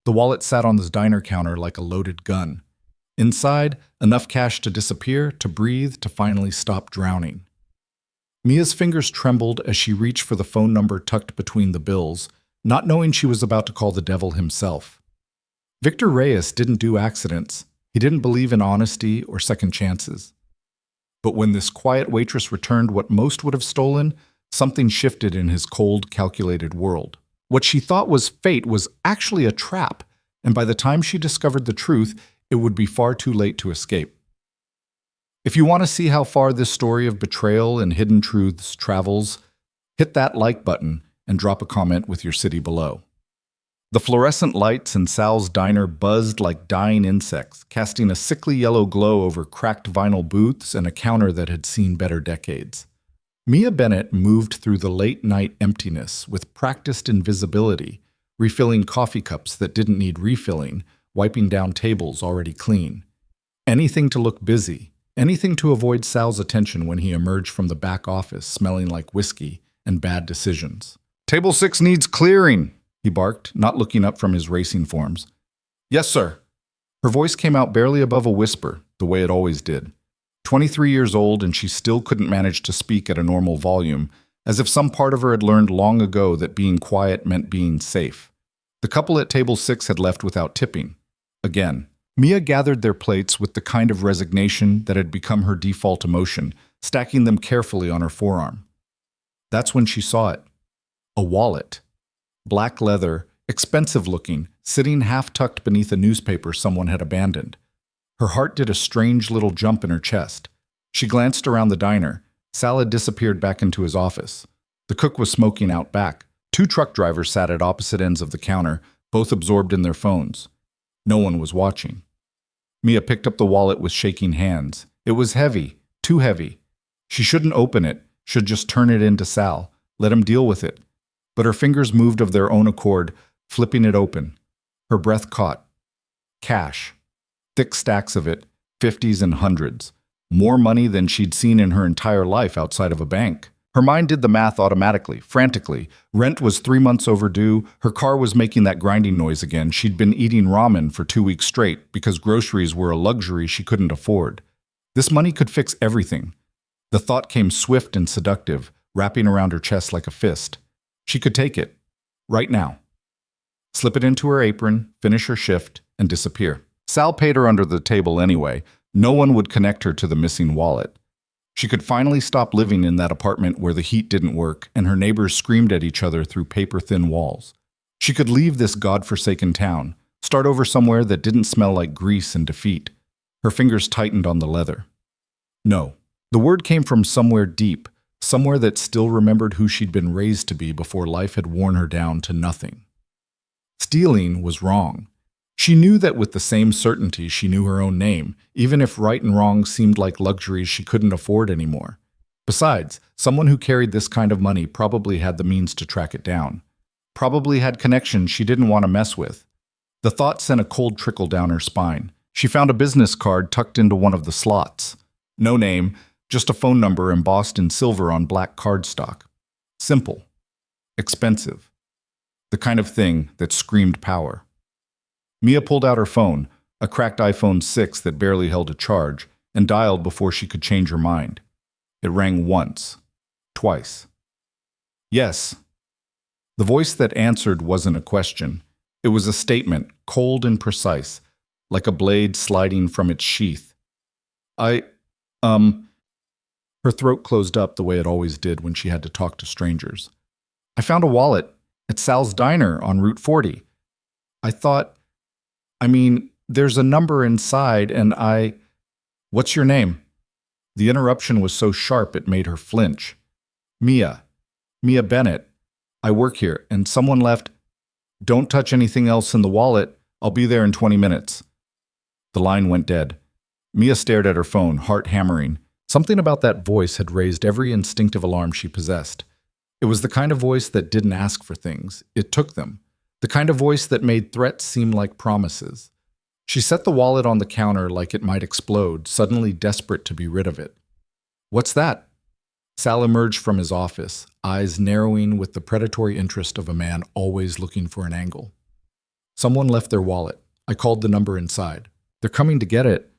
The wallet sat on the diner counter like a loaded gun. Inside, enough cash to disappear, to breathe, to finally stop drowning. Mia's fingers trembled as she reached for the phone number tucked between the bills, not knowing she was about to call the devil himself. Victor Reyes didn't do accidents. He didn't believe in honesty or second chances. But when this quiet waitress returned what most would have stolen, something shifted in his cold, calculated world. What she thought was fate was actually a trap, and by the time she discovered the truth, it would be far too late to escape. If you want to see how far this story of betrayal and hidden truths travels, hit that like button and drop a comment with your city below. The fluorescent lights in Sal's diner buzzed like dying insects, casting a sickly yellow glow over cracked vinyl booths and a counter that had seen better decades. Mia Bennett moved through the late-night emptiness with practiced invisibility, refilling coffee cups that didn't need refilling, wiping down tables already clean. Anything to look busy, anything to avoid Sal's attention when he emerged from the back office smelling like whiskey and bad decisions. "Table 6 needs clearing," he barked, not looking up from his racing forms. "Yes, sir." Her voice came out barely above a whisper, the way it always did. 23 years old, and she still couldn't manage to speak at a normal volume, as if some part of her had learned long ago that being quiet meant being safe. The couple at table 6 had left without tipping. Again, Mia gathered their plates with the kind of resignation that had become her default emotion, stacking them carefully on her forearm. That's when she saw it. A wallet. Black leather, expensive looking, sitting half-tucked beneath a newspaper someone had abandoned. Her heart did a strange little jump in her chest. She glanced around the diner. Sal had disappeared back into his office. The cook was smoking out back. 2 truck drivers sat at opposite ends of the counter, both absorbed in their phones. No one was watching. Mia picked up the wallet with shaking hands. It was heavy, too heavy. She shouldn't open it, should just turn it in to Sal, let him deal with it. But her fingers moved of their own accord, flipping it open. Her breath caught. Cash. Thick stacks of it, 50s and 100s. More money than she'd seen in her entire life outside of a bank. Her mind did the math automatically, frantically. Rent was 3 months overdue. Her car was making that grinding noise again. She'd been eating ramen for 2 weeks straight because groceries were a luxury she couldn't afford. This money could fix everything. The thought came swift and seductive, wrapping around her chest like a fist. She could take it. Right now. Slip it into her apron, finish her shift, and disappear. Sal paid her under the table anyway. No one would connect her to the missing wallet. She could finally stop living in that apartment where the heat didn't work and her neighbors screamed at each other through paper-thin walls. She could leave this godforsaken town, start over somewhere that didn't smell like grease and defeat. Her fingers tightened on the leather. No. The word came from somewhere deep, somewhere that still remembered who she'd been raised to be before life had worn her down to nothing. Stealing was wrong. She knew that with the same certainty she knew her own name, even if right and wrong seemed like luxuries she couldn't afford anymore. Besides, someone who carried this kind of money probably had the means to track it down. Probably had connections she didn't want to mess with. The thought sent a cold trickle down her spine. She found a business card tucked into one of the slots. No name, just a phone number embossed in silver on black cardstock. Simple. Expensive. The kind of thing that screamed power. Mia pulled out her phone, a cracked iPhone 6 that barely held a charge, and dialed before she could change her mind. It rang once. Twice. Yes. The voice that answered wasn't a question. It was a statement, cold and precise, like a blade sliding from its sheath. Her throat closed up the way it always did when she had to talk to strangers. "I found a wallet at Sal's Diner on Route 40. There's a number inside and What's your name?" The interruption was so sharp it made her flinch. Mia Bennett. I work here, and someone left. Don't touch anything else in the wallet. I'll be there in 20 minutes. The line went dead. Mia stared at her phone, heart hammering. Something about that voice had raised every instinctive alarm she possessed. It was the kind of voice that didn't ask for things. It took them. The kind of voice that made threats seem like promises. She set the wallet on the counter like it might explode, suddenly desperate to be rid of it. "What's that?" Sal emerged from his office, eyes narrowing with the predatory interest of a man always looking for an angle. Someone left their wallet. I called the number inside. They're coming to get it.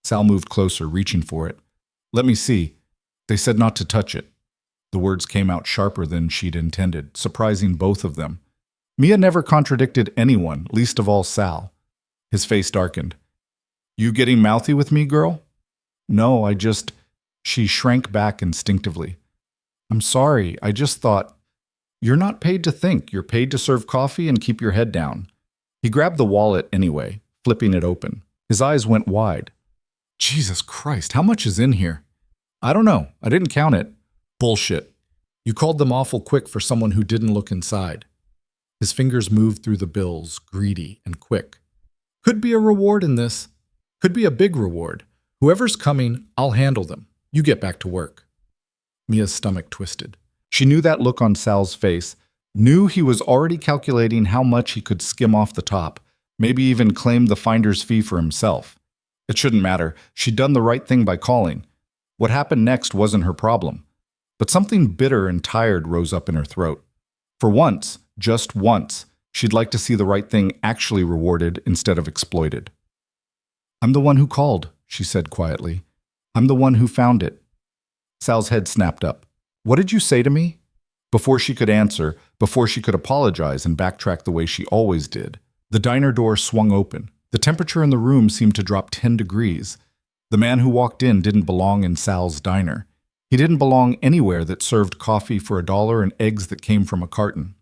Sal moved closer, reaching for it. Let me see. They said not to touch it. The words came out sharper than she'd intended, surprising both of them. Mia never contradicted anyone, least of all Sal. His face darkened. You getting mouthy with me, girl? No, I just... She shrank back instinctively. I'm sorry, I just thought... You're not paid to think, you're paid to serve coffee and keep your head down. He grabbed the wallet anyway, flipping it open. His eyes went wide. Jesus Christ, how much is in here? I don't know, I didn't count it. Bullshit. You called them awful quick for someone who didn't look inside. His fingers moved through the bills, greedy and quick. Could be a reward in this. Could be a big reward. Whoever's coming, I'll handle them. You get back to work. Mia's stomach twisted. She knew that look on Sal's face, knew he was already calculating how much he could skim off the top, maybe even claim the finder's fee for himself. It shouldn't matter. She'd done the right thing by calling. What happened next wasn't her problem. But something bitter and tired rose up in her throat. For once, just once, she'd like to see the right thing actually rewarded instead of exploited. I'm the one who called, she said quietly. I'm the one who found it. Sal's head snapped up. What did you say to me? Before she could answer, before she could apologize and backtrack the way she always did, the diner door swung open. The temperature in the room seemed to drop 10 degrees. The man who walked in didn't belong in Sal's diner. He didn't belong anywhere that served coffee for $1 and eggs that came from a carton.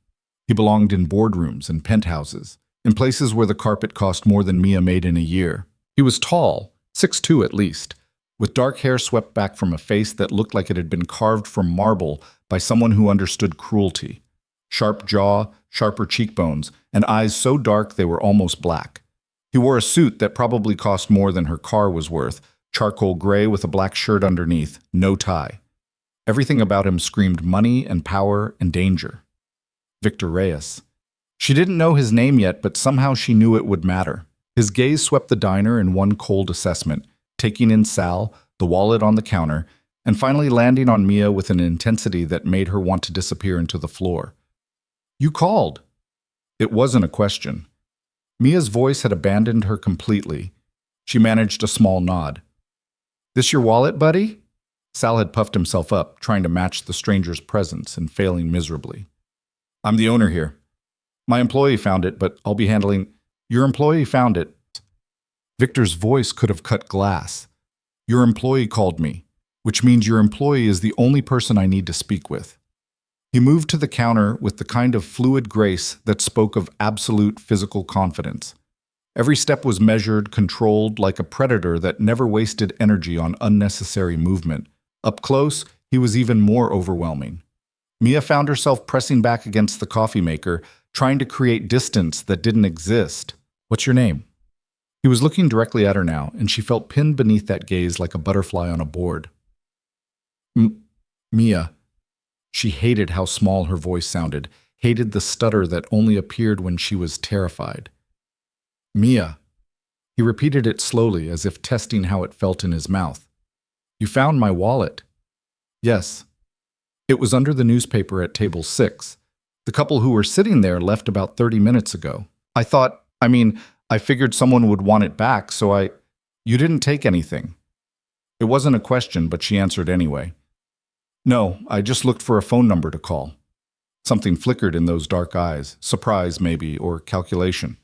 He belonged in boardrooms and penthouses, in places where the carpet cost more than Mia made in a year. He was tall, 6'2" at least, with dark hair swept back from a face that looked like it had been carved from marble by someone who understood cruelty. Sharp jaw, sharper cheekbones, and eyes so dark they were almost black. He wore a suit that probably cost more than her car was worth, charcoal gray with a black shirt underneath, no tie. Everything about him screamed money and power and danger. Victor Reyes. She didn't know his name yet, but somehow she knew it would matter. His gaze swept the diner in one cold assessment, taking in Sal, the wallet on the counter, and finally landing on Mia with an intensity that made her want to disappear into the floor. You called. It wasn't a question. Mia's voice had abandoned her completely. She managed a small nod. This your wallet, buddy? Sal had puffed himself up, trying to match the stranger's presence and failing miserably. I'm the owner here. My employee found it, but I'll be handling... Your employee found it. Victor's voice could have cut glass. Your employee called me, which means your employee is the only person I need to speak with. He moved to the counter with the kind of fluid grace that spoke of absolute physical confidence. Every step was measured, controlled, like a predator that never wasted energy on unnecessary movement. Up close, he was even more overwhelming. Mia found herself pressing back against the coffee maker, trying to create distance that didn't exist. What's your name? He was looking directly at her now, and she felt pinned beneath that gaze like a butterfly on a board. Mia. She hated how small her voice sounded, hated the stutter that only appeared when she was terrified. Mia. He repeated it slowly, as if testing how it felt in his mouth. You found my wallet. Yes. It was under the newspaper at table 6. The couple who were sitting there left about 30 minutes ago. I figured someone would want it back, so You didn't take anything. It wasn't a question, but she answered anyway. No, I just looked for a phone number to call. Something flickered in those dark eyes, surprise maybe, or calculation.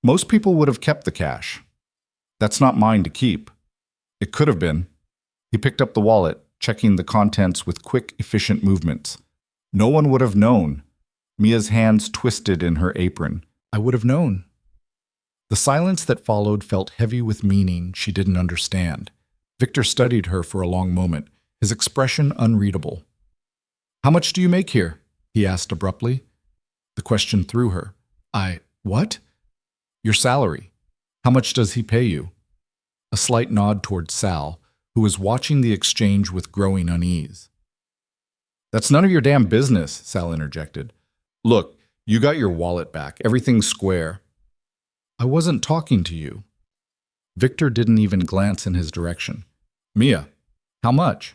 Most people would have kept the cash. That's not mine to keep. It could have been. He picked up the wallet, checking the contents with quick, efficient movements. No one would have known. Mia's hands twisted in her apron. I would have known. The silence that followed felt heavy with meaning she didn't understand. Victor studied her for a long moment, his expression unreadable. How much do you make here? He asked abruptly. The question threw her. What? Your salary. How much does he pay you? A slight nod toward Sal, who was watching the exchange with growing unease. That's none of your damn business, Sal interjected. Look, you got your wallet back. Everything's square. I wasn't talking to you. Victor didn't even glance in his direction. Mia, how much?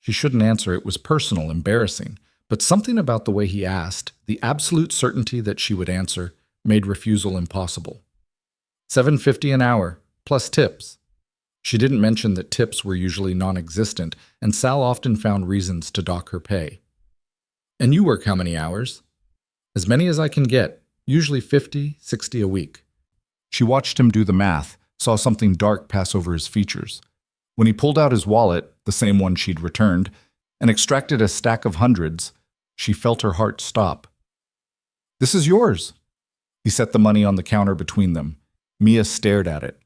She shouldn't answer. It was personal, embarrassing. But something about the way he asked, the absolute certainty that she would answer, made refusal impossible. $7.50 an hour, plus tips. She didn't mention that tips were usually non-existent, and Sal often found reasons to dock her pay. And you work how many hours? As many as I can get, usually 50, 60 a week. She watched him do the math, saw something dark pass over his features. When he pulled out his wallet, the same one she'd returned, and extracted a stack of hundreds, she felt her heart stop. "This is yours." He set the money on the counter between them. Mia stared at it.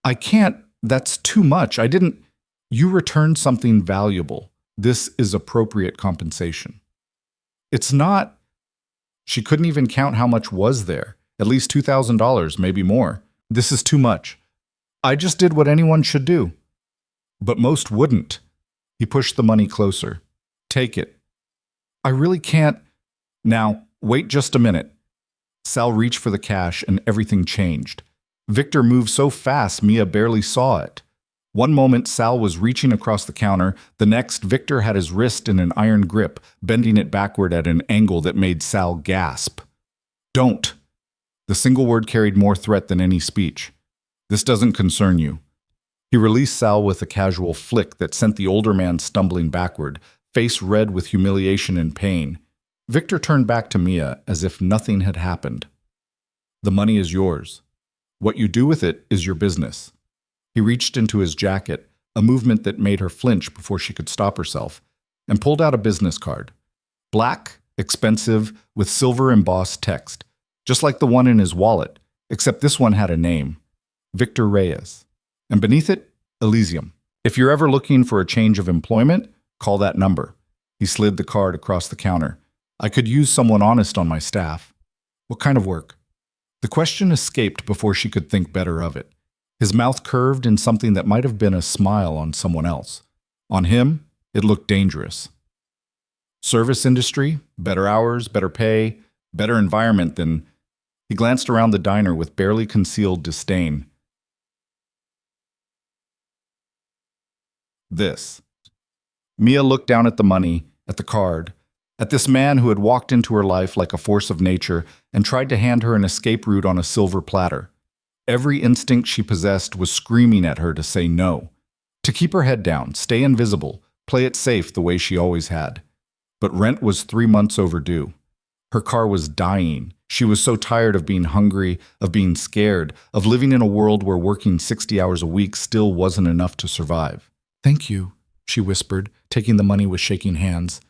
"I can't. That's too much. I didn't." "You returned something valuable. This is appropriate compensation." "It's not." She couldn't even count how much was there. At least $2,000, maybe more. "This is too much. I just did what anyone should do." "But most wouldn't." He pushed the money closer. "Take it." "I really can't." "Now, wait just a minute." Sal reached for the cash and everything changed. Victor moved so fast Mia barely saw it. One moment Sal was reaching across the counter, the next Victor had his wrist in an iron grip, bending it backward at an angle that made Sal gasp. "Don't." The single word carried more threat than any speech. "This doesn't concern you." He released Sal with a casual flick that sent the older man stumbling backward, face red with humiliation and pain. Victor turned back to Mia as if nothing had happened. "The money is yours. What you do with it is your business." He reached into his jacket, a movement that made her flinch before she could stop herself, and pulled out a business card. Black, expensive, with silver embossed text, just like the one in his wallet, except this one had a name, Victor Reyes. And beneath it, Elysium. "If you're ever looking for a change of employment, call that number." He slid the card across the counter. "I could use someone honest on my staff." "What kind of work?" The question escaped before she could think better of it. His mouth curved in something that might have been a smile on someone else. On him, it looked dangerous. "Service industry, better hours, better pay, better environment than..." He glanced around the diner with barely concealed disdain. "This." Mia looked down at the money, at the card, at this man who had walked into her life like a force of nature and tried to hand her an escape route on a silver platter. Every instinct she possessed was screaming at her to say no, to keep her head down, stay invisible, play it safe the way she always had. But rent was 3 months overdue. Her car was dying. She was so tired of being hungry, of being scared, of living in a world where working 60 hours a week still wasn't enough to survive. "Thank you," she whispered, taking the money with shaking hands.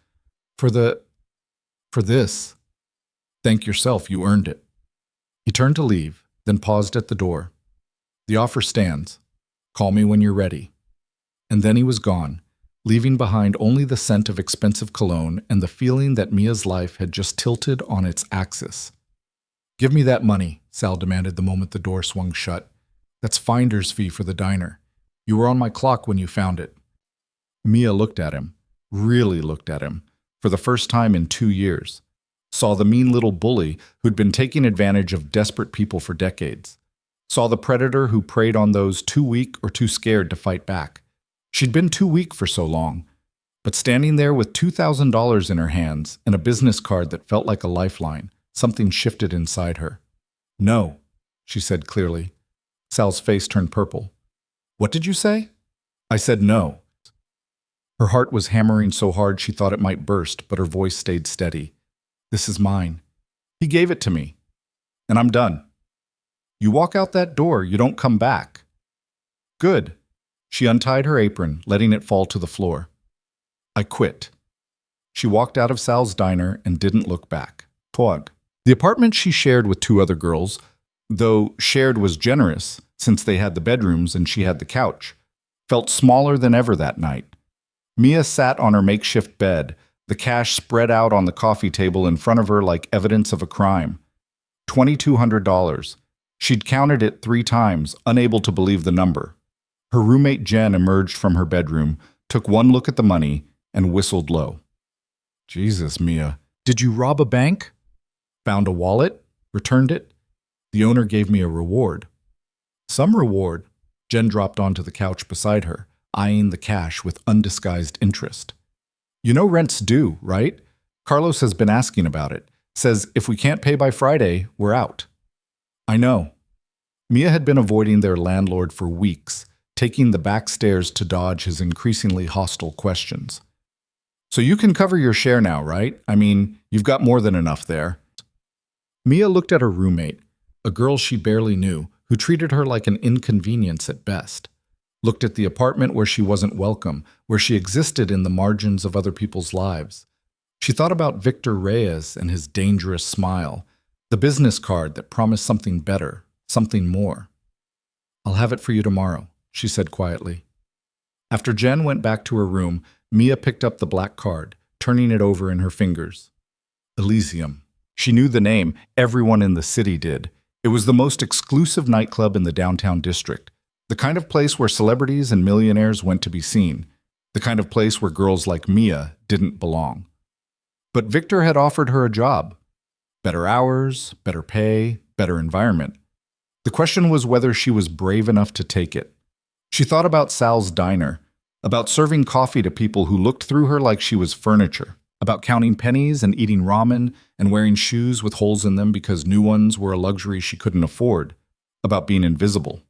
For this. "Thank yourself, you earned it." He turned to leave, then paused at the door. "The offer stands. Call me when you're ready." And then he was gone, leaving behind only the scent of expensive cologne and the feeling that Mia's life had just tilted on its axis. "Give me that money," Sal demanded the moment the door swung shut. "That's finder's fee for the diner. You were on my clock when you found it." Mia looked at him, really looked at him, for the first time in 2 years. Saw the mean little bully who'd been taking advantage of desperate people for decades. Saw the predator who preyed on those too weak or too scared to fight back. She'd been too weak for so long. But standing there with $2,000 in her hands and a business card that felt like a lifeline, something shifted inside her. "No," she said clearly. Sal's face turned purple. "What did you say?" "I said no." Her heart was hammering so hard she thought it might burst, but her voice stayed steady. "This is mine. He gave it to me. And I'm done. You walk out that door, you don't come back." "Good." She untied her apron, letting it fall to the floor. "I quit." She walked out of Sal's diner and didn't look back. Twug. The apartment she shared with 2 other girls, though shared was generous since they had the bedrooms and she had the couch, felt smaller than ever that night. Mia sat on her makeshift bed, the cash spread out on the coffee table in front of her like evidence of a crime. $2,200. She'd counted it 3 times, unable to believe the number. Her roommate Jen emerged from her bedroom, took one look at the money, and whistled low. "Jesus, Mia. Did you rob a bank?" "Found a wallet, returned it. The owner gave me a reward." "Some reward?" Jen dropped onto the couch beside her, eyeing the cash with undisguised interest. "You know rent's due, right? Carlos has been asking about it. Says if we can't pay by Friday, we're out." I know. Mia had been avoiding their landlord for weeks, taking the back stairs to dodge his increasingly hostile questions. So you can cover your share now, right? I mean, you've got more than enough there. Mia looked at her roommate, a girl she barely knew, who treated her like an inconvenience at best. Looked at the apartment where she wasn't welcome, where she existed in the margins of other people's lives. She thought about Victor Reyes and his dangerous smile, the business card that promised something better, something more. I'll have it for you tomorrow, she said quietly. After Jen went back to her room, Mia picked up the black card, turning it over in her fingers. Elysium. She knew the name, everyone in the city did. It was the most exclusive nightclub in the downtown district, the kind of place where celebrities and millionaires went to be seen, the kind of place where girls like Mia didn't belong. But Victor had offered her a job. Better hours, better pay, better environment. The question was whether she was brave enough to take it. She thought about Sal's diner, about serving coffee to people who looked through her like she was furniture, about counting pennies and eating ramen and wearing shoes with holes in them because new ones were a luxury she couldn't afford, about being invisible.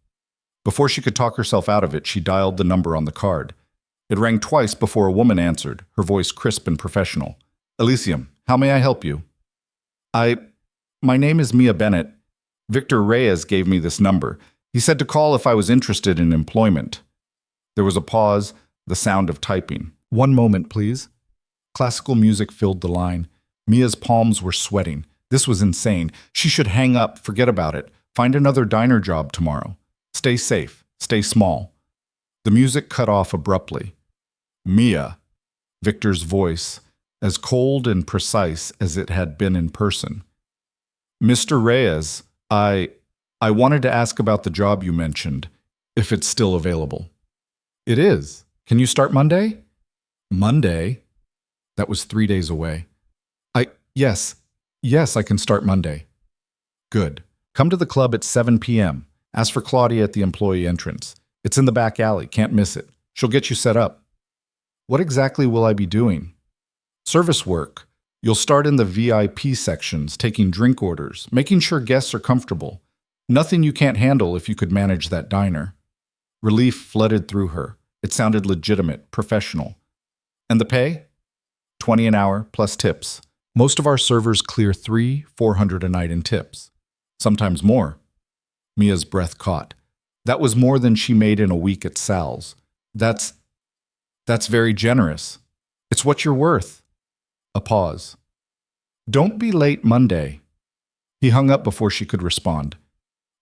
Before she could talk herself out of it, she dialed the number on the card. It rang twice before a woman answered, her voice crisp and professional. Elysium, how may I help you? My name is Mia Bennett. Victor Reyes gave me this number. He said to call if I was interested in employment. There was a pause, the sound of typing. 1 moment, please. Classical music filled the line. Mia's palms were sweating. This was insane. She should hang up, forget about it. Find another diner job tomorrow. Stay safe. Stay small. The music cut off abruptly. Mia, Victor's voice, as cold and precise as it had been in person. Mr. Reyes, I wanted to ask about the job you mentioned, if it's still available. It is. Can you start Monday? Monday? That was 3 days away. Yes, I can start Monday. Good. Come to the club at 7 p.m. Ask for Claudia at the employee entrance. It's in the back alley, can't miss it. She'll get you set up. What exactly will I be doing? Service work. You'll start in the VIP sections, taking drink orders, making sure guests are comfortable. Nothing you can't handle if you could manage that diner. Relief flooded through her. It sounded legitimate, professional. And the pay? $20 an hour plus tips. Most of our servers clear $300-400 a night in tips. Sometimes more. Mia's breath caught. That was more than she made in a week at Sal's. That's very generous. It's what you're worth. A pause. Don't be late Monday. He hung up before she could respond.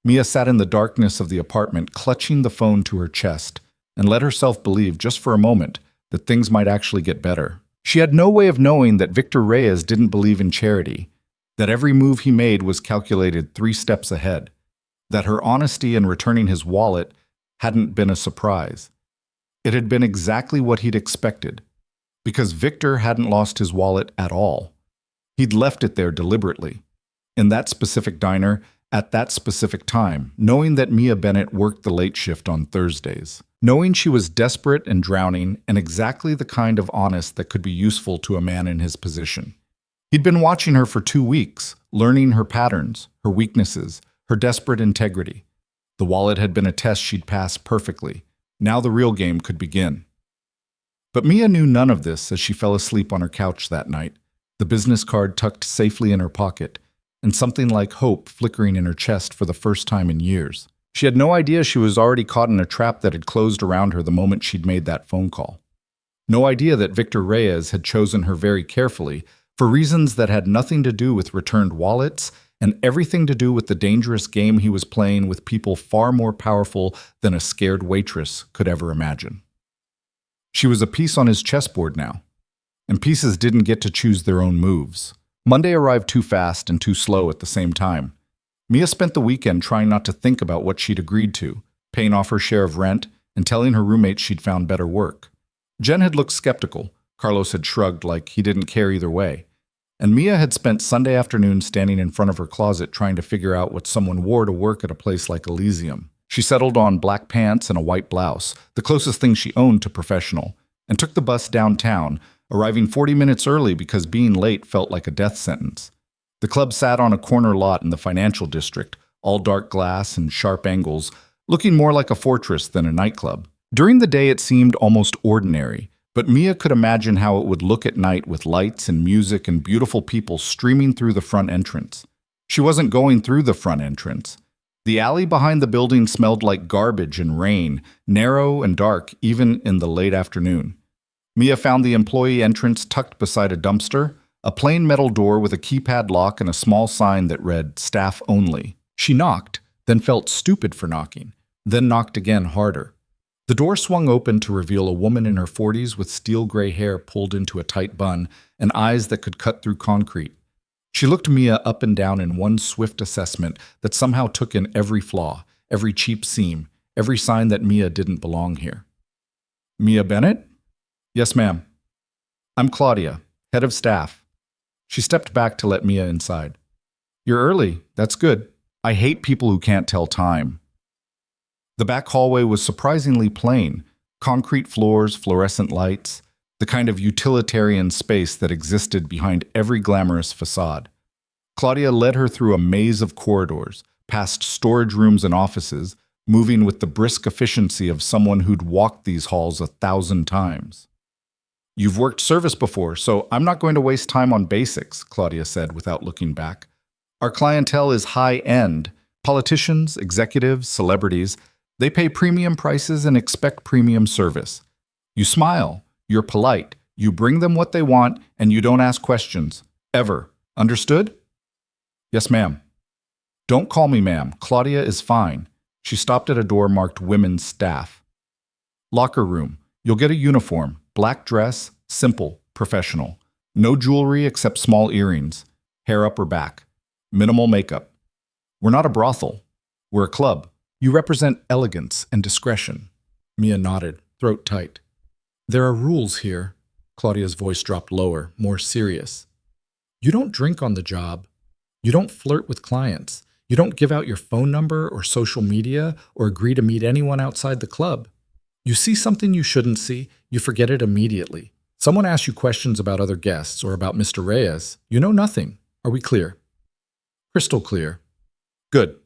Mia sat in the darkness of the apartment, clutching the phone to her chest, and let herself believe, just for a moment, that things might actually get better. She had no way of knowing that Victor Reyes didn't believe in charity, that every move he made was calculated 3 steps ahead, that her honesty in returning his wallet hadn't been a surprise. It had been exactly what he'd expected, because Victor hadn't lost his wallet at all. He'd left it there deliberately, in that specific diner, at that specific time, knowing that Mia Bennett worked the late shift on Thursdays, knowing she was desperate and drowning and exactly the kind of honest that could be useful to a man in his position. He'd been watching her for 2 weeks, learning her patterns, her weaknesses, her desperate integrity. The wallet had been a test she'd passed perfectly. Now the real game could begin. But Mia knew none of this as she fell asleep on her couch that night, the business card tucked safely in her pocket, and something like hope flickering in her chest for the first time in years. She had no idea she was already caught in a trap that had closed around her the moment she'd made that phone call. No idea that Victor Reyes had chosen her very carefully for reasons that had nothing to do with returned wallets and everything to do with the dangerous game he was playing with people far more powerful than a scared waitress could ever imagine. She was a piece on his chessboard now, and pieces didn't get to choose their own moves. Monday arrived too fast and too slow at the same time. Mia spent the weekend trying not to think about what she'd agreed to, paying off her share of rent and telling her roommates she'd found better work. Jen had looked skeptical. Carlos had shrugged like he didn't care either way. And Mia had spent Sunday afternoon standing in front of her closet trying to figure out what someone wore to work at a place like Elysium. She settled on black pants and a white blouse, the closest thing she owned to professional, and took the bus downtown, arriving 40 minutes early because being late felt like a death sentence. The club sat on a corner lot in the financial district, all dark glass and sharp angles, looking more like a fortress than a nightclub. During the day it seemed almost ordinary, but Mia could imagine how it would look at night with lights and music and beautiful people streaming through the front entrance. She wasn't going through the front entrance. The alley behind the building smelled like garbage and rain, narrow and dark even in the late afternoon. Mia found the employee entrance tucked beside a dumpster, a plain metal door with a keypad lock and a small sign that read, "Staff Only." She knocked, then felt stupid for knocking, then knocked again harder. The door swung open to reveal a woman in her 40s with steel gray hair pulled into a tight bun and eyes that could cut through concrete. She looked Mia up and down in one swift assessment that somehow took in every flaw, every cheap seam, every sign that Mia didn't belong here. "Mia Bennett?" "Yes, ma'am." "I'm Claudia, head of staff." She stepped back to let Mia inside. "You're early. That's good. I hate people who can't tell time." The back hallway was surprisingly plain, concrete floors, fluorescent lights, the kind of utilitarian space that existed behind every glamorous facade. Claudia led her through a maze of corridors, past storage rooms and offices, moving with the brisk efficiency of someone who'd walked these halls 1,000 times. "You've worked service before, so I'm not going to waste time on basics," Claudia said without looking back. "Our clientele is high-end, politicians, executives, celebrities. They pay premium prices and expect premium service. You smile, you're polite, you bring them what they want, and you don't ask questions. Ever. Understood?" "Yes, ma'am." "Don't call me ma'am. Claudia is fine." She stopped at a door marked Women's Staff. "Locker room. You'll get a uniform, black dress, simple, professional. No jewelry except small earrings, hair up or back. Minimal makeup. We're not a brothel. We're a club. You represent elegance and discretion." Mia nodded, throat tight. "There are rules here." Claudia's voice dropped lower, more serious. "You don't drink on the job. You don't flirt with clients. You don't give out your phone number or social media or agree to meet anyone outside the club. You see something you shouldn't see, you forget it immediately. Someone asks you questions about other guests or about Mr. Reyes. You know nothing. Are we clear?" "Crystal clear." "Good."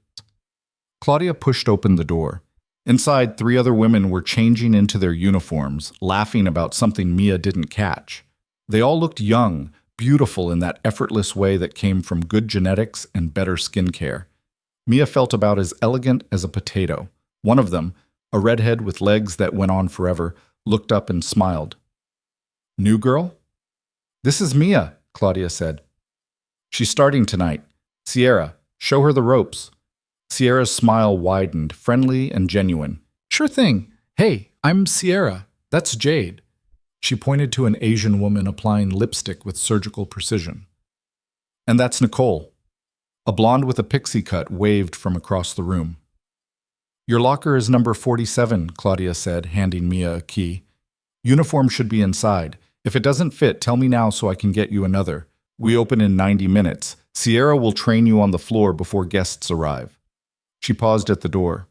Claudia pushed open the door. Inside, 3 other women were changing into their uniforms, laughing about something Mia didn't catch. They all looked young, beautiful in that effortless way that came from good genetics and better skincare. Mia felt about as elegant as a potato. One of them, a redhead with legs that went on forever, looked up and smiled. "New girl?" "This is Mia," Claudia said. "She's starting tonight. Sierra, show her the ropes." Sierra's smile widened, friendly and genuine. "Sure thing. Hey, I'm Sierra. That's Jade." She pointed to an Asian woman applying lipstick with surgical precision. "And that's Nicole." A blonde with a pixie cut waved from across the room. "Your locker is number 47, Claudia said, handing Mia a key. "Uniform should be inside. If it doesn't fit, tell me now so I can get you another. We open in 90 minutes. Sierra will train you on the floor before guests arrive." She paused at the door.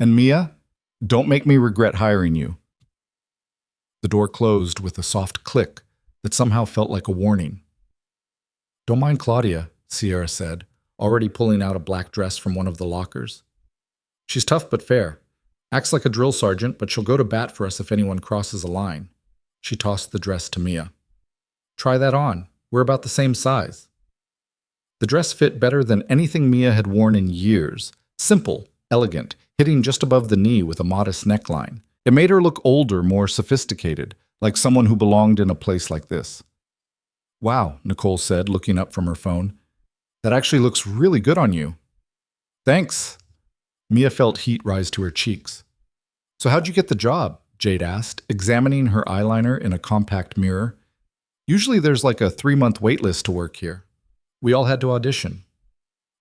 "And Mia, don't make me regret hiring you." The door closed with a soft click that somehow felt like a warning. "Don't mind Claudia," Sierra said, already pulling out a black dress from one of the lockers. "She's tough but fair. Acts like a drill sergeant, but she'll go to bat for us if anyone crosses a line." She tossed the dress to Mia. "Try that on. We're about the same size." The dress fit better than anything Mia had worn in years. Simple, elegant, hitting just above the knee with a modest neckline. It made her look older, more sophisticated, like someone who belonged in a place like this. "Wow," Nicole said, looking up from her phone. "That actually looks really good on you." "Thanks." Mia felt heat rise to her cheeks. "So how'd you get the job?" Jade asked, examining her eyeliner in a compact mirror. "Usually there's like a 3-month wait list to work here. We all had to audition."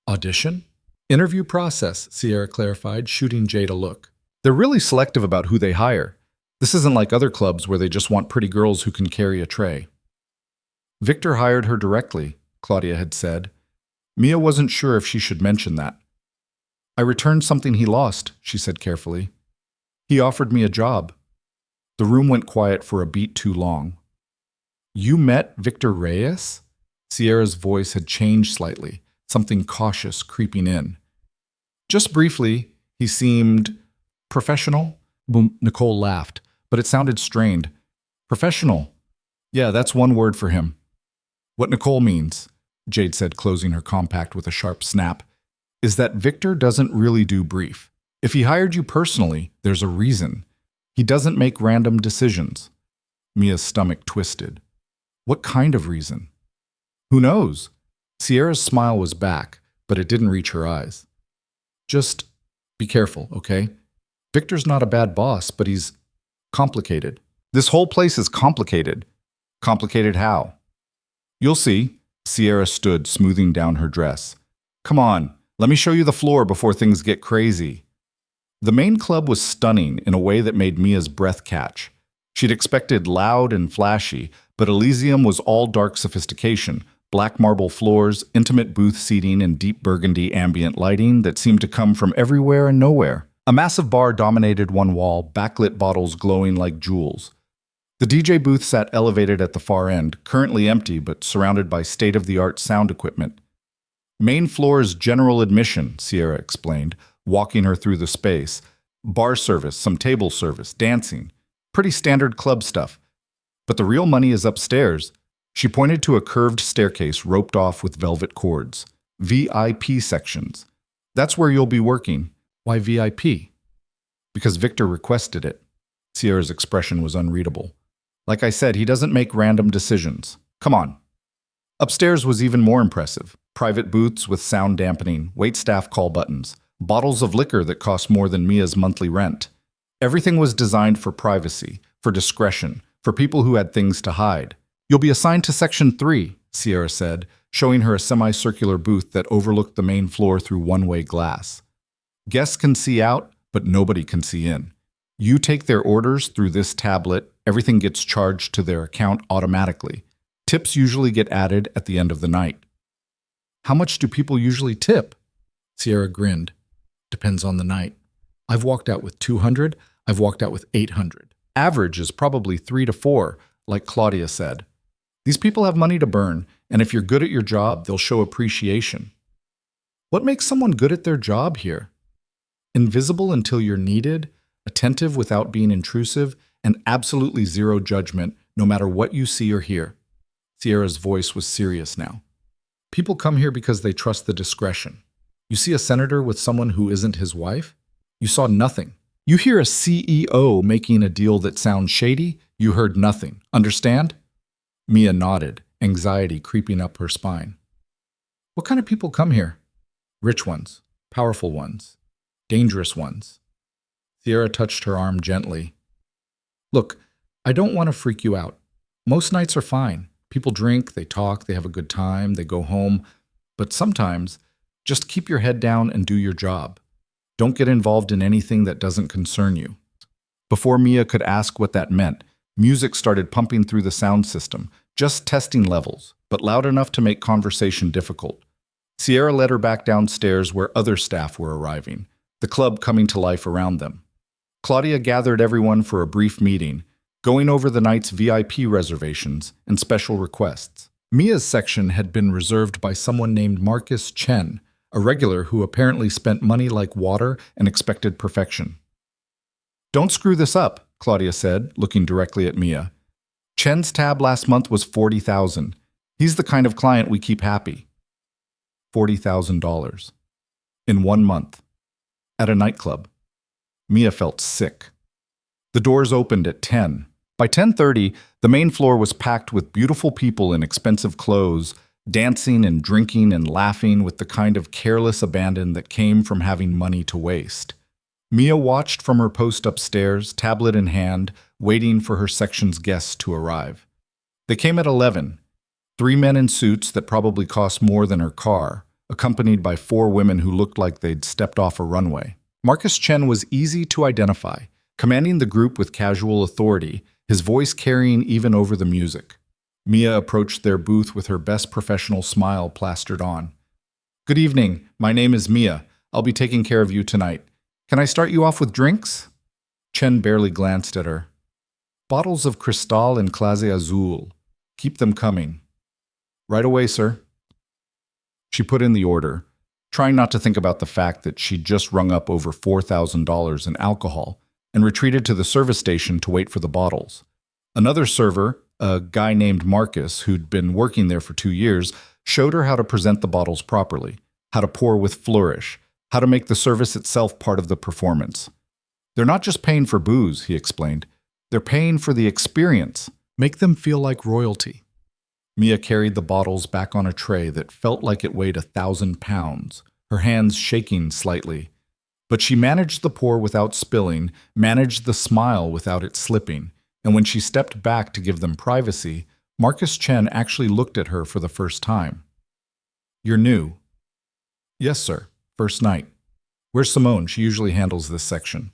"Audition?" "Interview process," Sierra clarified, shooting Jade a look. "They're really selective about who they hire. This isn't like other clubs where they just want pretty girls who can carry a tray." "Victor hired her directly," Claudia had said. Mia wasn't sure if she should mention that. "I returned something he lost," she said carefully. "He offered me a job." The room went quiet for a beat too long. "You met Victor Reyes?" Sierra's voice had changed slightly, something cautious creeping in. Just briefly, he seemed professional. Boom, Nicole laughed, but it sounded strained. Professional. Yeah, that's one word for him. What Nicole means, Jade said, closing her compact with a sharp snap, is that Victor doesn't really do brief. If he hired you personally, there's a reason. He doesn't make random decisions. Mia's stomach twisted. What kind of reason? Who knows? Sierra's smile was back, but it didn't reach her eyes. Just be careful, okay? Victor's not a bad boss, but he's complicated. This whole place is complicated. Complicated how? You'll see. Sierra stood, smoothing down her dress. Come on, let me show you the floor before things get crazy. The main club was stunning in a way that made Mia's breath catch. She'd expected loud and flashy, but Elysium was all dark sophistication, black marble floors, intimate booth seating, and deep burgundy ambient lighting that seemed to come from everywhere and nowhere. A massive bar dominated one wall, backlit bottles glowing like jewels. The DJ booth sat elevated at the far end, currently empty but surrounded by state-of-the-art sound equipment. Main floor's general admission, Sierra explained, walking her through the space. Bar service, some table service, dancing. Pretty standard club stuff. But the real money is upstairs. She pointed to a curved staircase roped off with velvet cords. VIP sections. That's where you'll be working. Why VIP? Because Victor requested it. Sierra's expression was unreadable. Like I said, he doesn't make random decisions. Come on. Upstairs was even more impressive. Private booths with sound dampening, waitstaff call buttons, bottles of liquor that cost more than Mia's monthly rent. Everything was designed for privacy, for discretion, for people who had things to hide. You'll be assigned to Section 3, Sierra said, showing her a semicircular booth that overlooked the main floor through one-way glass. Guests can see out, but nobody can see in. You take their orders through this tablet, everything gets charged to their account automatically. Tips usually get added at the end of the night. How much do people usually tip? Sierra grinned. Depends on the night. I've walked out with 200, I've walked out with 800. Average is probably 3 to 4, like Claudia said. These people have money to burn, and if you're good at your job, they'll show appreciation. What makes someone good at their job here? Invisible until you're needed, attentive without being intrusive, and absolutely zero judgment, no matter what you see or hear. Sierra's voice was serious now. People come here because they trust the discretion. You see a senator with someone who isn't his wife? You saw nothing. You hear a CEO making a deal that sounds shady? You heard nothing. Understand? Mia nodded, anxiety creeping up her spine. What kind of people come here? Rich ones, powerful ones, dangerous ones. Sierra touched her arm gently. Look, I don't want to freak you out. Most nights are fine. People drink, they talk, they have a good time, they go home. But sometimes, just keep your head down and do your job. Don't get involved in anything that doesn't concern you. Before Mia could ask what that meant, music started pumping through the sound system, just testing levels, but loud enough to make conversation difficult. Sierra led her back downstairs where other staff were arriving, the club coming to life around them. Claudia gathered everyone for a brief meeting, going over the night's VIP reservations and special requests. Mia's section had been reserved by someone named Marcus Chen, a regular who apparently spent money like water and expected perfection. Don't screw this up, Claudia said, looking directly at Mia. Chen's tab last month was $40,000. He's the kind of client we keep happy. $40,000. In 1 month. At a nightclub. Mia felt sick. The doors opened at 10. By 10:30, the main floor was packed with beautiful people in expensive clothes, dancing and drinking and laughing with the kind of careless abandon that came from having money to waste. Mia watched from her post upstairs, tablet in hand, waiting for her section's guests to arrive. They came at 11. 3 men in suits that probably cost more than her car, accompanied by 4 women who looked like they'd stepped off a runway. Marcus Chen was easy to identify, commanding the group with casual authority, his voice carrying even over the music. Mia approached their booth with her best professional smile plastered on. Good evening, my name is Mia. I'll be taking care of you tonight. Can I start you off with drinks? Chen barely glanced at her. Bottles of Cristal and Clase Azul. Keep them coming. Right away, sir. She put in the order. trying not to think about the fact that she'd just rung up over $4,000 in alcohol and retreated to the service station to wait for the bottles. Another server, a guy named Marcus, who'd been working there for 2 years, showed her how to present the bottles properly, how to pour with flourish, how to make the service itself part of the performance. They're not just paying for booze, he explained. They're paying for the experience. Make them feel like royalty. Mia carried the bottles back on a tray that felt like it weighed 1,000 pounds, her hands shaking slightly. But she managed the pour without spilling, managed the smile without it slipping, and when she stepped back to give them privacy, Marcus Chen actually looked at her for the first time. "You're new." "Yes, sir. First night." "Where's Simone? She usually handles this section."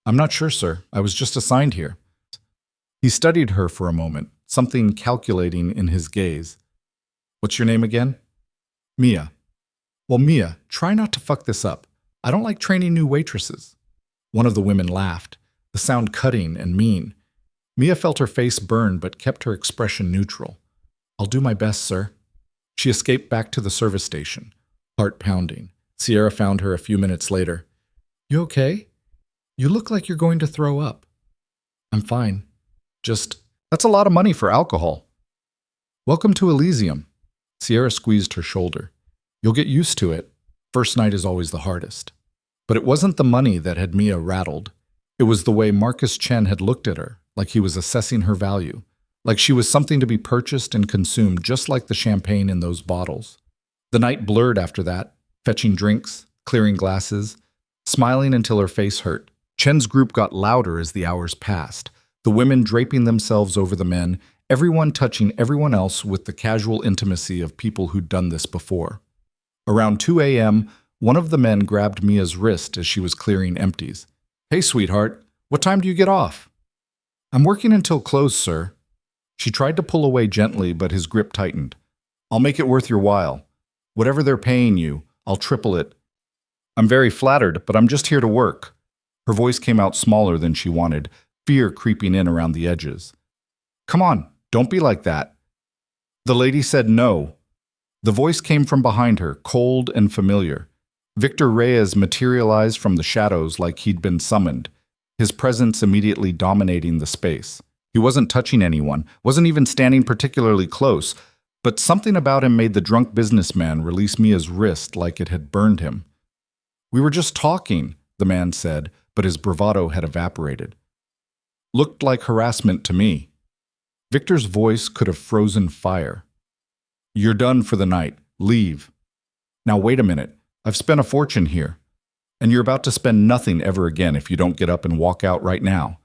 "I'm not sure, sir. I was just assigned here." He studied her for a moment, something calculating in his gaze. "What's your name again?" "Mia." "Well, Mia, try not to fuck this up. I don't like training new waitresses." One of the women laughed, the sound cutting and mean. Mia felt her face burn but kept her expression neutral. "I'll do my best, sir." She escaped back to the service station, heart pounding. Sierra found her a few minutes later. "You okay? You look like you're going to throw up." "I'm fine. That's a lot of money for alcohol." "Welcome to Elysium." Sierra squeezed her shoulder. "You'll get used to it. First night is always the hardest." But it wasn't the money that had Mia rattled. It was the way Marcus Chen had looked at her, like he was assessing her value, like she was something to be purchased and consumed just like the champagne in those bottles. The night blurred after that, fetching drinks, clearing glasses, smiling until her face hurt. Chen's group got louder as the hours passed, the women draping themselves over the men, everyone touching everyone else with the casual intimacy of people who'd done this before. Around 2 a.m., one of the men grabbed Mia's wrist as she was clearing empties. "Hey, sweetheart, what time do you get off?" "I'm working until close, sir." She tried to pull away gently, but his grip tightened. "I'll make it worth your while. Whatever they're paying you, I'll triple it. I'm very flattered, but I'm just here to work." Her voice came out smaller than she wanted, fear creeping in around the edges. "Come on, don't be like that." The lady said no. The voice came from behind her, cold and familiar. Victor Reyes materialized from the shadows like he'd been summoned, his presence immediately dominating the space. He wasn't touching anyone, wasn't even standing particularly close, but something about him made the drunk businessman release Mia's wrist like it had burned him. "We were just talking," the man said, but his bravado had evaporated. "Looked like harassment to me." Victor's voice could have frozen fire. "You're done for the night. Leave." "Now wait a minute. I've spent a fortune here. And you're about to spend nothing ever again if you don't get up and walk out right now."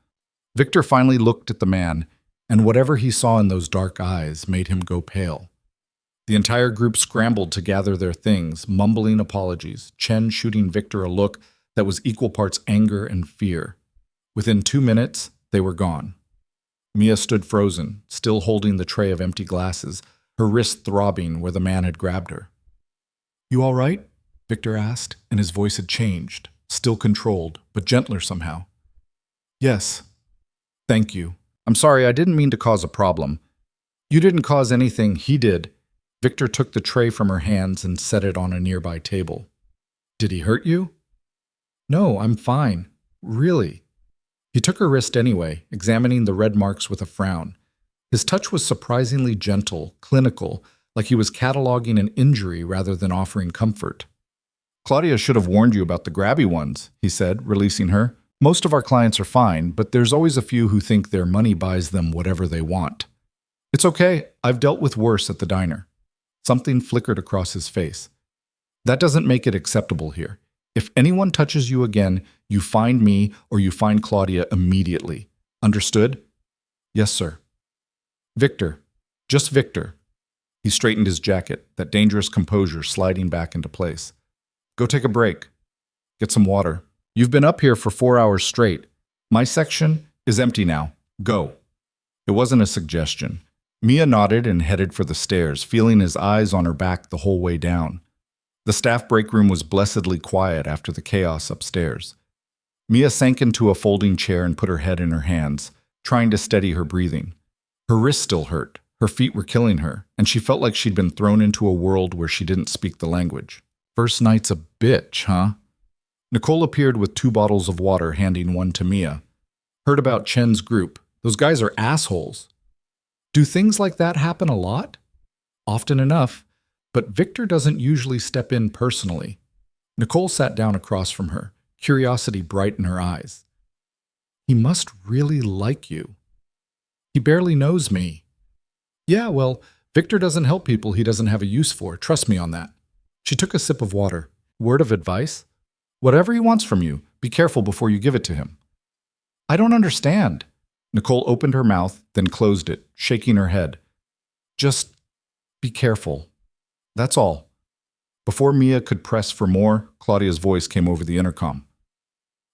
Victor finally looked at the man, and whatever he saw in those dark eyes made him go pale. The entire group scrambled to gather their things, mumbling apologies, Chen shooting Victor a look that was equal parts anger and fear. Within 2 minutes, they were gone. Mia stood frozen, still holding the tray of empty glasses, her wrist throbbing where the man had grabbed her. "You all right?" Victor asked, and his voice had changed, still controlled, but gentler somehow. "Yes. Thank you. I'm sorry, I didn't mean to cause a problem." "You didn't cause anything, he did." Victor took the tray from her hands and set it on a nearby table. "Did he hurt you?" "No, I'm fine. Really." He took her wrist anyway, examining the red marks with a frown. His touch was surprisingly gentle, clinical, like he was cataloging an injury rather than offering comfort. "Claudia should have warned you about the grabby ones," he said, releasing her. "Most of our clients are fine, but there's always a few who think their money buys them whatever they want." "It's okay. I've dealt with worse at the diner." Something flickered across his face. "That doesn't make it acceptable here. If anyone touches you again, you find me or you find Claudia immediately. Understood?" "Yes, sir." "Victor. Just Victor." He straightened his jacket, that dangerous composure sliding back into place. "Go take a break. Get some water. You've been up here for 4 hours straight. My section is empty now. Go." It wasn't a suggestion. Mia nodded and headed for the stairs, feeling his eyes on her back the whole way down. The staff break room was blessedly quiet after the chaos upstairs. Mia sank into a folding chair and put her head in her hands, trying to steady her breathing. Her wrists still hurt, her feet were killing her, and she felt like she'd been thrown into a world where she didn't speak the language. First night's a bitch, huh? Nicole appeared with 2 bottles of water, handing one to Mia. Heard about Chen's group. Those guys are assholes. Do things like that happen a lot? Often enough, but Victor doesn't usually step in personally. Nicole sat down across from her, curiosity bright in her eyes. He must really like you. He barely knows me. Yeah, well, Victor doesn't help people he doesn't have a use for. Trust me on that. She took a sip of water. Word of advice? Whatever he wants from you, be careful before you give it to him. I don't understand. Nicole opened her mouth, then closed it, shaking her head. Just be careful. That's all. Before Mia could press for more, Claudia's voice came over the intercom.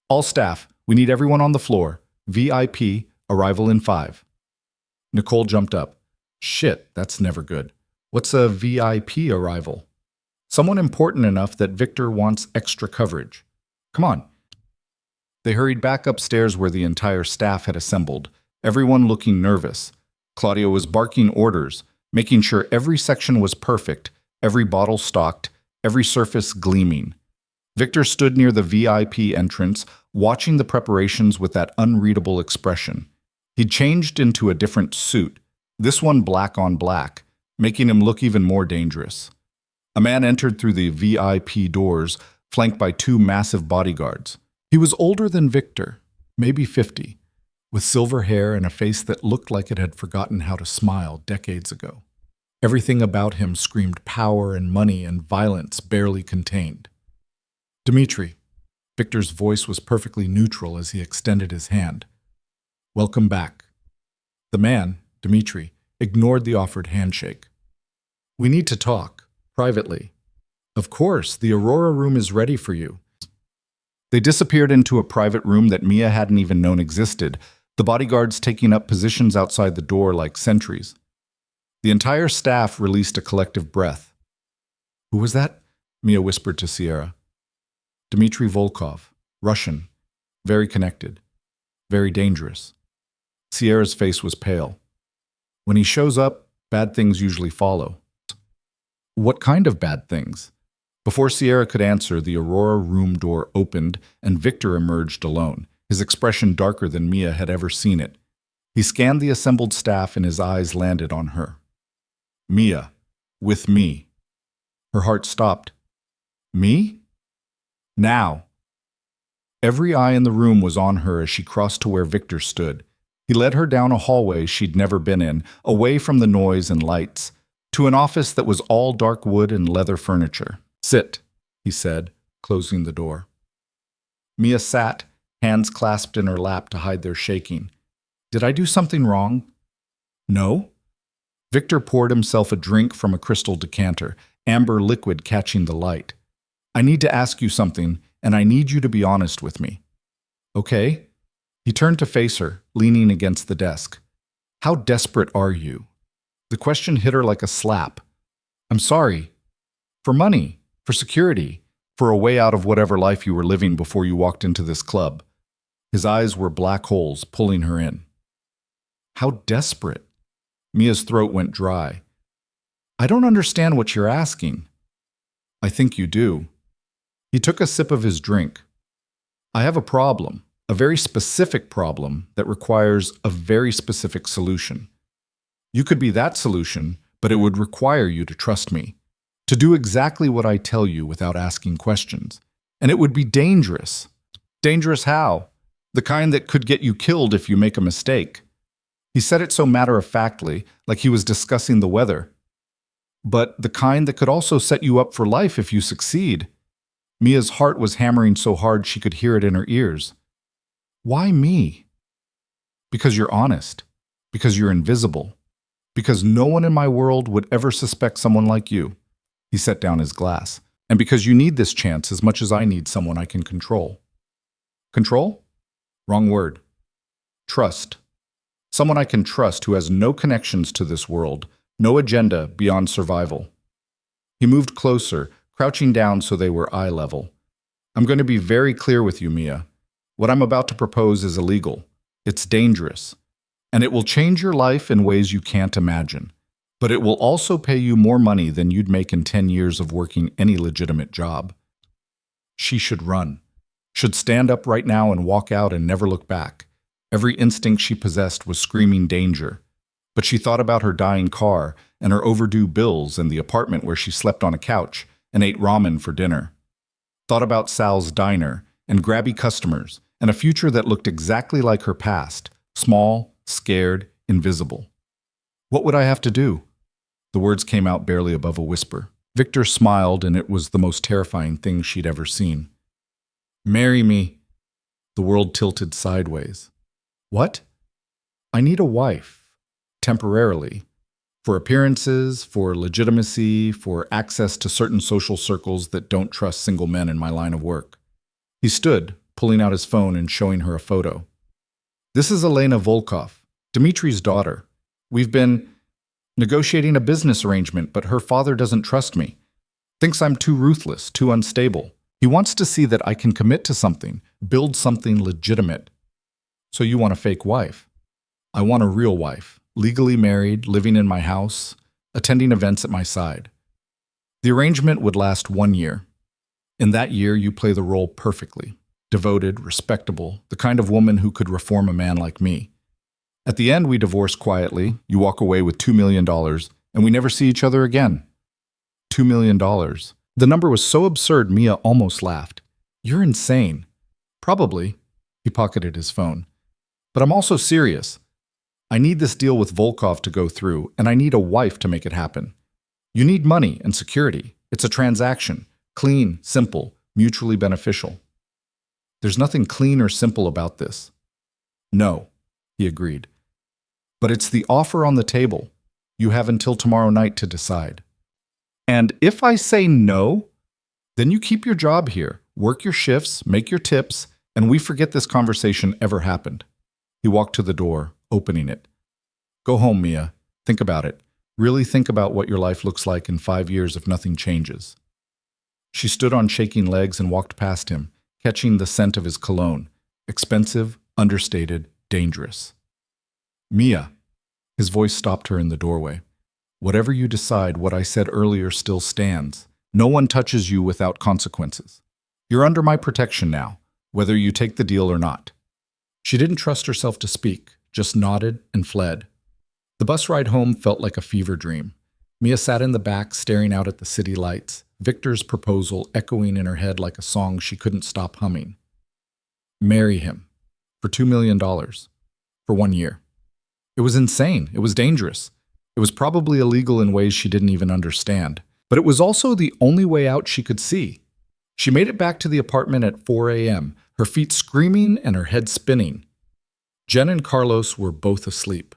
All staff, we need everyone on the floor. VIP, arrival in 5. Nicole jumped up. Shit, that's never good. What's a VIP arrival? Someone important enough that Victor wants extra coverage. Come on. They hurried back upstairs where the entire staff had assembled, everyone looking nervous. Claudia was barking orders, making sure every section was perfect, every bottle stocked, every surface gleaming. Victor stood near the VIP entrance, watching the preparations with that unreadable expression. He'd changed into a different suit, this one black on black, making him look even more dangerous. A man entered through the VIP doors, flanked by 2 massive bodyguards. He was older than Victor, maybe 50, with silver hair and a face that looked like it had forgotten how to smile decades ago. Everything about him screamed power and money and violence barely contained. Dmitri. Victor's voice was perfectly neutral as he extended his hand. Welcome back. The man, Dmitri, ignored the offered handshake. We need to talk, privately. Of course, the Aurora room is ready for you. They disappeared into a private room that Mia hadn't even known existed, the bodyguards taking up positions outside the door like sentries. The entire staff released a collective breath. Who was that? Mia whispered to Sierra. Dmitri Volkov, Russian, very connected, very dangerous. Sierra's face was pale. When he shows up, bad things usually follow. What kind of bad things? Before Sierra could answer, the Aurora room door opened and Victor emerged alone, his expression darker than Mia had ever seen it. He scanned the assembled staff and his eyes landed on her. Mia, with me. Her heart stopped. Me? Now. Every eye in the room was on her as she crossed to where Victor stood. He led her down a hallway she'd never been in, away from the noise and lights, to an office that was all dark wood and leather furniture. Sit, he said, closing the door. Mia sat, hands clasped in her lap to hide their shaking. Did I do something wrong? No. Victor poured himself a drink from a crystal decanter, amber liquid catching the light. I need to ask you something, and I need you to be honest with me. Okay? He turned to face her, leaning against the desk. How desperate are you? The question hit her like a slap. I'm sorry. For money, for security, for a way out of whatever life you were living before you walked into this club. His eyes were black holes pulling her in. How desperate? Mia's throat went dry. I don't understand what you're asking. I think you do. He took a sip of his drink. I have a problem, a very specific problem that requires a very specific solution. You could be that solution, but it would require you to trust me, to do exactly what I tell you without asking questions. And it would be dangerous. Dangerous how? The kind that could get you killed if you make a mistake. He said it so matter-of-factly, like he was discussing the weather. But the kind that could also set you up for life if you succeed. Mia's heart was hammering so hard she could hear it in her ears. Why me? Because you're honest. Because you're invisible. Because no one in my world would ever suspect someone like you. He set down his glass. And because you need this chance as much as I need someone I can control. Control? Wrong word. Trust. Someone I can trust who has no connections to this world, no agenda beyond survival. He moved closer, crouching down so they were eye level. I'm going to be very clear with you, Mia. What I'm about to propose is illegal. It's dangerous. And it will change your life in ways you can't imagine. But it will also pay you more money than you'd make in 10 years of working any legitimate job. She should run. Should stand up right now and walk out and never look back. Every instinct she possessed was screaming danger. But she thought about her dying car and her overdue bills and the apartment where she slept on a couch and ate ramen for dinner. Thought about Sal's diner and grabby customers and a future that looked exactly like her past, small, scared, invisible. What would I have to do? The words came out barely above a whisper. Victor smiled, and it was the most terrifying thing she'd ever seen. Marry me. The world tilted sideways. What? I need a wife. Temporarily. For appearances, for legitimacy, for access to certain social circles that don't trust single men in my line of work. He stood, pulling out his phone and showing her a photo. This is Elena Volkov, Dmitri's daughter. We've been negotiating a business arrangement, but her father doesn't trust me. Thinks I'm too ruthless, too unstable. He wants to see that I can commit to something, build something legitimate. So you want a fake wife? I want a real wife, legally married, living in my house, attending events at my side. The arrangement would last 1 year. In that year, you play the role perfectly. Devoted, respectable, the kind of woman who could reform a man like me. At the end, we divorce quietly, you walk away with $2 million, and we never see each other again. $2 million. The number was so absurd, Mia almost laughed. You're insane. Probably. He pocketed his phone. But I'm also serious. I need this deal with Volkov to go through, and I need a wife to make it happen. You need money and security. It's a transaction. Clean, simple, mutually beneficial. There's nothing clean or simple about this. No, he agreed. But it's the offer on the table. You have until tomorrow night to decide. And if I say no, then you keep your job here, work your shifts, make your tips, and we forget this conversation ever happened. He walked to the door, opening it. Go home, Mia. Think about it. Really think about what your life looks like in 5 years if nothing changes. She stood on shaking legs and walked past him, catching the scent of his cologne. Expensive, understated, dangerous. Mia. His voice stopped her in the doorway. Whatever you decide, what I said earlier still stands. No one touches you without consequences. You're under my protection now, whether you take the deal or not. She didn't trust herself to speak, just nodded and fled. The bus ride home felt like a fever dream. Mia sat in the back, staring out at the city lights, Victor's proposal echoing in her head like a song she couldn't stop humming. Marry him. For $2 million. For 1 year. It was insane. It was dangerous. It was probably illegal in ways she didn't even understand. But it was also the only way out she could see. She made it back to the apartment at 4 a.m., her feet screaming and her head spinning. Jen and Carlos were both asleep.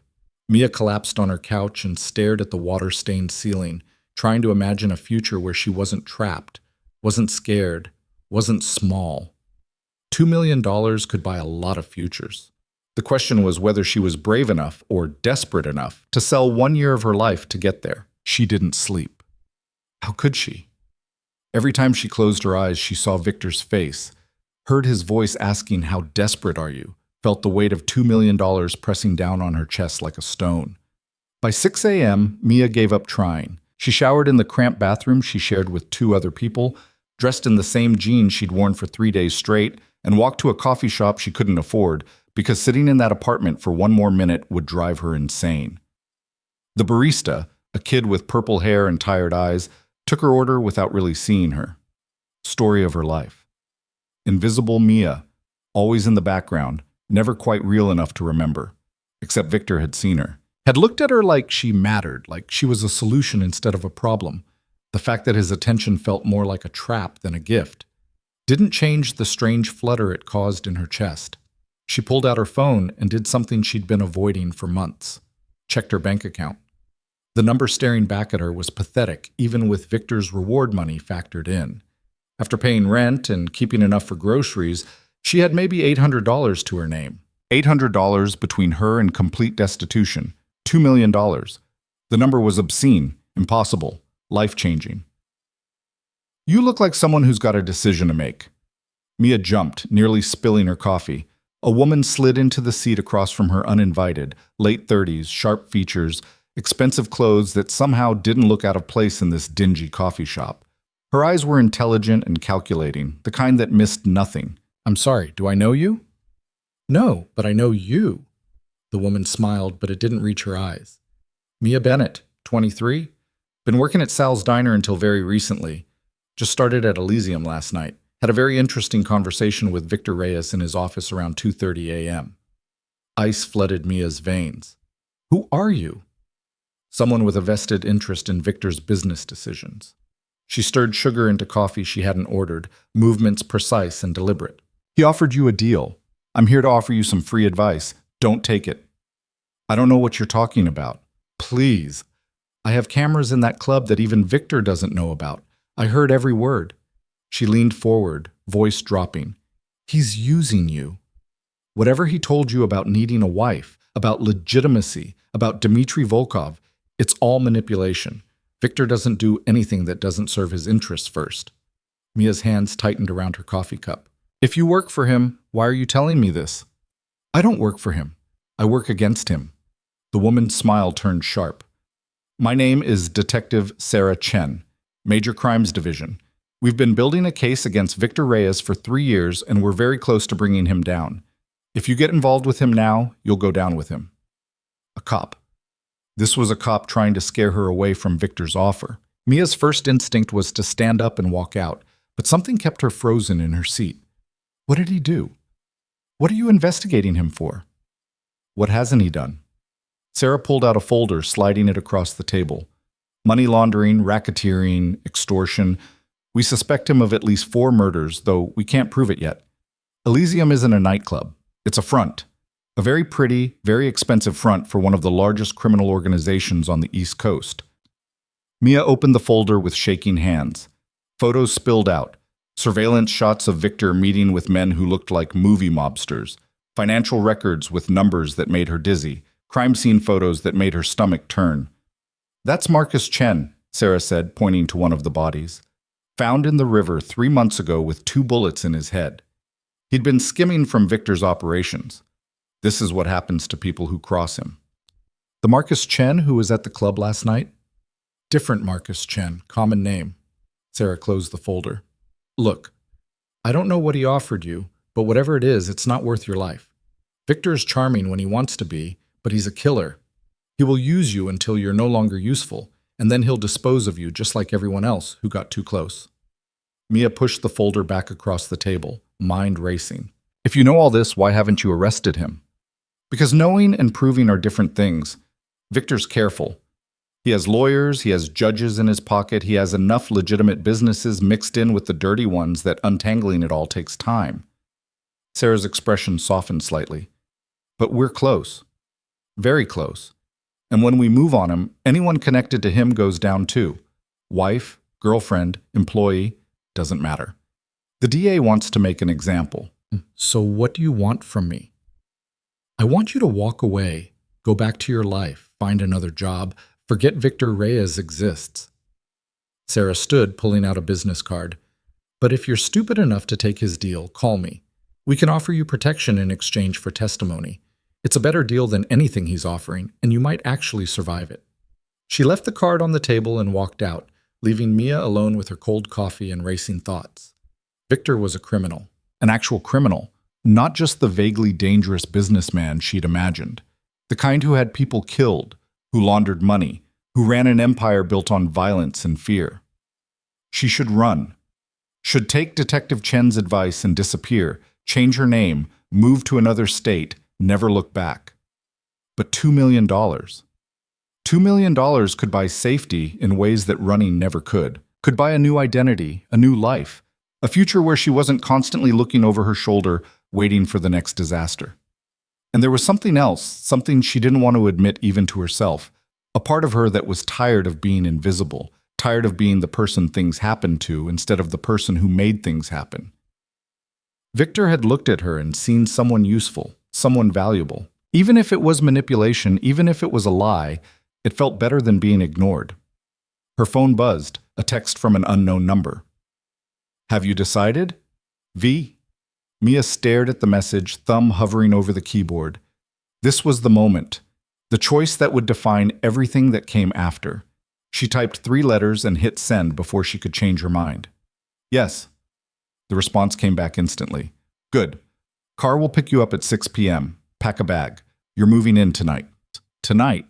Mia collapsed on her couch and stared at the water-stained ceiling, trying to imagine a future where she wasn't trapped, wasn't scared, wasn't small. $2 million could buy a lot of futures. The question was whether she was brave enough or desperate enough to sell 1 year of her life to get there. She didn't sleep. How could she? Every time she closed her eyes, she saw Victor's face, heard his voice asking, "How desperate are you?" Felt the weight of $2 million pressing down on her chest like a stone. By 6 a.m., Mia gave up trying. She showered in the cramped bathroom she shared with 2 other people, dressed in the same jeans she'd worn for 3 days straight, and walked to a coffee shop she couldn't afford because sitting in that apartment for 1 more minute would drive her insane. The barista, a kid with purple hair and tired eyes, took her order without really seeing her. Story of her life. Invisible Mia, always in the background, never quite real enough to remember, except Victor had seen her. Had looked at her like she mattered, like she was a solution instead of a problem. The fact that his attention felt more like a trap than a gift didn't change the strange flutter it caused in her chest. She pulled out her phone and did something she'd been avoiding for months. Checked her bank account. The number staring back at her was pathetic, even with Victor's reward money factored in. After paying rent and keeping enough for groceries, she had maybe $800 to her name. $800 between her and complete destitution. $2 million. The number was obscene, impossible, life-changing. You look like someone who's got a decision to make. Mia jumped, nearly spilling her coffee. A woman slid into the seat across from her uninvited, late 30s, sharp features, expensive clothes that somehow didn't look out of place in this dingy coffee shop. Her eyes were intelligent and calculating, the kind that missed nothing. "I'm sorry, do I know you?" "No, but I know you." The woman smiled, but it didn't reach her eyes. "Mia Bennett, 23. Been working at Sal's Diner until very recently. Just started at Elysium last night. Had a very interesting conversation with Victor Reyes in his office around 2:30 a.m. Ice flooded Mia's veins. "Who are you?" "Someone with a vested interest in Victor's business decisions." She stirred sugar into coffee she hadn't ordered, movements precise and deliberate. "He offered you a deal. I'm here to offer you some free advice. Don't take it." "I don't know what you're talking about." "Please. I have cameras in that club that even Victor doesn't know about. I heard every word." She leaned forward, voice dropping. "He's using you. Whatever he told you about needing a wife, about legitimacy, about Dmitry Volkov, it's all manipulation. Victor doesn't do anything that doesn't serve his interests first." Mia's hands tightened around her coffee cup. "If you work for him, why are you telling me this?" "I don't work for him. I work against him." The woman's smile turned sharp. "My name is Detective Sarah Chen, Major Crimes Division. We've been building a case against Victor Reyes for 3 years, and we're very close to bringing him down. If you get involved with him now, you'll go down with him." A cop. This was a cop trying to scare her away from Victor's offer. Mia's first instinct was to stand up and walk out, but something kept her frozen in her seat. What did he do? What are you investigating him for? What hasn't he done? Sarah pulled out a folder, sliding it across the table. Money laundering, racketeering, extortion. We suspect him of at least 4 murders, though we can't prove it yet. Elysium isn't a nightclub. It's a front. A very pretty, very expensive front for one of the largest criminal organizations on the East Coast. Mia opened the folder with shaking hands. Photos spilled out. Surveillance shots of Victor meeting with men who looked like movie mobsters. Financial records with numbers that made her dizzy. Crime scene photos that made her stomach turn. "That's Marcus Chen," Sarah said, pointing to one of the bodies. "Found in the river 3 months ago with 2 bullets in his head. He'd been skimming from Victor's operations. This is what happens to people who cross him." "The Marcus Chen who was at the club last night?" "Different Marcus Chen, common name." Sarah closed the folder. "Look, I don't know what he offered you, but whatever it is, it's not worth your life. Victor is charming when he wants to be, but he's a killer. He will use you until you're no longer useful, and then he'll dispose of you just like everyone else who got too close." Mia pushed the folder back across the table, mind racing. "If you know all this, why haven't you arrested him?" "Because knowing and proving are different things. Victor's careful. He has lawyers, he has judges in his pocket, he has enough legitimate businesses mixed in with the dirty ones that untangling it all takes time." Sarah's expression softened slightly. "But we're close. Very close. And when we move on him, anyone connected to him goes down too. Wife, girlfriend, employee, doesn't matter. The DA wants to make an example." "So what do you want from me?" "I want you to walk away, go back to your life, find another job, forget Victor Reyes exists." Sarah stood, pulling out a business card. "But if you're stupid enough to take his deal, call me. We can offer you protection in exchange for testimony. It's a better deal than anything he's offering, and you might actually survive it." She left the card on the table and walked out, leaving Mia alone with her cold coffee and racing thoughts. Victor was a criminal, an actual criminal, not just the vaguely dangerous businessman she'd imagined. The kind who had people killed, who laundered money, who ran an empire built on violence and fear. She should run. Should take Detective Chen's advice and disappear, change her name, move to another state, never look back. But $2 million. $2 million could buy safety in ways that running never could. Could buy a new identity, a new life, a future where she wasn't constantly looking over her shoulder, waiting for the next disaster. And there was something else, something she didn't want to admit even to herself, a part of her that was tired of being invisible, tired of being the person things happened to instead of the person who made things happen. Victor had looked at her and seen someone useful, someone valuable. Even if it was manipulation, even if it was a lie, it felt better than being ignored. Her phone buzzed, a text from an unknown number. "Have you decided? V." Mia stared at the message, thumb hovering over the keyboard. This was the moment. The choice that would define everything that came after. She typed 3 letters and hit send before she could change her mind. Yes. The response came back instantly. Good. Car will pick you up at 6 p.m. Pack a bag. You're moving in tonight. Tonight.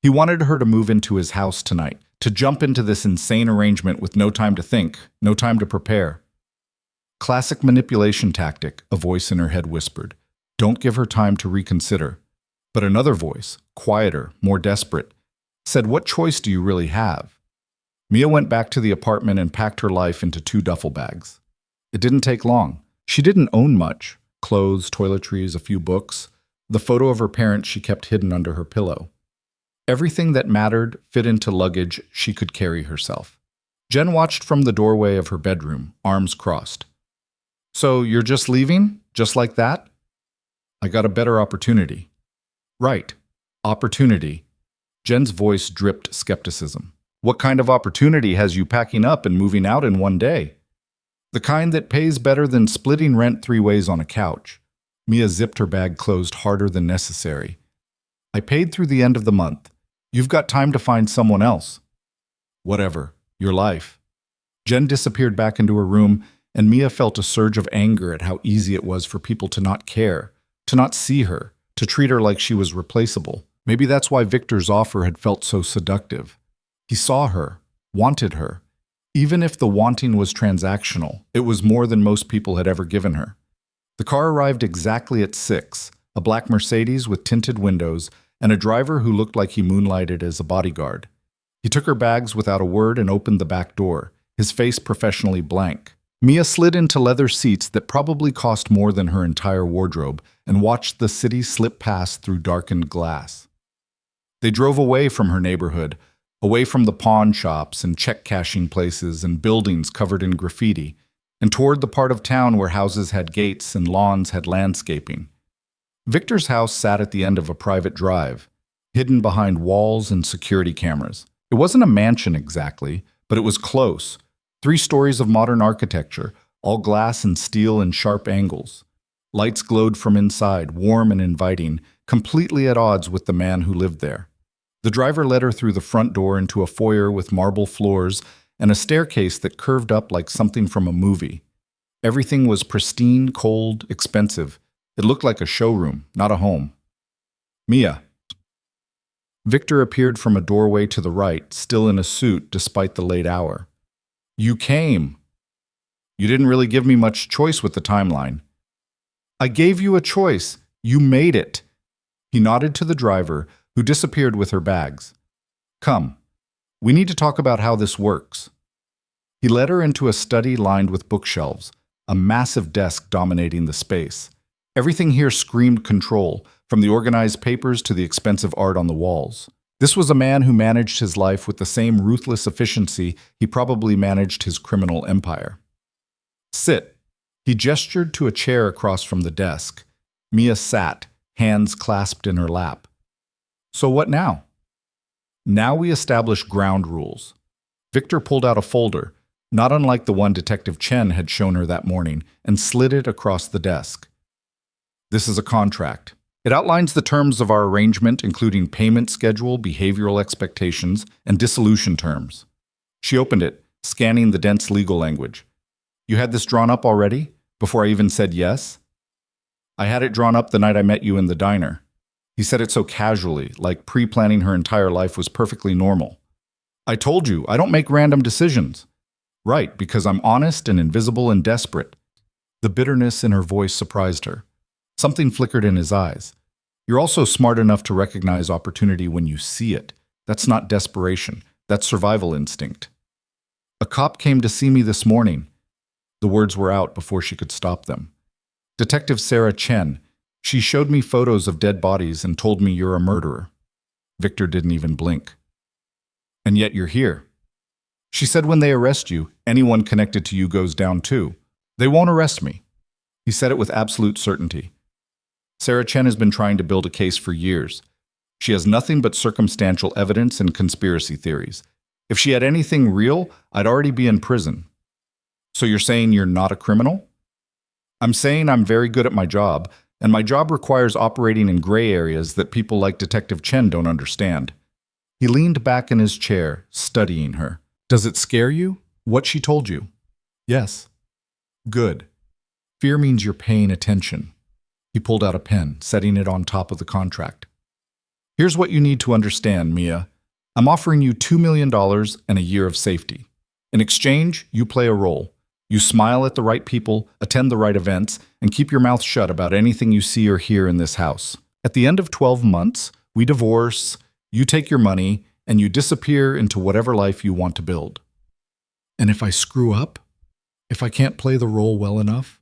He wanted her to move into his house tonight, to jump into this insane arrangement with no time to think, no time to prepare. Classic manipulation tactic, a voice in her head whispered. Don't give her time to reconsider. But another voice, quieter, more desperate, said, what choice do you really have? Mia went back to the apartment and packed her life into 2 duffel bags. It didn't take long. She didn't own much. Clothes, toiletries, a few books. The photo of her parents she kept hidden under her pillow. Everything that mattered fit into luggage she could carry herself. Jen watched from the doorway of her bedroom, arms crossed. So you're just leaving? Just like that? I got a better opportunity. Right. Opportunity. Jen's voice dripped skepticism. What kind of opportunity has you packing up and moving out in one day? The kind that pays better than splitting rent 3 ways on a couch. Mia zipped her bag closed harder than necessary. I paid through the end of the month. You've got time to find someone else. Whatever. Your life. Jen disappeared back into her room, and Mia felt a surge of anger at how easy it was for people to not care, to not see her, to treat her like she was replaceable. Maybe that's why Victor's offer had felt so seductive. He saw her, wanted her. Even if the wanting was transactional, it was more than most people had ever given her. The car arrived exactly at 6, a black Mercedes with tinted windows and a driver who looked like he moonlighted as a bodyguard. He took her bags without a word and opened the back door, his face professionally blank. Mia slid into leather seats that probably cost more than her entire wardrobe and watched the city slip past through darkened glass. They drove away from her neighborhood, away from the pawn shops and check-cashing places and buildings covered in graffiti, and toward the part of town where houses had gates and lawns had landscaping. Victor's house sat at the end of a private drive, hidden behind walls and security cameras. It wasn't a mansion exactly, but it was close. 3 stories of modern architecture, all glass and steel in sharp angles. Lights glowed from inside, warm and inviting, completely at odds with the man who lived there. The driver led her through the front door into a foyer with marble floors and a staircase that curved up like something from a movie. Everything was pristine, cold, expensive. It looked like a showroom, not a home. Mia. Victor appeared from a doorway to the right, still in a suit despite the late hour. You came. You didn't really give me much choice with the timeline. I gave you a choice. You made it. He nodded to the driver, who disappeared with her bags. Come. We need to talk about how this works. He led her into a study lined with bookshelves, a massive desk dominating the space. Everything here screamed control, from the organized papers to the expensive art on the walls. This was a man who managed his life with the same ruthless efficiency he probably managed his criminal empire. Sit. He gestured to a chair across from the desk. Mia sat, hands clasped in her lap. So what now? Now we establish ground rules. Victor pulled out a folder, not unlike the one Detective Chen had shown her that morning, and slid it across the desk. This is a contract. It outlines the terms of our arrangement, including payment schedule, behavioral expectations, and dissolution terms. She opened it, scanning the dense legal language. You had this drawn up already? Before I even said yes? I had it drawn up the night I met you in the diner. He said it so casually, like pre-planning her entire life was perfectly normal. I told you, I don't make random decisions. Right, because I'm honest and invisible and desperate. The bitterness in her voice surprised her. Something flickered in his eyes. You're also smart enough to recognize opportunity when you see it. That's not desperation. That's survival instinct. A cop came to see me this morning. The words were out before she could stop them. Detective Sarah Chen. She showed me photos of dead bodies and told me you're a murderer. Victor didn't even blink. And yet you're here. She said when they arrest you, anyone connected to you goes down too. They won't arrest me. He said it with absolute certainty. Sarah Chen has been trying to build a case for years. She has nothing but circumstantial evidence and conspiracy theories. If she had anything real, I'd already be in prison. So you're saying you're not a criminal? I'm saying I'm very good at my job. And my job requires operating in gray areas that people like Detective Chen don't understand. He leaned back in his chair, studying her. Does it scare you? What she told you? Yes. Good. Fear means you're paying attention. He pulled out a pen, setting it on top of the contract. Here's what you need to understand, Mia. I'm offering you $2 million and a year of safety. In exchange, you play a role. You smile at the right people, attend the right events, and keep your mouth shut about anything you see or hear in this house. At the end of 12 months, we divorce, you take your money, and you disappear into whatever life you want to build. And if I screw up? If I can't play the role well enough?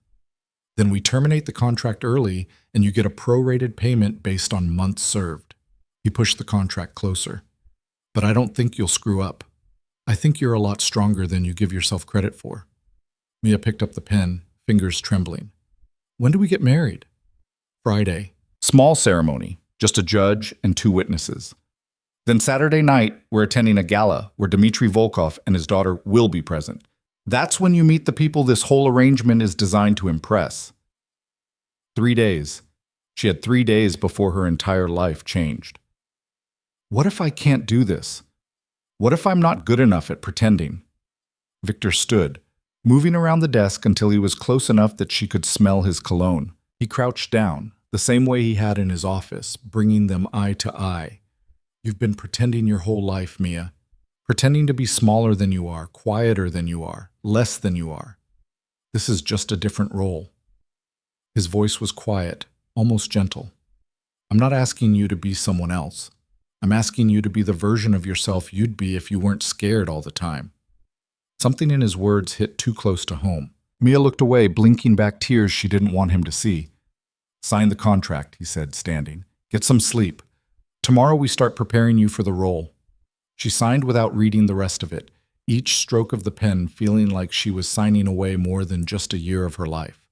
Then we terminate the contract early and you get a prorated payment based on months served. He pushed the contract closer. But I don't think you'll screw up. I think you're a lot stronger than you give yourself credit for. Mia picked up the pen, fingers trembling. When do we get married? Friday. Small ceremony, just a judge and 2 witnesses. Then Saturday night, we're attending a gala where Dmitry Volkov and his daughter will be present. That's when you meet the people this whole arrangement is designed to impress. 3 days. She had 3 days before her entire life changed. What if I can't do this? What if I'm not good enough at pretending? Victor stood, moving around the desk until he was close enough that she could smell his cologne. He crouched down, the same way he had in his office, bringing them eye to eye. You've been pretending your whole life, Mia. Pretending to be smaller than you are, quieter than you are, less than you are. This is just a different role. His voice was quiet, almost gentle. I'm not asking you to be someone else. I'm asking you to be the version of yourself you'd be if you weren't scared all the time. Something in his words hit too close to home. Mia looked away, blinking back tears she didn't want him to see. Sign the contract, he said, standing. Get some sleep. Tomorrow we start preparing you for the role. She signed without reading the rest of it, each stroke of the pen feeling like she was signing away more than just a year of her life.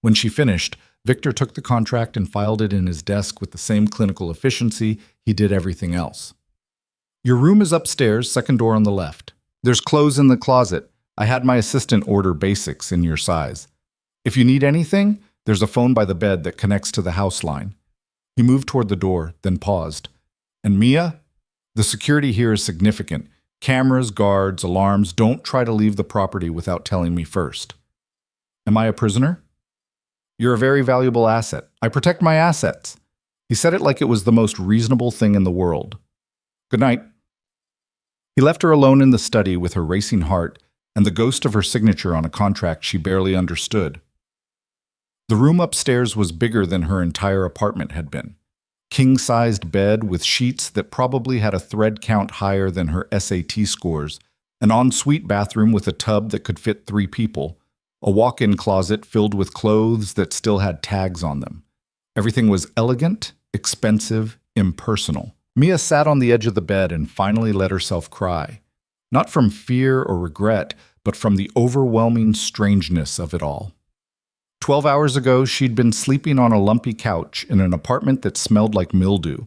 When she finished, Victor took the contract and filed it in his desk with the same clinical efficiency he did everything else. Your room is upstairs, second door on the left. There's clothes in the closet. I had my assistant order basics in your size. If you need anything, there's a phone by the bed that connects to the house line. He moved toward the door, then paused. And Mia? The security here is significant. Cameras, guards, alarms. Don't try to leave the property without telling me first. Am I a prisoner? You're a very valuable asset. I protect my assets. He said it like it was the most reasonable thing in the world. Good night. He left her alone in the study with her racing heart and the ghost of her signature on a contract she barely understood. The room upstairs was bigger than her entire apartment had been. King-sized bed with sheets that probably had a thread count higher than her SAT scores, an ensuite bathroom with a tub that could fit 3 people, a walk-in closet filled with clothes that still had tags on them. Everything was elegant, expensive, impersonal. Mia sat on the edge of the bed and finally let herself cry. Not from fear or regret, but from the overwhelming strangeness of it all. 12 hours ago, she'd been sleeping on a lumpy couch in an apartment that smelled like mildew.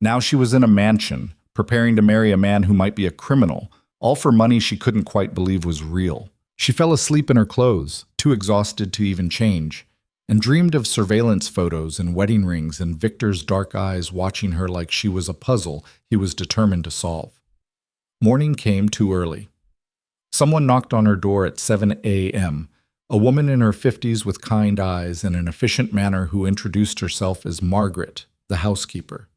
Now she was in a mansion, preparing to marry a man who might be a criminal, all for money she couldn't quite believe was real. She fell asleep in her clothes, too exhausted to even change, and dreamed of surveillance photos and wedding rings and Victor's dark eyes watching her like she was a puzzle he was determined to solve. Morning came too early. Someone knocked on her door at 7 a.m., a woman in her 50s with kind eyes and an efficient manner who introduced herself as Margaret, the housekeeper.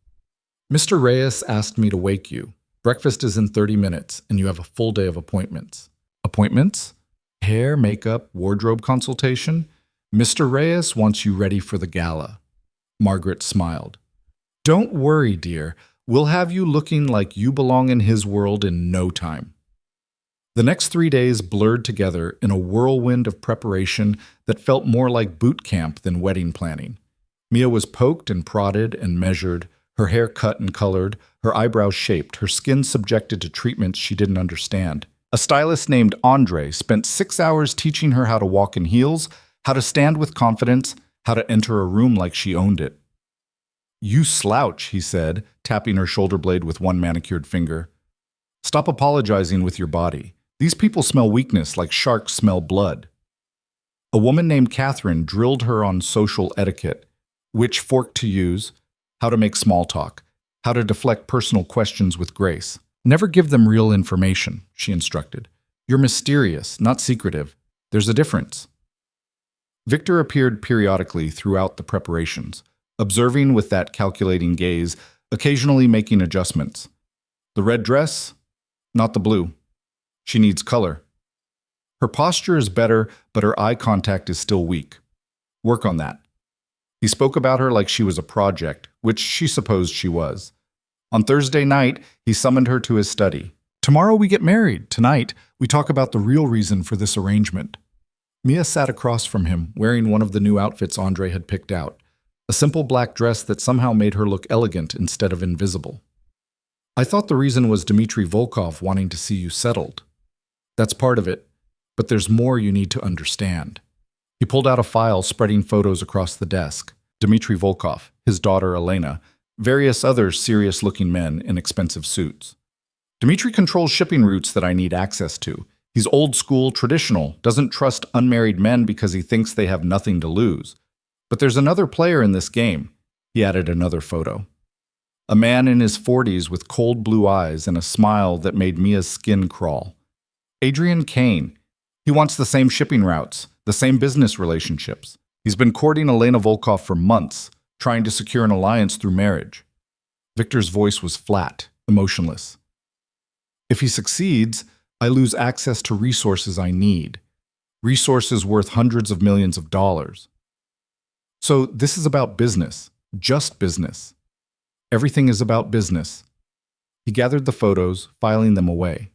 Mr. Reyes asked me to wake you. Breakfast is in 30 minutes, and you have a full day of appointments. Appointments? Hair, makeup, wardrobe consultation? Mr. Reyes wants you ready for the gala. Margaret smiled. Don't worry, dear. We'll have you looking like you belong in his world in no time. The next 3 days blurred together in a whirlwind of preparation that felt more like boot camp than wedding planning. Mia was poked and prodded and measured, her hair cut and colored, her eyebrows shaped, her skin subjected to treatments she didn't understand. A stylist named Andre spent 6 hours teaching her how to walk in heels, how to stand with confidence, how to enter a room like she owned it. You slouch, he said, tapping her shoulder blade with one manicured finger. Stop apologizing with your body. These people smell weakness like sharks smell blood. A woman named Catherine drilled her on social etiquette. which fork to use, how to make small talk, how to deflect personal questions with grace. Never give them real information, she instructed. You're mysterious, not secretive. There's a difference. Victor appeared periodically throughout the preparations, observing with that calculating gaze, occasionally making adjustments. The red dress? Not the blue. She needs color. Her posture is better, but her eye contact is still weak. Work on that. He spoke about her like she was a project, which she supposed she was. On Thursday night, he summoned her to his study. Tomorrow we get married. Tonight, we talk about the real reason for this arrangement. Mia sat across from him, wearing one of the new outfits Andre had picked out, a simple black dress that somehow made her look elegant instead of invisible. I thought the reason was Dmitry Volkov wanting to see you settled. That's part of it, but there's more you need to understand. He pulled out a file spreading photos across the desk. Dmitry Volkov, his daughter Elena, various other serious-looking men in expensive suits. Dmitry controls shipping routes that I need access to. He's old school, traditional, doesn't trust unmarried men because he thinks they have nothing to lose. But there's another player in this game. He added another photo. A man in his 40s with cold blue eyes and a smile that made Mia's skin crawl. Adrian Kane. He wants the same shipping routes, the same business relationships. He's been courting Elena Volkov for months, trying to secure an alliance through marriage. Victor's voice was flat, emotionless. If he succeeds, I lose access to resources I need. Resources worth hundreds of millions of dollars. So this is about business, just business. Everything is about business. He gathered the photos, filing them away.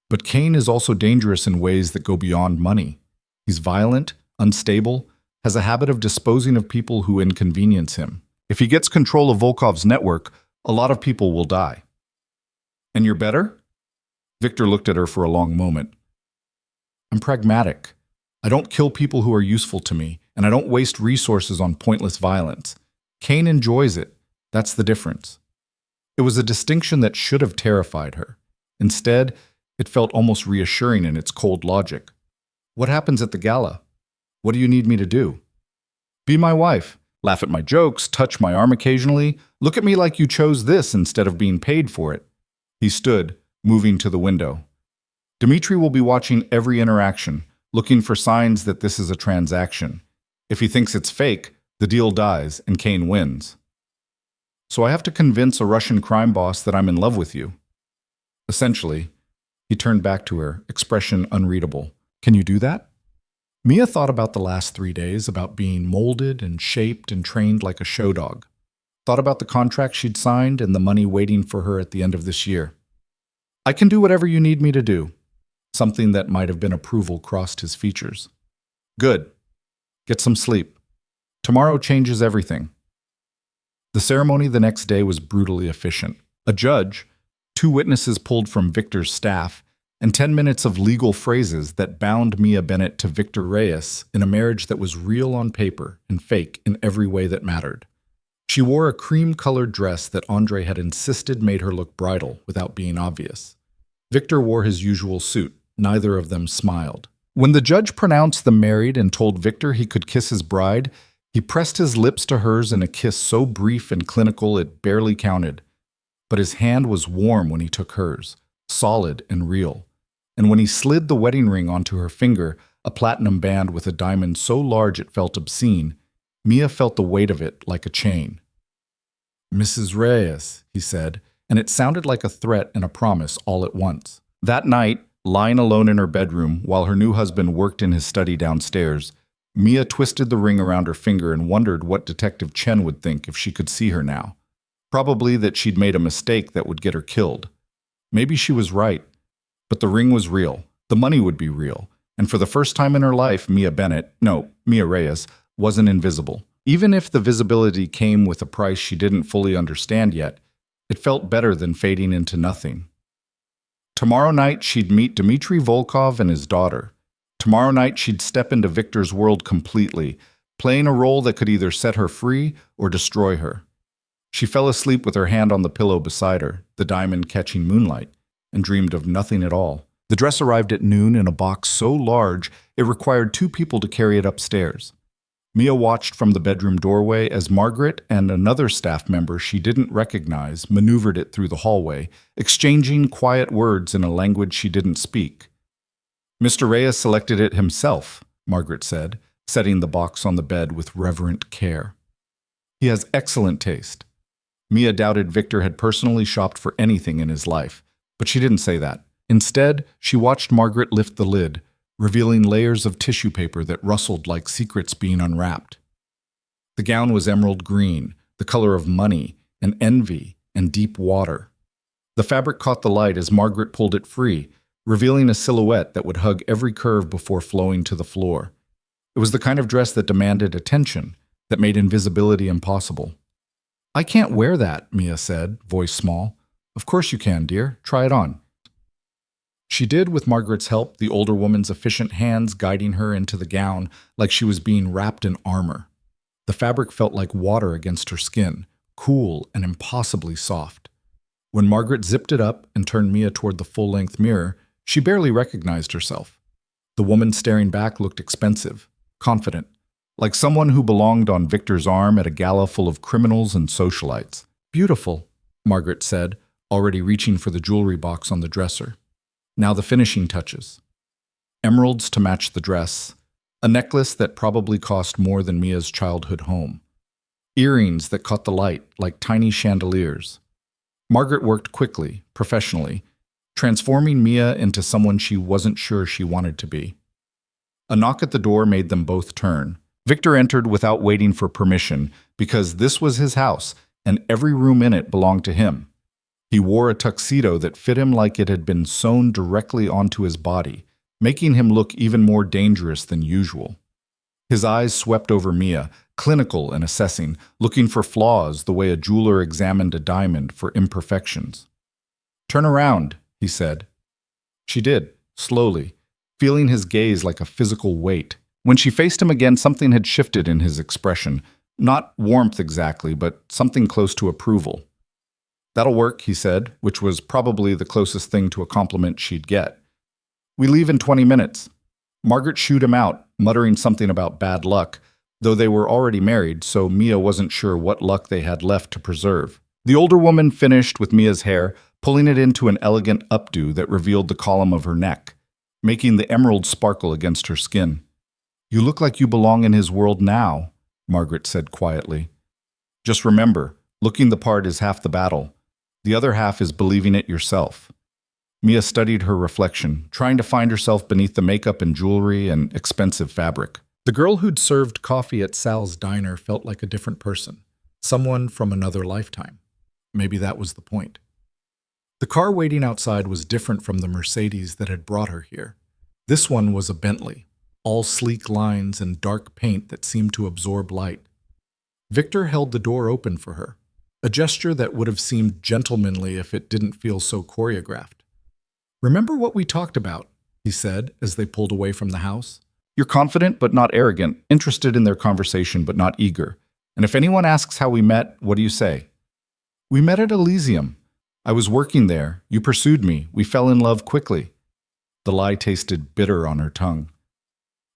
But Kane is also dangerous in ways that go beyond money. He's violent, unstable, has a habit of disposing of people who inconvenience him. If he gets control of Volkov's network, a lot of people will die. And you're better? Victor looked at her for a long moment. I'm pragmatic. I don't kill people who are useful to me, and I don't waste resources on pointless violence. Kane enjoys it. That's the difference. It was a distinction that should have terrified her. Instead, it felt almost reassuring in its cold logic. What happens at the gala? What do you need me to do? Be my wife. Laugh at my jokes, touch my arm occasionally. Look at me like you chose this instead of being paid for it. He stood, moving to the window. Dmitry will be watching every interaction, looking for signs that this is a transaction. If he thinks it's fake, the deal dies and Kane wins. So I have to convince a Russian crime boss that I'm in love with you. Essentially, he turned back to her, expression unreadable. Can you do that? Mia thought about the last 3 days, about being molded and shaped and trained like a show dog. Thought about the contract she'd signed and the money waiting for her at the end of this year. I can do whatever you need me to do. Something that might have been approval crossed his features. Good. Get some sleep. Tomorrow changes everything. The ceremony the next day was brutally efficient. A judge, 2 witnesses pulled from Victor's staff, and 10 minutes of legal phrases that bound Mia Bennett to Victor Reyes in a marriage that was real on paper and fake in every way that mattered. She wore a cream-colored dress that Andre had insisted made her look bridal without being obvious. Victor wore his usual suit. Neither of them smiled. When the judge pronounced them married and told Victor he could kiss his bride, he pressed his lips to hers in a kiss so brief and clinical it barely counted. But his hand was warm when he took hers, solid and real. And when he slid the wedding ring onto her finger, a platinum band with a diamond so large it felt obscene, Mia felt the weight of it like a chain. Mrs. Reyes, he said, and it sounded like a threat and a promise all at once. That night, lying alone in her bedroom while her new husband worked in his study downstairs, Mia twisted the ring around her finger and wondered what Detective Chen would think if she could see her now. Probably that she'd made a mistake that would get her killed. Maybe she was right. But the ring was real. The money would be real. And for the first time in her life, Mia Reyes, wasn't invisible. Even if the visibility came with a price she didn't fully understand yet, it felt better than fading into nothing. Tomorrow night, she'd meet Dmitry Volkov and his daughter. Tomorrow night, she'd step into Victor's world completely, playing a role that could either set her free or destroy her. She fell asleep with her hand on the pillow beside her, the diamond catching moonlight, and dreamed of nothing at all. The dress arrived at noon in a box so large it required 2 people to carry it upstairs. Mia watched from the bedroom doorway as Margaret and another staff member she didn't recognize maneuvered it through the hallway, exchanging quiet words in a language she didn't speak. "Mr. Reyes selected it himself," Margaret said, setting the box on the bed with reverent care. "He has excellent taste." Mia doubted Victor had personally shopped for anything in his life, but she didn't say that. Instead, she watched Margaret lift the lid, revealing layers of tissue paper that rustled like secrets being unwrapped. The gown was emerald green, the color of money and envy and deep water. The fabric caught the light as Margaret pulled it free, revealing a silhouette that would hug every curve before flowing to the floor. It was the kind of dress that demanded attention, that made invisibility impossible. "I can't wear that," Mia said, voice small. "Of course you can, dear. Try it on." She did, with Margaret's help, the older woman's efficient hands guiding her into the gown like she was being wrapped in armor. The fabric felt like water against her skin, cool and impossibly soft. When Margaret zipped it up and turned Mia toward the full-length mirror, she barely recognized herself. The woman staring back looked expensive, confident, like someone who belonged on Victor's arm at a gala full of criminals and socialites. "Beautiful," Margaret said, already reaching for the jewelry box on the dresser. Now the finishing touches. Emeralds to match the dress, a necklace that probably cost more than Mia's childhood home. Earrings that caught the light like tiny chandeliers. Margaret worked quickly, professionally, transforming Mia into someone she wasn't sure she wanted to be. A knock at the door made them both turn. Victor entered without waiting for permission because this was his house and every room in it belonged to him. He wore a tuxedo that fit him like it had been sewn directly onto his body, making him look even more dangerous than usual. His eyes swept over Mia, clinical and assessing, looking for flaws the way a jeweler examined a diamond for imperfections. "Turn around," he said. She did, slowly, feeling his gaze like a physical weight. When she faced him again, something had shifted in his expression. Not warmth exactly, but something close to approval. "That'll work," he said, which was probably the closest thing to a compliment she'd get. "We leave in 20 minutes. Margaret shooed him out, muttering something about bad luck, though they were already married, so Mia wasn't sure what luck they had left to preserve. The older woman finished with Mia's hair, pulling it into an elegant updo that revealed the column of her neck, making the emerald sparkle against her skin. "You look like you belong in his world now," Margaret said quietly. "Just remember, looking the part is half the battle. The other half is believing it yourself." Mia studied her reflection, trying to find herself beneath the makeup and jewelry and expensive fabric. The girl who'd served coffee at Sal's diner felt like a different person, someone from another lifetime. Maybe that was the point. The car waiting outside was different from the Mercedes that had brought her here. This one was a Bentley, all sleek lines and dark paint that seemed to absorb light. Victor held the door open for her, a gesture that would have seemed gentlemanly if it didn't feel so choreographed. "Remember what we talked about," he said as they pulled away from the house. "You're confident but not arrogant, interested in their conversation but not eager. And if anyone asks how we met, what do you say?" "We met at Elysium. I was working there. You pursued me. We fell in love quickly." The lie tasted bitter on her tongue.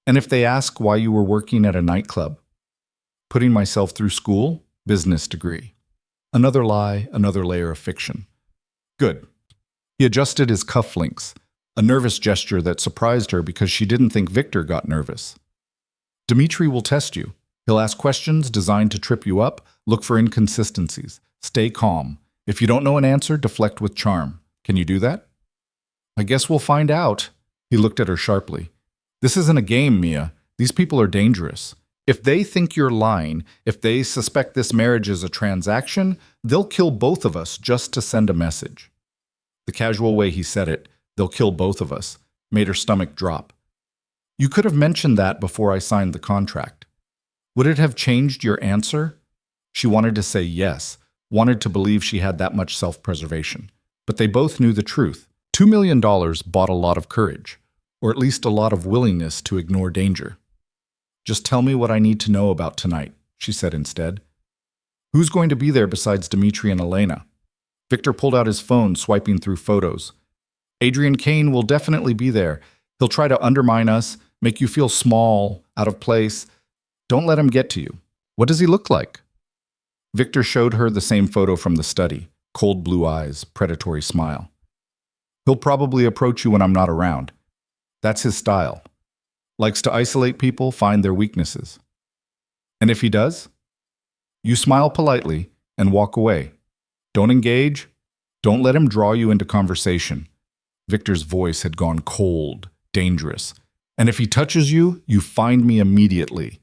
"And if they ask why you were working at a nightclub?" "Putting myself through school, business degree." Another lie, another layer of fiction. "Good." He adjusted his cufflinks, a nervous gesture that surprised her because she didn't think Victor got nervous. "Dimitri will test you. He'll ask questions designed to trip you up, look for inconsistencies. Stay calm. If you don't know an answer, deflect with charm. Can you do that?" "I guess we'll find out." He looked at her sharply. "This isn't a game, Mia. These people are dangerous. If they think you're lying, if they suspect this marriage is a transaction, they'll kill both of us just to send a message." The casual way he said it, "they'll kill both of us," made her stomach drop. "You could have mentioned that before I signed the contract. Would it have changed your answer?" She wanted to say yes, wanted to believe she had that much self-preservation. But they both knew the truth. $2 million bought a lot of courage, or at least a lot of willingness to ignore danger. "Just tell me what I need to know about tonight," she said instead. "Who's going to be there besides Dimitri and Elena?" Victor pulled out his phone, swiping through photos. "Adrian Kane will definitely be there. He'll try to undermine us, make you feel small, out of place. Don't let him get to you. What does he look like? Victor showed her the same photo from the study. Cold blue eyes, predatory smile. He'll probably approach you when I'm not around. That's his style. Likes to isolate people, find their weaknesses. And if he does, you smile politely and walk away. Don't engage. Don't let him draw you into conversation. Victor's voice had gone cold, dangerous. And if he touches you, you find me immediately.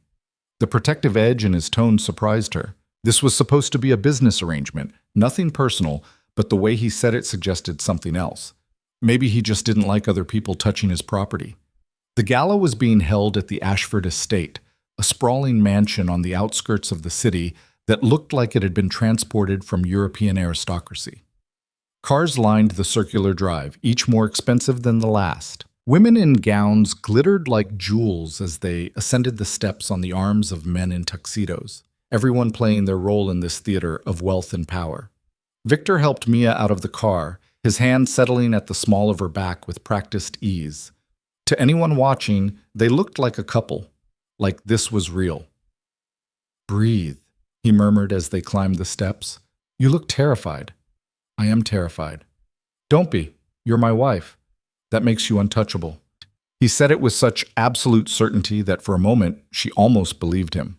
The protective edge in his tone surprised her. This was supposed to be a business arrangement, nothing personal, but the way he said it suggested something else. Maybe he just didn't like other people touching his property. The gala was being held at the Ashford Estate, a sprawling mansion on the outskirts of the city that looked like it had been transported from European aristocracy. Cars lined the circular drive, each more expensive than the last. Women in gowns glittered like jewels as they ascended the steps on the arms of men in tuxedos, everyone playing their role in this theater of wealth and power. Victor helped Mia out of the car, his hand settling at the small of her back with practiced ease. To anyone watching, they looked like a couple, like this was real. "Breathe," he murmured as they climbed the steps. "You look terrified." "I am terrified." "Don't be. You're my wife. That makes you untouchable." He said it with such absolute certainty that for a moment she almost believed him.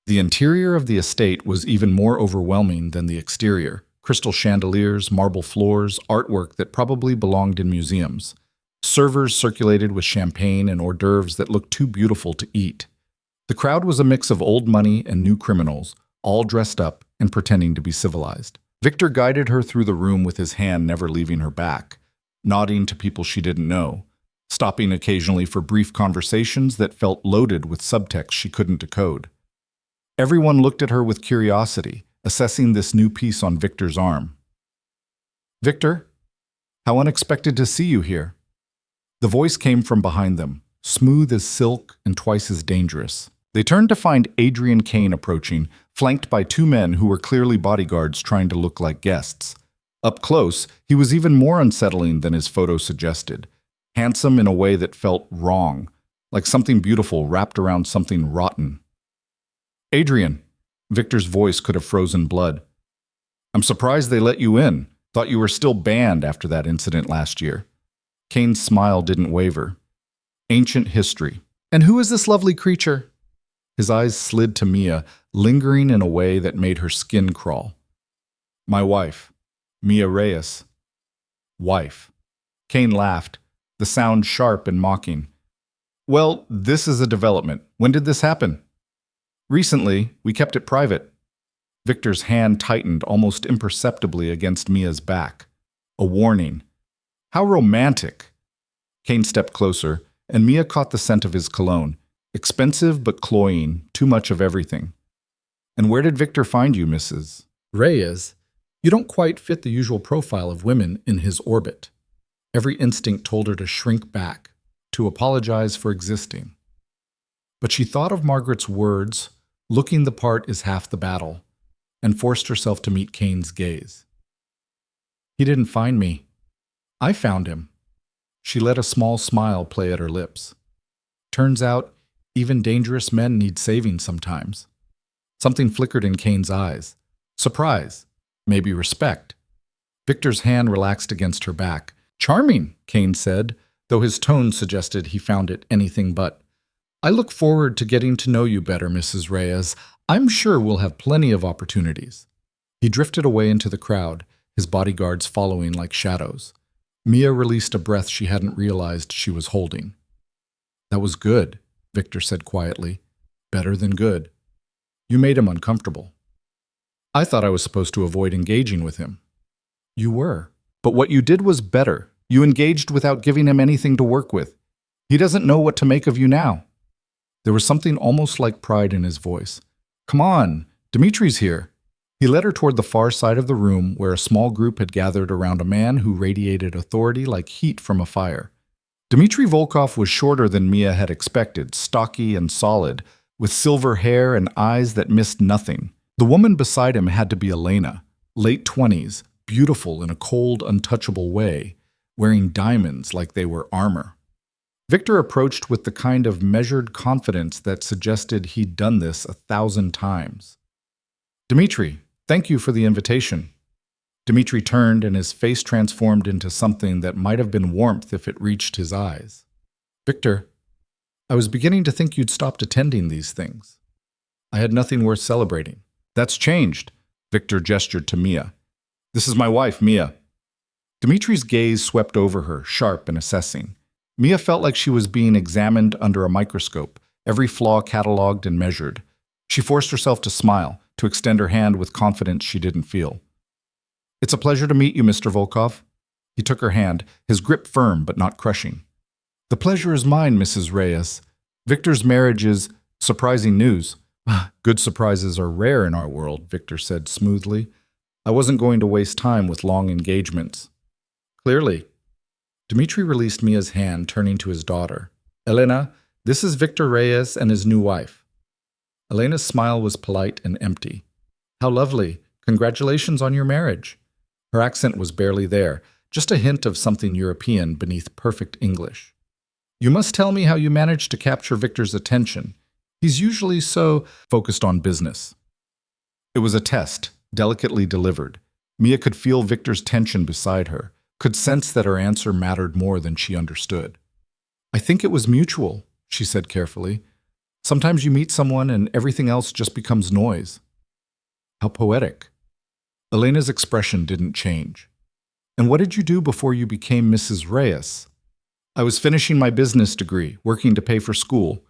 The interior of the estate was even more overwhelming than the exterior. Crystal chandeliers, marble floors, artwork that probably belonged in museums. Servers circulated with champagne and hors d'oeuvres that looked too beautiful to eat. The crowd was a mix of old money and new criminals, all dressed up and pretending to be civilized. Victor guided her through the room with his hand never leaving her back, nodding to people she didn't know, stopping occasionally for brief conversations that felt loaded with subtext she couldn't decode. Everyone looked at her with curiosity, assessing this new piece on Victor's arm. "Victor, how unexpected to see you here." The voice came from behind them, smooth as silk and twice as dangerous. They turned to find Adrian Kane approaching, flanked by two men who were clearly bodyguards trying to look like guests. Up close, he was even more unsettling than his photo suggested, handsome in a way that felt wrong, like something beautiful wrapped around something rotten. "Adrian," Victor's voice could have frozen blood. "I'm surprised they let you in. Thought you were still banned after that incident last year." Kane's smile didn't waver. "Ancient history." "And who is this lovely creature?" His eyes slid to Mia, lingering in a way that made her skin crawl. "My wife, Mia Reyes." "Wife." Kane laughed, the sound sharp and mocking. "Well, this is a development. When did this happen?" "Recently. We kept it private." Victor's hand tightened almost imperceptibly against Mia's back. A warning. "How romantic!" Kane stepped closer, and Mia caught the scent of his cologne. Expensive but cloying, too much of everything. "And where did Victor find you, Mrs. Reyes? You don't quite fit the usual profile of women in his orbit." Every instinct told her to shrink back, to apologize for existing. But she thought of Margaret's words, "Looking the part is half the battle," and forced herself to meet Kane's gaze. "He didn't find me. I found him." She let a small smile play at her lips. "Turns out, even dangerous men need saving sometimes." Something flickered in Kane's eyes. Surprise, maybe respect. Victor's hand relaxed against her back. "Charming," Kane said, though his tone suggested he found it anything but. "I look forward to getting to know you better, Mrs. Reyes. I'm sure we'll have plenty of opportunities." He drifted away into the crowd, his bodyguards following like shadows. Mia released a breath she hadn't realized she was holding. "That was good," Victor said quietly. "Better than good. You made him uncomfortable." "I thought I was supposed to avoid engaging with him." "You were. But what you did was better. You engaged without giving him anything to work with. He doesn't know what to make of you now." There was something almost like pride in his voice. "Come on, Dimitri's here." He led her toward the far side of the room where a small group had gathered around a man who radiated authority like heat from a fire. Dmitri Volkov was shorter than Mia had expected, stocky and solid, with silver hair and eyes that missed nothing. The woman beside him had to be Elena, late 20s, beautiful in a cold, untouchable way, wearing diamonds like they were armor. Victor approached with the kind of measured confidence that suggested he'd done this 1,000 times. Dmitri, thank you for the invitation. Dmitri turned and his face transformed into something that might have been warmth if it reached his eyes. Victor, I was beginning to think you'd stopped attending these things. I had nothing worth celebrating. That's changed, Victor gestured to Mia. This is my wife, Mia. Dmitri's gaze swept over her, sharp and assessing. Mia felt like she was being examined under a microscope, every flaw catalogued and measured. She forced herself to smile, to extend her hand with confidence she didn't feel. It's a pleasure to meet you, Mr. Volkov. He took her hand, his grip firm but not crushing. The pleasure is mine, Mrs. Reyes. Victor's marriage is surprising news. Good surprises are rare in our world, Victor said smoothly. I wasn't going to waste time with long engagements. Clearly. Dmitri released Mia's hand, turning to his daughter. Elena, this is Victor Reyes and his new wife. Elena's smile was polite and empty. How lovely. Congratulations on your marriage. Her accent was barely there, just a hint of something European beneath perfect English. You must tell me how you managed to capture Victor's attention. He's usually so focused on business. It was a test, delicately delivered. Mia could feel Victor's tension beside her, could sense that her answer mattered more than she understood. I think it was mutual, she said carefully. Sometimes you meet someone and everything else just becomes noise. How poetic. Elena's expression didn't change. And what did you do before you became Mrs. Reyes? I was finishing my business degree, working to pay for school.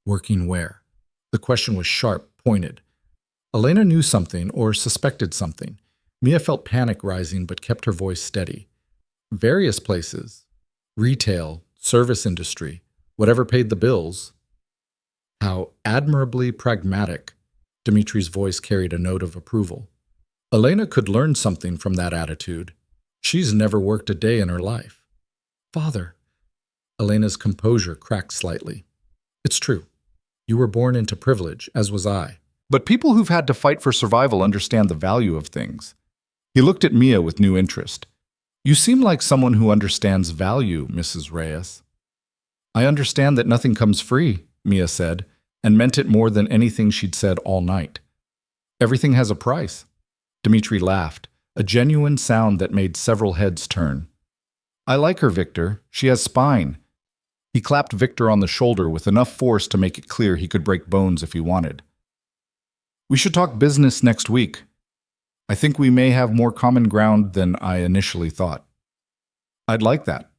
Working where? The question was sharp, pointed. Elena knew something or suspected something. Mia felt panic rising but kept her voice steady. Various places. Retail, service industry, whatever paid the bills. How admirably pragmatic. Dmitri's voice carried a note of approval. Elena could learn something from that attitude. She's never worked a day in her life. Father. Elena's composure cracked slightly. It's true. You were born into privilege, as was I. But people who've had to fight for survival understand the value of things. He looked at Mia with new interest. You seem like someone who understands value, Mrs. Reyes. I understand that nothing comes free, Mia said, and meant it more than anything she'd said all night. Everything has a price. Dmitri laughed, a genuine sound that made several heads turn. I like her, Victor. She has spine. He clapped Victor on the shoulder with enough force to make it clear he could break bones if he wanted. We should talk business next week. I think we may have more common ground than I initially thought. I'd like that.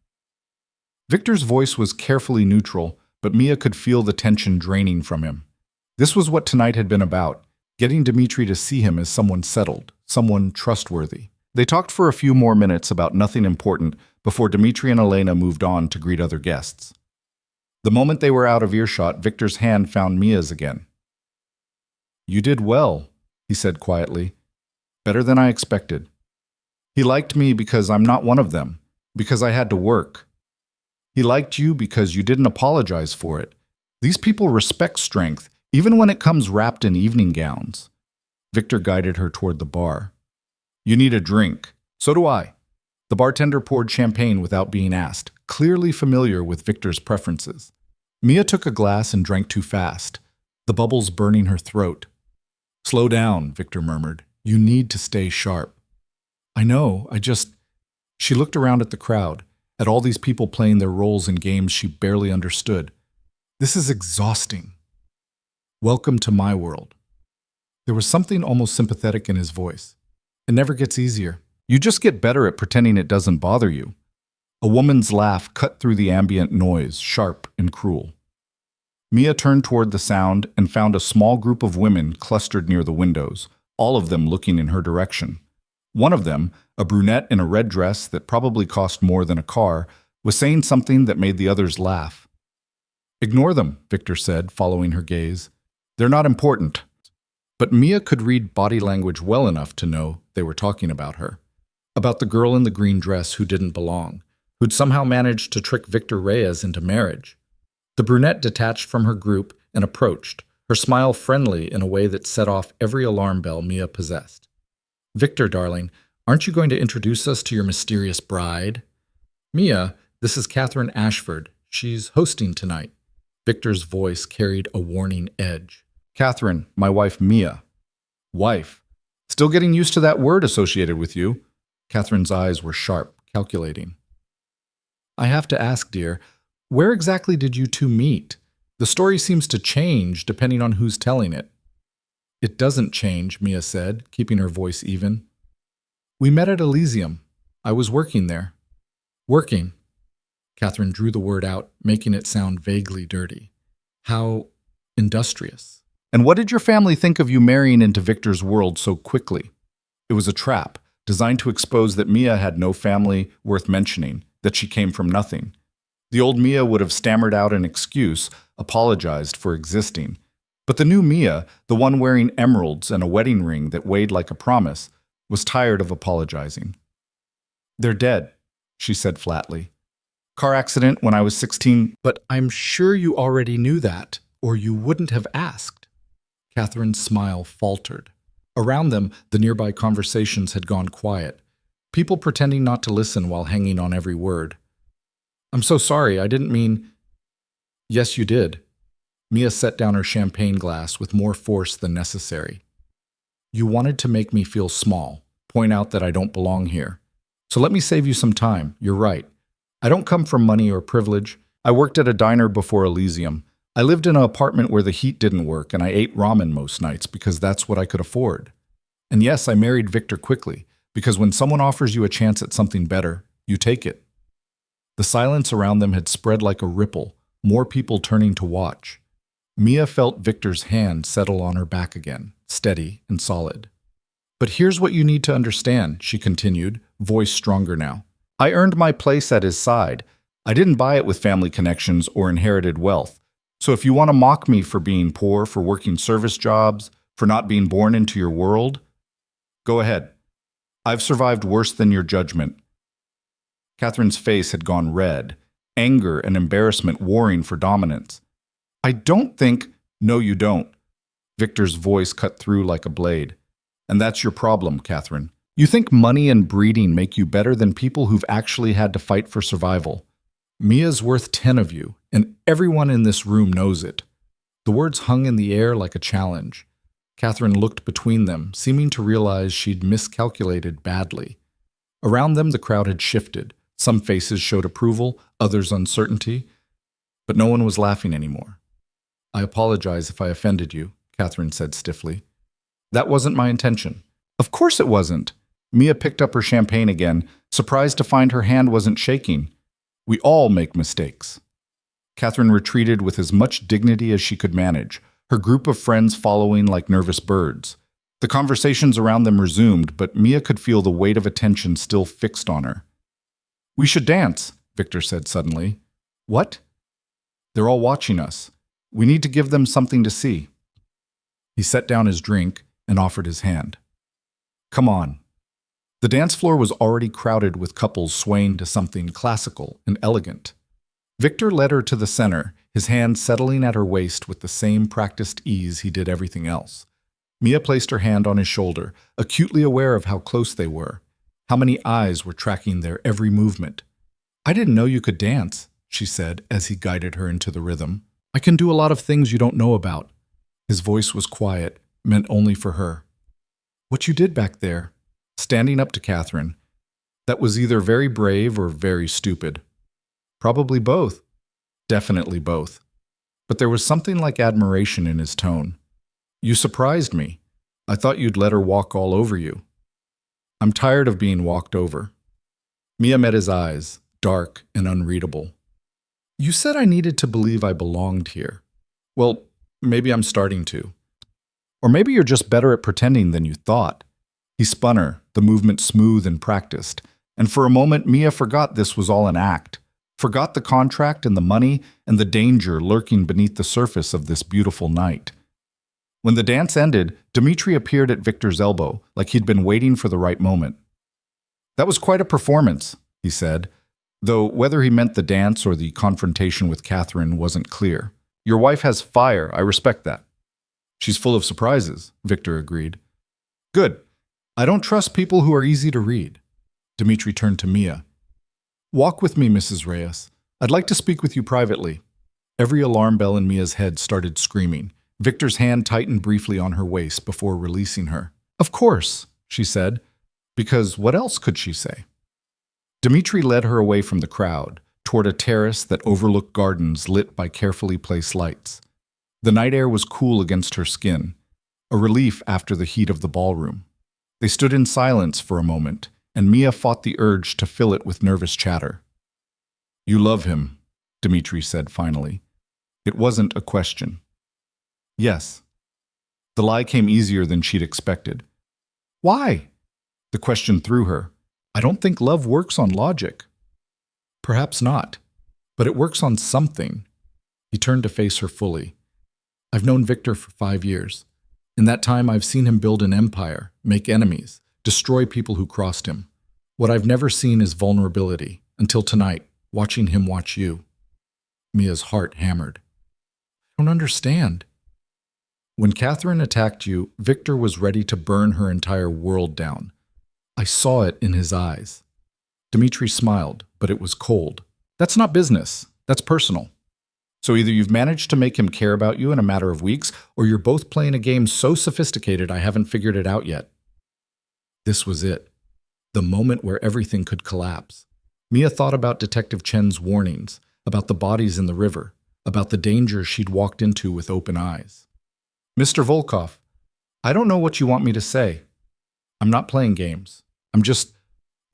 Victor's voice was carefully neutral, but Mia could feel the tension draining from him. This was what tonight had been about, getting Dmitri to see him as someone settled, someone trustworthy. They talked for a few more minutes about nothing important before Dmitri and Elena moved on to greet other guests. The moment they were out of earshot, Victor's hand found Mia's again. You did well, he said quietly. Better than I expected. He liked me because I'm not one of them, because I had to work. He liked you because you didn't apologize for it. These people respect strength, even when it comes wrapped in evening gowns. Victor guided her toward the bar. You need a drink. So do I. The bartender poured champagne without being asked, clearly familiar with Victor's preferences. Mia took a glass and drank too fast, the bubbles burning her throat. Slow down, Victor murmured. You need to stay sharp. I know, She looked around at the crowd, at all these people playing their roles in games she barely understood. This is exhausting. Welcome to my world. There was something almost sympathetic in his voice. It never gets easier. You just get better at pretending it doesn't bother you. A woman's laugh cut through the ambient noise, sharp and cruel. Mia turned toward the sound and found a small group of women clustered near the windows, all of them looking in her direction. One of them, a brunette in a red dress that probably cost more than a car, was saying something that made the others laugh. Ignore them, Victor said, following her gaze. They're not important. But Mia could read body language well enough to know they were talking about her. About the girl in the green dress who didn't belong, who'd somehow managed to trick Victor Reyes into marriage. The brunette detached from her group and approached, her smile friendly in a way that set off every alarm bell Mia possessed. Victor, darling, aren't you going to introduce us to your mysterious bride? Mia, this is Catherine Ashford. She's hosting tonight. Victor's voice carried a warning edge. Catherine, my wife Mia. Wife. Still getting used to that word associated with you. Catherine's eyes were sharp, calculating. I have to ask, dear, where exactly did you two meet? The story seems to change depending on who's telling it. It doesn't change, Mia said, keeping her voice even. We met at Elysium. I was working there. Working. Catherine drew the word out, making it sound vaguely dirty. How industrious. And what did your family think of you marrying into Victor's world so quickly? It was a trap, designed to expose that Mia had no family worth mentioning, that she came from nothing. The old Mia would have stammered out an excuse, apologized for existing. But the new Mia, the one wearing emeralds and a wedding ring that weighed like a promise, was tired of apologizing. They're dead, she said flatly. Car accident when I was 16, but I'm sure you already knew that, or you wouldn't have asked. Catherine's smile faltered. Around them, the nearby conversations had gone quiet, people pretending not to listen while hanging on every word. I'm so sorry, I didn't mean… Yes, you did. Mia set down her champagne glass with more force than necessary. You wanted to make me feel small, point out that I don't belong here. So let me save you some time, you're right. I don't come from money or privilege. I worked at a diner before Elysium. I lived in an apartment where the heat didn't work, and I ate ramen most nights because that's what I could afford. And yes, I married Victor quickly, because when someone offers you a chance at something better, you take it. The silence around them had spread like a ripple, more people turning to watch. Mia felt Victor's hand settle on her back again, steady and solid. But here's what you need to understand, she continued, voice stronger now. I earned my place at his side. I didn't buy it with family connections or inherited wealth. So if you want to mock me for being poor, for working service jobs, for not being born into your world, go ahead. I've survived worse than your judgment. Catherine's face had gone red, anger and embarrassment warring for dominance. I don't think… No, you don't. Victor's voice cut through like a blade. And that's your problem, Catherine. You think money and breeding make you better than people who've actually had to fight for survival. Mia's worth 10 of you, and everyone in this room knows it. The words hung in the air like a challenge. Catherine looked between them, seeming to realize she'd miscalculated badly. Around them, the crowd had shifted. Some faces showed approval, others uncertainty. But no one was laughing anymore. I apologize if I offended you, Catherine said stiffly. That wasn't my intention. Of course it wasn't. Mia picked up her champagne again, surprised to find her hand wasn't shaking. We all make mistakes. Catherine retreated with as much dignity as she could manage, her group of friends following like nervous birds. The conversations around them resumed, but Mia could feel the weight of attention still fixed on her. We should dance, Victor said suddenly. What? They're all watching us. We need to give them something to see. He set down his drink and offered his hand. Come on. The dance floor was already crowded with couples swaying to something classical and elegant. Victor led her to the center, his hand settling at her waist with the same practiced ease he did everything else. Mia placed her hand on his shoulder, acutely aware of how close they were, how many eyes were tracking their every movement. I didn't know you could dance, she said as he guided her into the rhythm. I can do a lot of things you don't know about. His voice was quiet, meant only for her. What you did back there, standing up to Catherine, that was either very brave or very stupid. Probably both. Definitely both. But there was something like admiration in his tone. You surprised me. I thought you'd let her walk all over you. I'm tired of being walked over. Mia met his eyes, dark and unreadable. You said I needed to believe I belonged here. Well, maybe I'm starting to. Or maybe you're just better at pretending than you thought. He spun her, the movement smooth and practiced, and for a moment Mia forgot this was all an act, forgot the contract and the money and the danger lurking beneath the surface of this beautiful night. When the dance ended, Dmitri appeared at Victor's elbow, like he'd been waiting for the right moment. That was quite a performance, he said, though whether he meant the dance or the confrontation with Catherine wasn't clear. Your wife has fire, I respect that. She's full of surprises, Victor agreed. Good. I don't trust people who are easy to read. Dmitri turned to Mia. Walk with me, Mrs. Reyes. I'd like to speak with you privately. Every alarm bell in Mia's head started screaming. Victor's hand tightened briefly on her waist before releasing her. Of course, she said, because what else could she say? Dmitri led her away from the crowd, toward a terrace that overlooked gardens lit by carefully placed lights. The night air was cool against her skin, a relief after the heat of the ballroom. They stood in silence for a moment, and Mia fought the urge to fill it with nervous chatter. You love him, Dmitri said finally. It wasn't a question. Yes. The lie came easier than she'd expected. Why? The question threw her. I don't think love works on logic. Perhaps not, but it works on something. He turned to face her fully. I've known Victor for 5 years. In that time, I've seen him build an empire, make enemies, destroy people who crossed him. What I've never seen is vulnerability, until tonight, watching him watch you. Mia's heart hammered. I don't understand. When Catherine attacked you, Victor was ready to burn her entire world down. I saw it in his eyes. Dmitri smiled, but it was cold. That's not business. That's personal. So either you've managed to make him care about you in a matter of weeks, or you're both playing a game so sophisticated I haven't figured it out yet. This was it. The moment where everything could collapse. Mia thought about Detective Chen's warnings, about the bodies in the river, about the danger she'd walked into with open eyes. Mr. Volkov, I don't know what you want me to say. I'm not playing games. I'm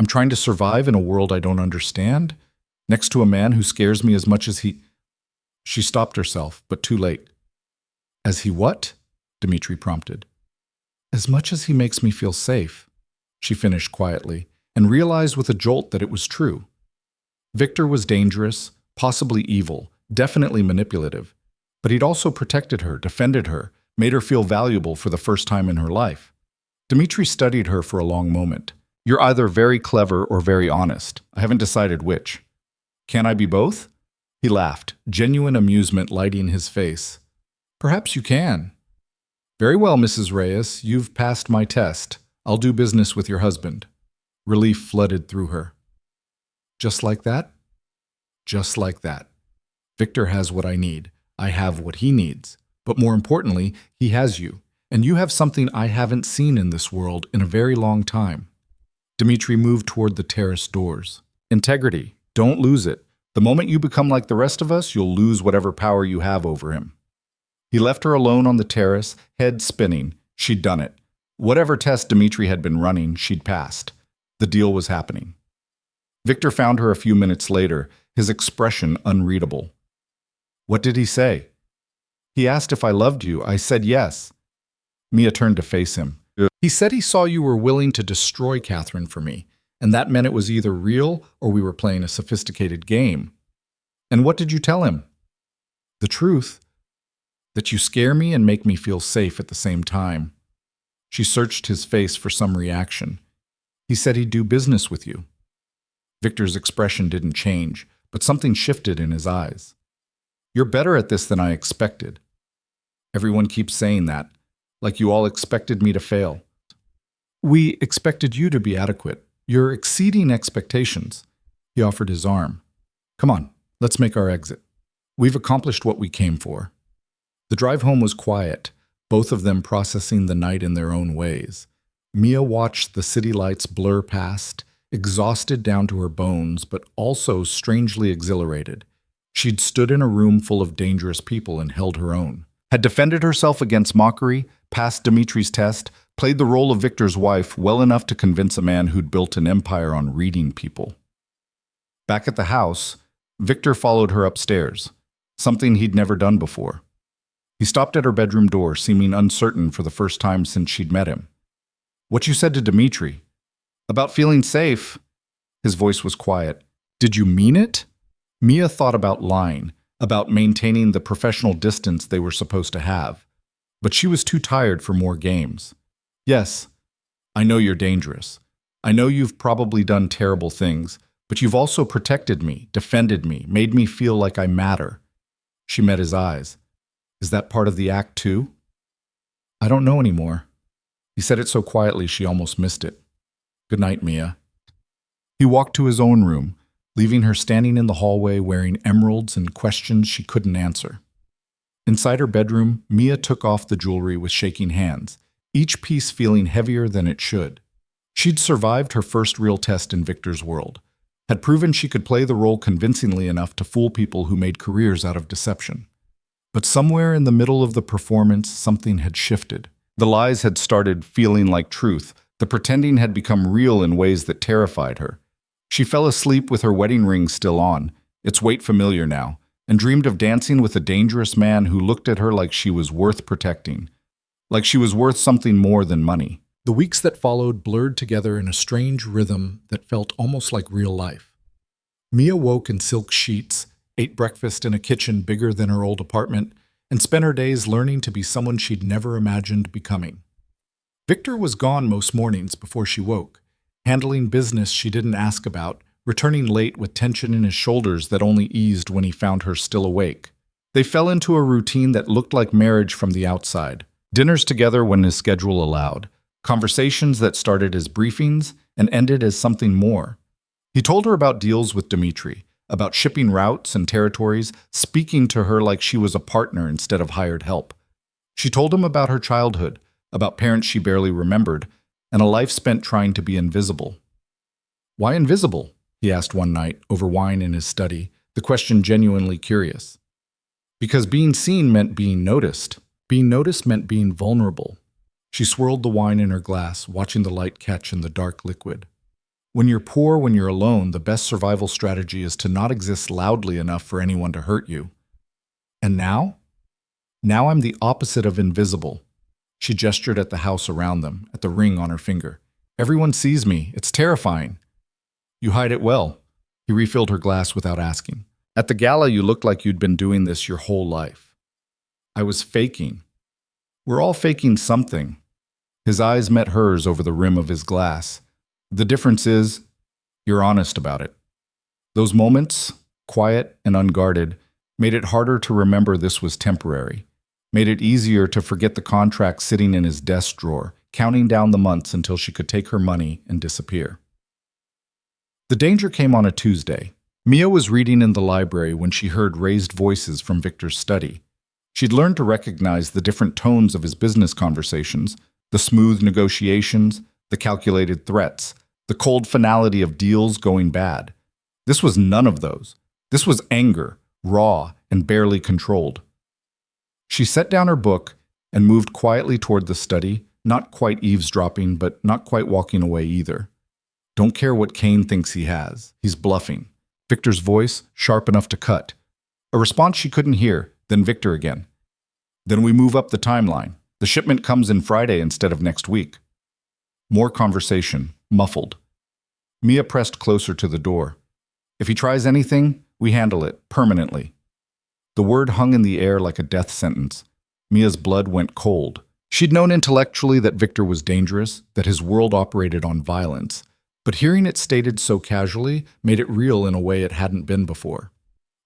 trying to survive in a world I don't understand, next to a man who scares me as much as he... She stopped herself, but too late. As he what? Dmitri prompted. As much as he makes me feel safe, she finished quietly, and realized with a jolt that it was true. Victor was dangerous, possibly evil, definitely manipulative, but he'd also protected her, defended her, made her feel valuable for the first time in her life. Dmitri studied her for a long moment. You're either very clever or very honest. I haven't decided which. Can I be both? He laughed, genuine amusement lighting his face. Perhaps you can. Very well, Mrs. Reyes, you've passed my test. I'll do business with your husband. Relief flooded through her. Just like that? Just like that. Victor has what I need. I have what he needs. But more importantly, he has you. And you have something I haven't seen in this world in a very long time. Dmitri moved toward the terrace doors. Integrity. Don't lose it. The moment you become like the rest of us, you'll lose whatever power you have over him. He left her alone on the terrace, head spinning. She'd done it. Whatever test Dmitri had been running, she'd passed. The deal was happening. Victor found her a few minutes later, his expression unreadable. What did he say? He asked if I loved you. I said yes. Mia turned to face him. He said he saw you were willing to destroy Catherine for me, and that meant it was either real or we were playing a sophisticated game. And what did you tell him? The truth. That you scare me and make me feel safe at the same time. She searched his face for some reaction. He said he'd do business with you. Victor's expression didn't change, but something shifted in his eyes. You're better at this than I expected. Everyone keeps saying that, like you all expected me to fail. We expected you to be adequate. You're exceeding expectations. He offered his arm. Come on, let's make our exit. We've accomplished what we came for. The drive home was quiet, both of them processing the night in their own ways. Mia watched the city lights blur past, exhausted down to her bones, but also strangely exhilarated. She'd stood in a room full of dangerous people and held her own. Had defended herself against mockery, passed Dmitri's test, played the role of Victor's wife well enough to convince a man who'd built an empire on reading people. Back at the house, Victor followed her upstairs, something he'd never done before. He stopped at her bedroom door, seeming uncertain for the first time since she'd met him. What you said to Dmitri? About feeling safe. His voice was quiet. Did you mean it? Mia thought about lying, about maintaining the professional distance they were supposed to have. But she was too tired for more games. Yes, I know you're dangerous. I know you've probably done terrible things, but you've also protected me, defended me, made me feel like I matter. She met his eyes. Is that part of the act too? I don't know anymore. He said it so quietly she almost missed it. Good night, Mia. He walked to his own room, leaving her standing in the hallway wearing emeralds and questions she couldn't answer. Inside her bedroom, Mia took off the jewelry with shaking hands, each piece feeling heavier than it should. She'd survived her first real test in Victor's world, had proven she could play the role convincingly enough to fool people who made careers out of deception. But somewhere in the middle of the performance, something had shifted. The lies had started feeling like truth. The pretending had become real in ways that terrified her. She fell asleep with her wedding ring still on, its weight familiar now, and dreamed of dancing with a dangerous man who looked at her like she was worth protecting, like she was worth something more than money. The weeks that followed blurred together in a strange rhythm that felt almost like real life. Mia woke in silk sheets, ate breakfast in a kitchen bigger than her old apartment, and spent her days learning to be someone she'd never imagined becoming. Victor was gone most mornings before she woke, handling business she didn't ask about, returning late with tension in his shoulders that only eased when he found her still awake. They fell into a routine that looked like marriage from the outside. Dinners together when his schedule allowed, conversations that started as briefings and ended as something more. He told her about deals with Dmitri, about shipping routes and territories, speaking to her like she was a partner instead of hired help. She told him about her childhood, about parents she barely remembered, and a life spent trying to be invisible. "Why invisible?" he asked one night over wine in his study, the question genuinely curious. Because being seen meant being noticed. Being noticed meant being vulnerable. She swirled the wine in her glass, watching the light catch in the dark liquid. When you're poor, when you're alone, the best survival strategy is to not exist loudly enough for anyone to hurt you. And now? Now I'm the opposite of invisible. She gestured at the house around them, at the ring on her finger. Everyone sees me. It's terrifying. You hide it well. He refilled her glass without asking. At the gala, you looked like you'd been doing this your whole life. I was faking. We're all faking something. His eyes met hers over the rim of his glass. The difference is, you're honest about it. Those moments, quiet and unguarded, made it harder to remember this was temporary. Made it easier to forget the contract sitting in his desk drawer, counting down the months until she could take her money and disappear. The danger came on a Tuesday. Mia was reading in the library when she heard raised voices from Victor's study. She'd learned to recognize the different tones of his business conversations, the smooth negotiations, the calculated threats, the cold finality of deals going bad. This was none of those. This was anger, raw and barely controlled. She set down her book and moved quietly toward the study, not quite eavesdropping, but not quite walking away either. Don't care what Kane thinks he has. He's bluffing. Victor's voice, sharp enough to cut. A response she couldn't hear, then Victor again. Then we move up the timeline. The shipment comes in Friday instead of next week. More conversation, muffled. Mia pressed closer to the door. If he tries anything, we handle it, permanently. The word hung in the air like a death sentence. Mia's blood went cold. She'd known intellectually that Victor was dangerous, that his world operated on violence, but hearing it stated so casually made it real in a way it hadn't been before.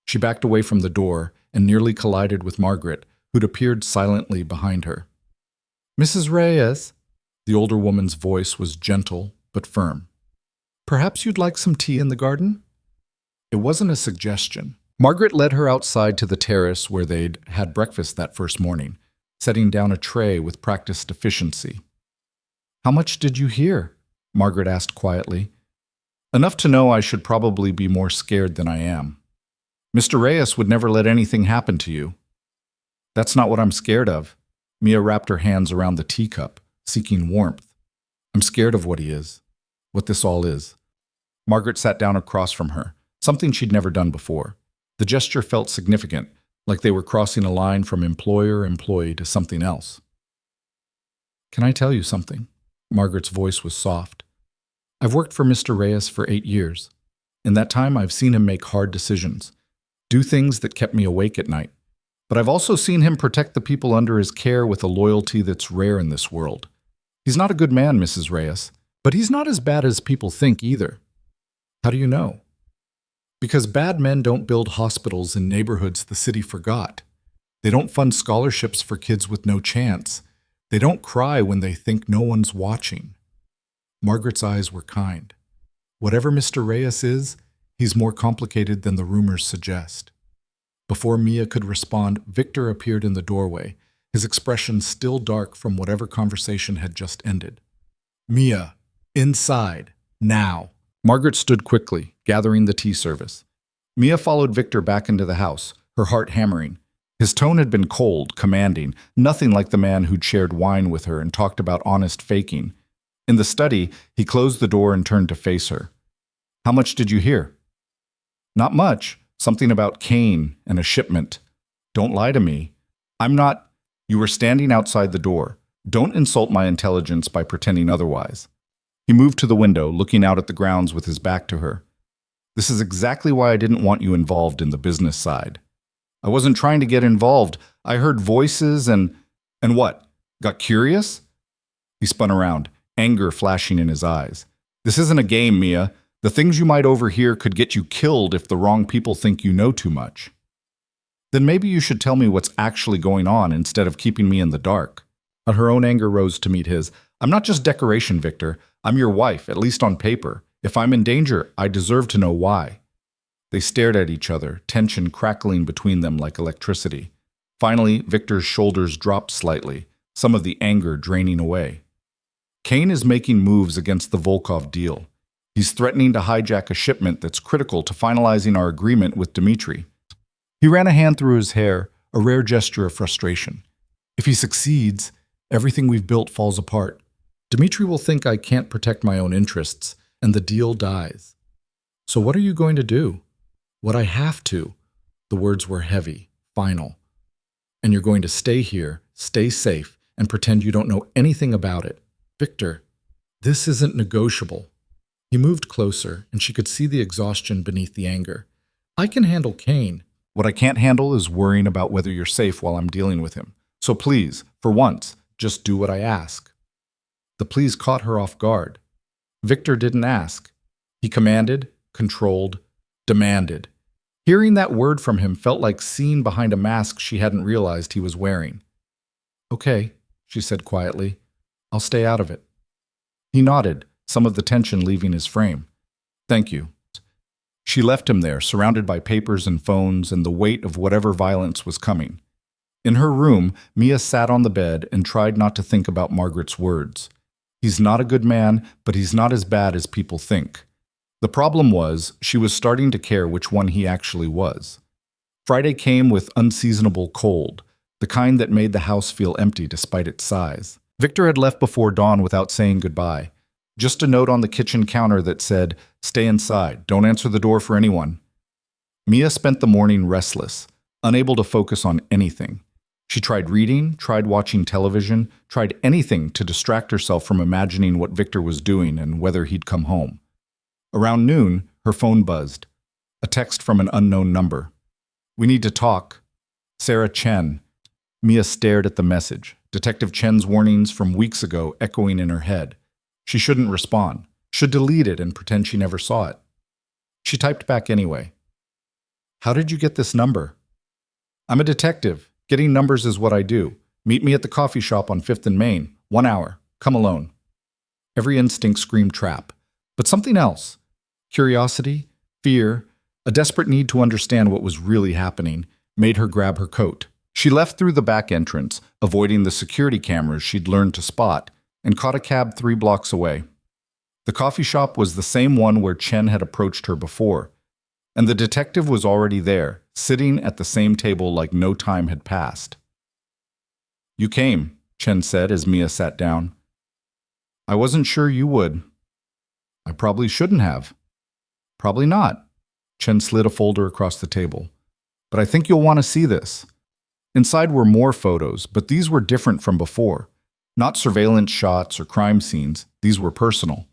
She backed away from the door and nearly collided with Margaret, who'd appeared silently behind her. "Mrs. Reyes," the older woman's voice was gentle but firm. "Perhaps you'd like some tea in the garden?" It wasn't a suggestion. Margaret led her outside to the terrace where they'd had breakfast that first morning, setting down a tray with practiced efficiency. "How much did you hear?" Margaret asked quietly. "Enough to know I should probably be more scared than I am. Mr. Reyes would never let anything happen to you." "That's not what I'm scared of." Mia wrapped her hands around the teacup, seeking warmth. "I'm scared of what he is, what this all is." Margaret sat down across from her, something she'd never done before. The gesture felt significant, like they were crossing a line from employer-employee to something else. "Can I tell you something?" Margaret's voice was soft. "I've worked for Mr. Reyes for 8 years. In that time, I've seen him make hard decisions, do things that kept me awake at night. But I've also seen him protect the people under his care with a loyalty that's rare in this world. He's not a good man, Mrs. Reyes, but he's not as bad as people think either." "How do you know?" "Because bad men don't build hospitals in neighborhoods the city forgot. They don't fund scholarships for kids with no chance. They don't cry when they think no one's watching." Margaret's eyes were kind. "Whatever Mr. Reyes is, He's more complicated than the rumors suggest. Before Mia could respond, Victor appeared in the doorway, his expression still dark from whatever conversation had just ended. Mia, inside, now. Margaret stood quickly, gathering the tea service. Mia followed Victor back into the house, her heart hammering. His tone had been cold, commanding, nothing like the man who'd shared wine with her and talked about honest faking. In the study, he closed the door and turned to face her. How much did you hear? Not much. Something about Cain and a shipment. Don't lie to me. I'm not. You were standing outside the door. Don't insult my intelligence by pretending otherwise. He moved to the window, looking out at the grounds with his back to her. This is exactly why I didn't want you involved in the business side. I wasn't trying to get involved. I heard voices and what? Got curious? He spun around, anger flashing in his eyes. This isn't a game, Mia. The things you might overhear could get you killed if the wrong people think you know too much. Then maybe you should tell me what's actually going on instead of keeping me in the dark. Her own anger rose to meet his. I'm not just decoration, Victor. I'm your wife, at least on paper. If I'm in danger, I deserve to know why. They stared at each other, tension crackling between them like electricity. Finally, Victor's shoulders dropped slightly, some of the anger draining away. Cain is making moves against the Volkov deal. He's threatening to hijack a shipment that's critical to finalizing our agreement with Dmitri. He ran a hand through his hair, a rare gesture of frustration. If he succeeds, everything we've built falls apart. Dmitri will think I can't protect my own interests, and the deal dies. So what are you going to do? What I have to. The words were heavy, final. And you're going to stay here, stay safe, and pretend you don't know anything about it. Victor, this isn't negotiable. He moved closer, and she could see the exhaustion beneath the anger. I can handle Cain. What I can't handle is worrying about whether you're safe while I'm dealing with him. So please, for once, just do what I ask. The please caught her off guard. Victor didn't ask. He commanded, controlled, demanded. Hearing that word from him felt like seeing behind a mask she hadn't realized he was wearing. Okay, she said quietly. I'll stay out of it. He nodded, some of the tension leaving his frame. Thank you. She left him there, surrounded by papers and phones and the weight of whatever violence was coming. In her room, Mia sat on the bed and tried not to think about Margaret's words. He's not a good man, but he's not as bad as people think. The problem was, she was starting to care which one he actually was. Friday came with unseasonable cold, the kind that made the house feel empty despite its size. Victor had left before dawn without saying goodbye. Just a note on the kitchen counter that said, "Stay inside, don't answer the door for anyone." Mia spent the morning restless, unable to focus on anything. She tried reading, tried watching television, tried anything to distract herself from imagining what Victor was doing and whether he'd come home. Around noon, her phone buzzed. A text from an unknown number. "We need to talk. Sarah Chen." Mia stared at the message, Detective Chen's warnings from weeks ago echoing in her head. She shouldn't respond, should delete it and pretend she never saw it. She typed back anyway. "How did you get this number?" "I'm a detective. Getting numbers is what I do. Meet me at the coffee shop on 5th and Main. 1 hour. Come alone." Every instinct screamed trap. But something else. Curiosity, fear, a desperate need to understand what was really happening, made her grab her coat. She left through the back entrance, avoiding the security cameras she'd learned to spot, and caught a cab 3 blocks away. The coffee shop was the same one where Chen had approached her before, and the detective was already there, sitting at the same table like no time had passed. "You came," Chen said as Mia sat down. "I wasn't sure you would." "I probably shouldn't have." "Probably not." Chen slid a folder across the table. "But I think you'll want to see this." Inside were more photos, but these were different from before. Not surveillance shots or crime scenes, these were personal.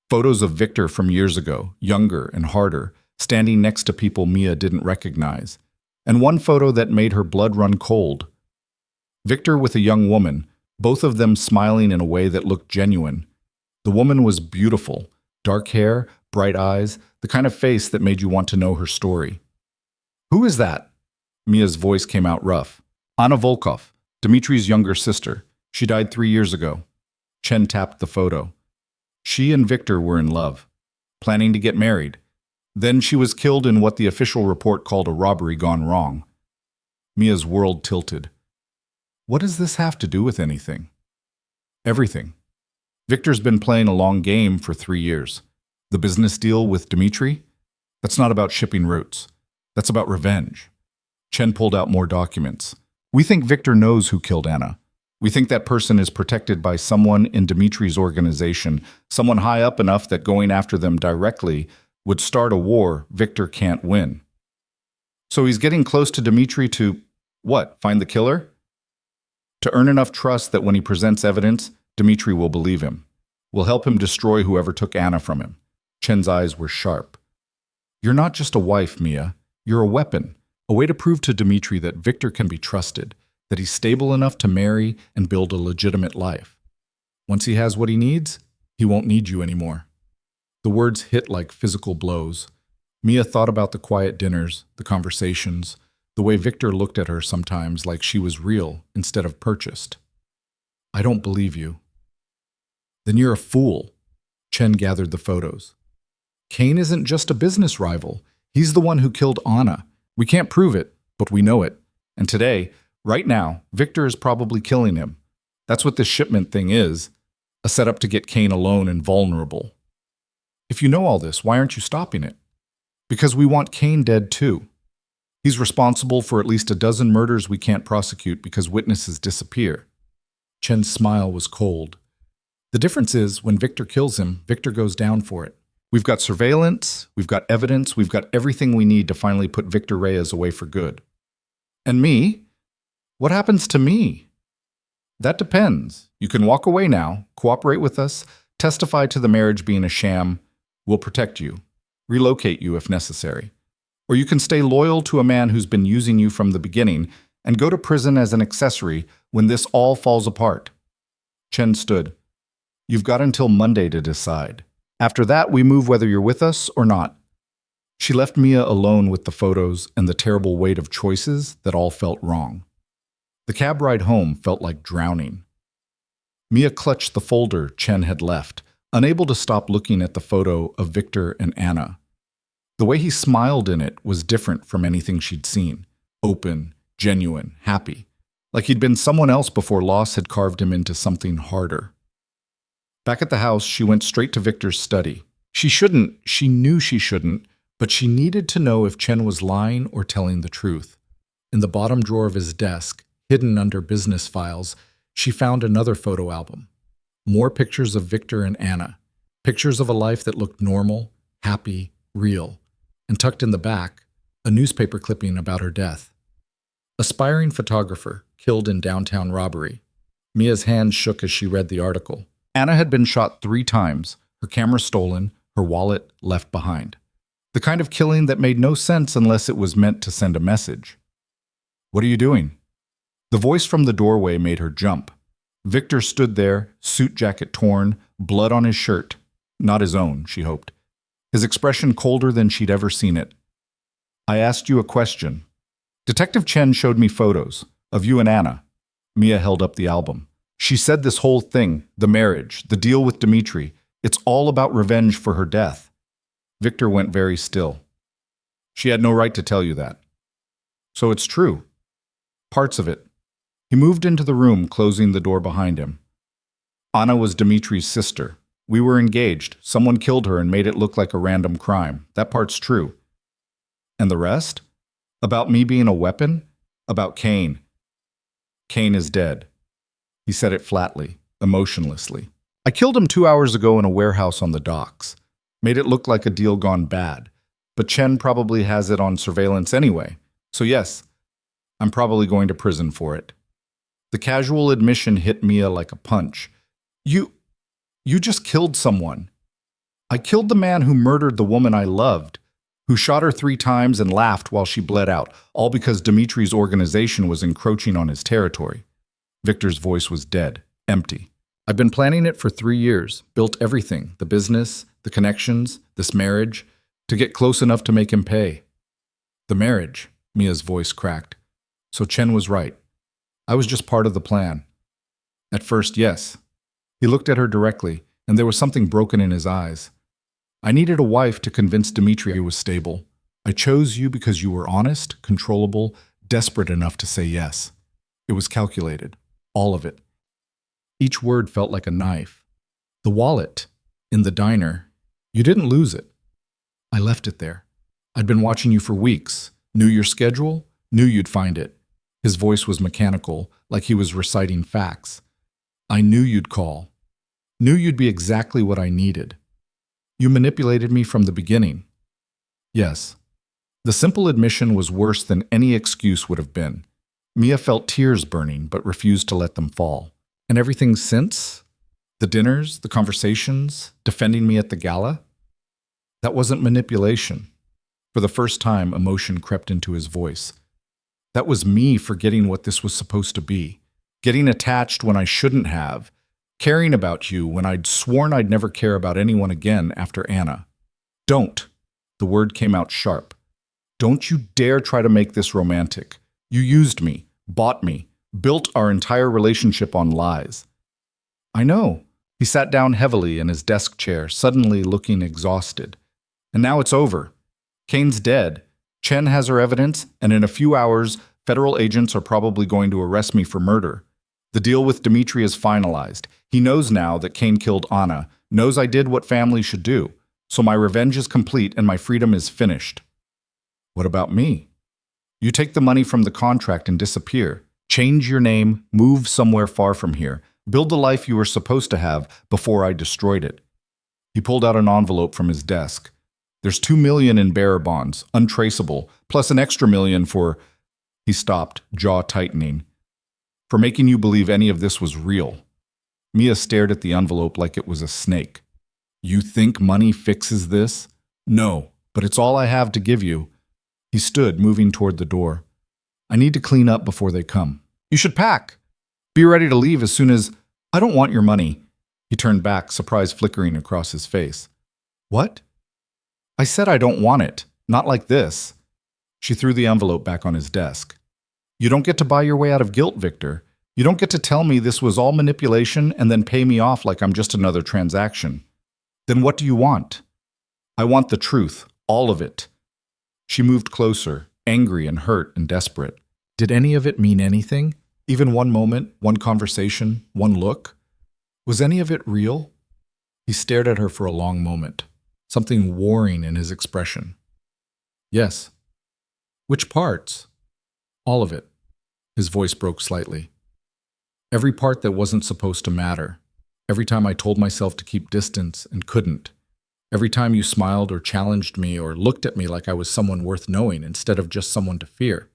Photos of Victor from years ago, younger and harder, standing next to people Mia didn't recognize. And one photo that made her blood run cold. Victor with a young woman, both of them smiling in a way that looked genuine. The woman was beautiful, dark hair, bright eyes, the kind of face that made you want to know her story. "Who is that?" Mia's voice came out rough. "Anna Volkov, Dmitri's younger sister. She died 3 years ago." Chen tapped the photo. She and Victor were in love, planning to get married. Then she was killed in what the official report called a robbery gone wrong. Mia's world tilted. What does this have to do with anything? Everything. Victor's been playing a long game for 3 years. The business deal with Dmitri? That's not about shipping routes. That's about revenge. Chen pulled out more documents. We think Victor knows who killed Anna. We think that person is protected by someone in Dmitri's organization, someone high up enough that going after them directly would start a war Victor can't win. So he's getting close to Dmitri to, what, find the killer? To earn enough trust that when he presents evidence, Dmitri will believe him. Will help him destroy whoever took Anna from him. Chen's eyes were sharp. You're not just a wife, Mia. You're a weapon. A way to prove to Dmitri that Victor can be trusted, that he's stable enough to marry and build a legitimate life. Once he has what he needs, he won't need you anymore. The words hit like physical blows. Mia thought about the quiet dinners, the conversations, the way Victor looked at her sometimes like she was real instead of purchased. I don't believe you. Then you're a fool. Chen gathered the photos. Kane isn't just a business rival. He's the one who killed Anna. We can't prove it, but we know it. And today, right now, Victor is probably killing him. That's what this shipment thing is, a setup to get Kane alone and vulnerable. If you know all this, why aren't you stopping it? Because we want Kane dead too. He's responsible for at least a dozen murders we can't prosecute because witnesses disappear. Chen's smile was cold. The difference is, when Victor kills him, Victor goes down for it. We've got surveillance, we've got evidence, we've got everything we need to finally put Victor Reyes away for good. And me? What happens to me? That depends. You can walk away now, cooperate with us, testify to the marriage being a sham. We'll protect you, relocate you if necessary. Or you can stay loyal to a man who's been using you from the beginning and go to prison as an accessory when this all falls apart. Chen stood. You've got until Monday to decide. After that, we move whether you're with us or not. She left Mia alone with the photos and the terrible weight of choices that all felt wrong. The cab ride home felt like drowning. Mia clutched the folder Chen had left, unable to stop looking at the photo of Victor and Anna. The way he smiled in it was different from anything she'd seen. Open, genuine, happy. Like he'd been someone else before loss had carved him into something harder. Back at the house, she went straight to Victor's study. She knew she shouldn't, but she needed to know if Chen was lying or telling the truth. In the bottom drawer of his desk, hidden under business files, she found another photo album. More pictures of Victor and Anna. Pictures of a life that looked normal, happy, real. And tucked in the back, a newspaper clipping about her death. Aspiring photographer, killed in downtown robbery. Mia's hands shook as she read the article. Anna had been shot 3 times, her camera stolen, her wallet left behind. The kind of killing that made no sense unless it was meant to send a message. What are you doing? The voice from the doorway made her jump. Victor stood there, suit jacket torn, blood on his shirt. Not his own, she hoped. His expression colder than she'd ever seen it. I asked you a question. Detective Chen showed me photos of you and Anna. Mia held up the album. She said this whole thing, the marriage, the deal with Dmitri, it's all about revenge for her death. Victor went very still. She had no right to tell you that. So it's true. Parts of it. He moved into the room, closing the door behind him. Anna was Dmitri's sister. We were engaged. Someone killed her and made it look like a random crime. That part's true. And the rest? About me being a weapon? About Kane. Kane is dead. He said it flatly, emotionlessly. I killed him 2 hours ago in a warehouse on the docks. Made it look like a deal gone bad. But Chen probably has it on surveillance anyway. So yes, I'm probably going to prison for it. The casual admission hit Mia like a punch. You just killed someone. I killed the man who murdered the woman I loved, who shot her 3 times and laughed while she bled out, all because Dmitri's organization was encroaching on his territory. Victor's voice was dead, empty. I've been planning it for 3 years, built everything, the business, the connections, this marriage, to get close enough to make him pay. The marriage, Mia's voice cracked. So Chen was right. I was just part of the plan. At first, yes. He looked at her directly, and there was something broken in his eyes. I needed a wife to convince Dmitri I was stable. I chose you because you were honest, controllable, desperate enough to say yes. It was calculated. All of it. Each word felt like a knife. The wallet. In the diner. You didn't lose it. I left it there. I'd been watching you for weeks. Knew your schedule. Knew you'd find it. His voice was mechanical, like he was reciting facts. I knew you'd call. Knew you'd be exactly what I needed. You manipulated me from the beginning. Yes. The simple admission was worse than any excuse would have been. Mia felt tears burning, but refused to let them fall. And everything since? The dinners, the conversations, defending me at the gala? That wasn't manipulation. For the first time, emotion crept into his voice. That was me forgetting what this was supposed to be. Getting attached when I shouldn't have. Caring about you when I'd sworn I'd never care about anyone again after Anna. Don't. The word came out sharp. Don't you dare try to make this romantic. You used me, bought me, built our entire relationship on lies. I know. He sat down heavily in his desk chair, suddenly looking exhausted. And now it's over. Kane's dead. Chen has her evidence, and in a few hours, federal agents are probably going to arrest me for murder. The deal with Dmitri is finalized. He knows now that Kane killed Anna, knows I did what family should do. So my revenge is complete and my freedom is finished. What about me? You take the money from the contract and disappear. Change your name, move somewhere far from here. Build the life you were supposed to have before I destroyed it. He pulled out an envelope from his desk. There's $2 million in bearer bonds, untraceable, plus an extra $1 million for... He stopped, jaw tightening. For making you believe any of this was real. Mia stared at the envelope like it was a snake. You think money fixes this? No, but it's all I have to give you. He stood, moving toward the door. I need to clean up before they come. You should pack. Be ready to leave as soon as... I don't want your money. He turned back, surprise flickering across his face. What? I said I don't want it. Not like this. She threw the envelope back on his desk. You don't get to buy your way out of guilt, Victor. You don't get to tell me this was all manipulation and then pay me off like I'm just another transaction. Then what do you want? I want the truth, all of it. She moved closer, angry and hurt and desperate. Did any of it mean anything? Even one moment, one conversation, one look? Was any of it real? He stared at her for a long moment, something warring in his expression. Yes. Which parts? All of it. His voice broke slightly. Every part that wasn't supposed to matter. Every time I told myself to keep distance and couldn't. Every time you smiled or challenged me or looked at me like I was someone worth knowing instead of just someone to fear.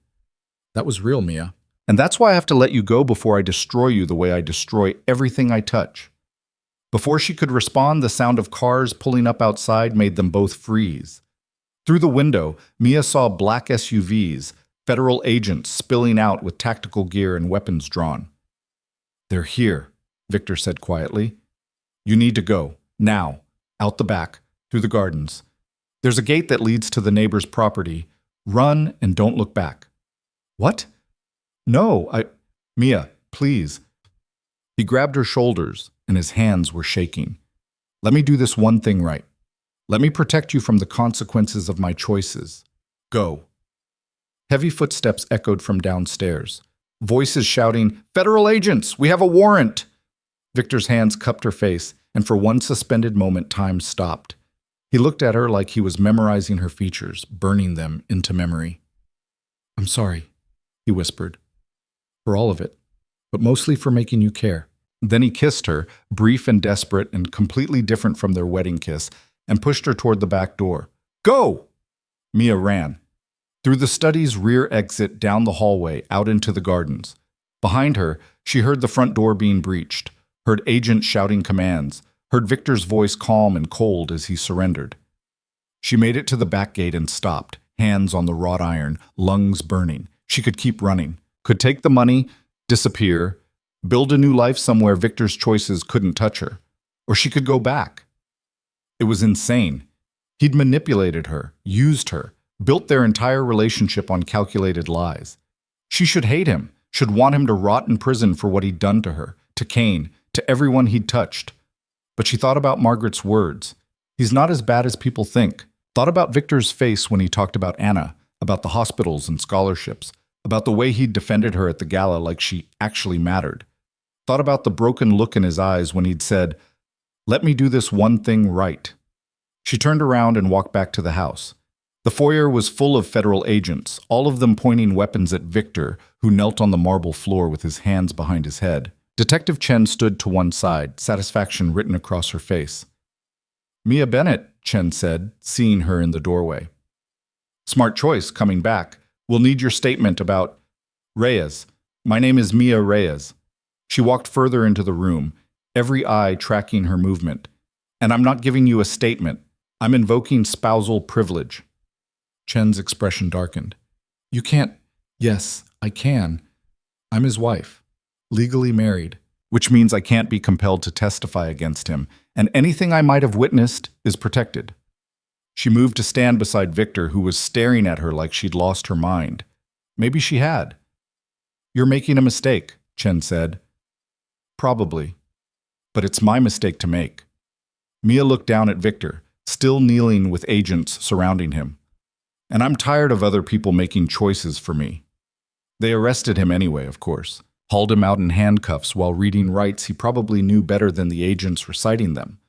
That was real, Mia. And that's why I have to let you go before I destroy you the way I destroy everything I touch. Before she could respond, the sound of cars pulling up outside made them both freeze. Through the window, Mia saw black SUVs, federal agents spilling out with tactical gear and weapons drawn. They're here, Victor said quietly. You need to go, now, out the back, through the gardens. There's a gate that leads to the neighbor's property. Run and don't look back. What? No, Mia, please. He grabbed her shoulders, and his hands were shaking. Let me do this one thing right. Let me protect you from the consequences of my choices. Go. Heavy footsteps echoed from downstairs. Voices shouting, Federal agents, we have a warrant! Victor's hands cupped her face, and for one suspended moment time stopped. He looked at her like he was memorizing her features, burning them into memory. I'm sorry, he whispered. For all of it, but mostly for making you care. Then he kissed her, brief and desperate and completely different from their wedding kiss, and pushed her toward the back door. Go! Mia ran. Through the study's rear exit down the hallway, out into the gardens. Behind her, she heard the front door being breached, heard agents shouting commands, heard Victor's voice calm and cold as he surrendered. She made it to the back gate and stopped, hands on the wrought iron, lungs burning. She could keep running, could take the money, disappear, build a new life somewhere Victor's choices couldn't touch her. Or she could go back. It was insane. He'd manipulated her, used her, built their entire relationship on calculated lies. She should hate him, should want him to rot in prison for what he'd done to her, to Kane, to everyone he'd touched. But she thought about Margaret's words. He's not as bad as people think. Thought about Victor's face when he talked about Anna, about the hospitals and scholarships, about the way he'd defended her at the gala like she actually mattered. Thought about the broken look in his eyes when he'd said, "Let me do this one thing right." She turned around and walked back to the house. The foyer was full of federal agents, all of them pointing weapons at Victor, who knelt on the marble floor with his hands behind his head. Detective Chen stood to one side, satisfaction written across her face. "Mia Bennett," Chen said, seeing her in the doorway. "Smart choice, coming back. We'll need your statement about Reyes. My name is Mia Reyes." She walked further into the room, every eye tracking her movement. "And I'm not giving you a statement. I'm invoking spousal privilege." Chen's expression darkened. "You can't—" "Yes, I can. I'm his wife, legally married, which means I can't be compelled to testify against him, and anything I might have witnessed is protected." She moved to stand beside Victor, who was staring at her like she'd lost her mind. Maybe she had. "You're making a mistake," Chen said. "Probably. But it's my mistake to make." Mia looked down at Victor, still kneeling with agents surrounding him. "And I'm tired of other people making choices for me." They arrested him anyway, of course, hauled him out in handcuffs while reading rights he probably knew better than the agents reciting them.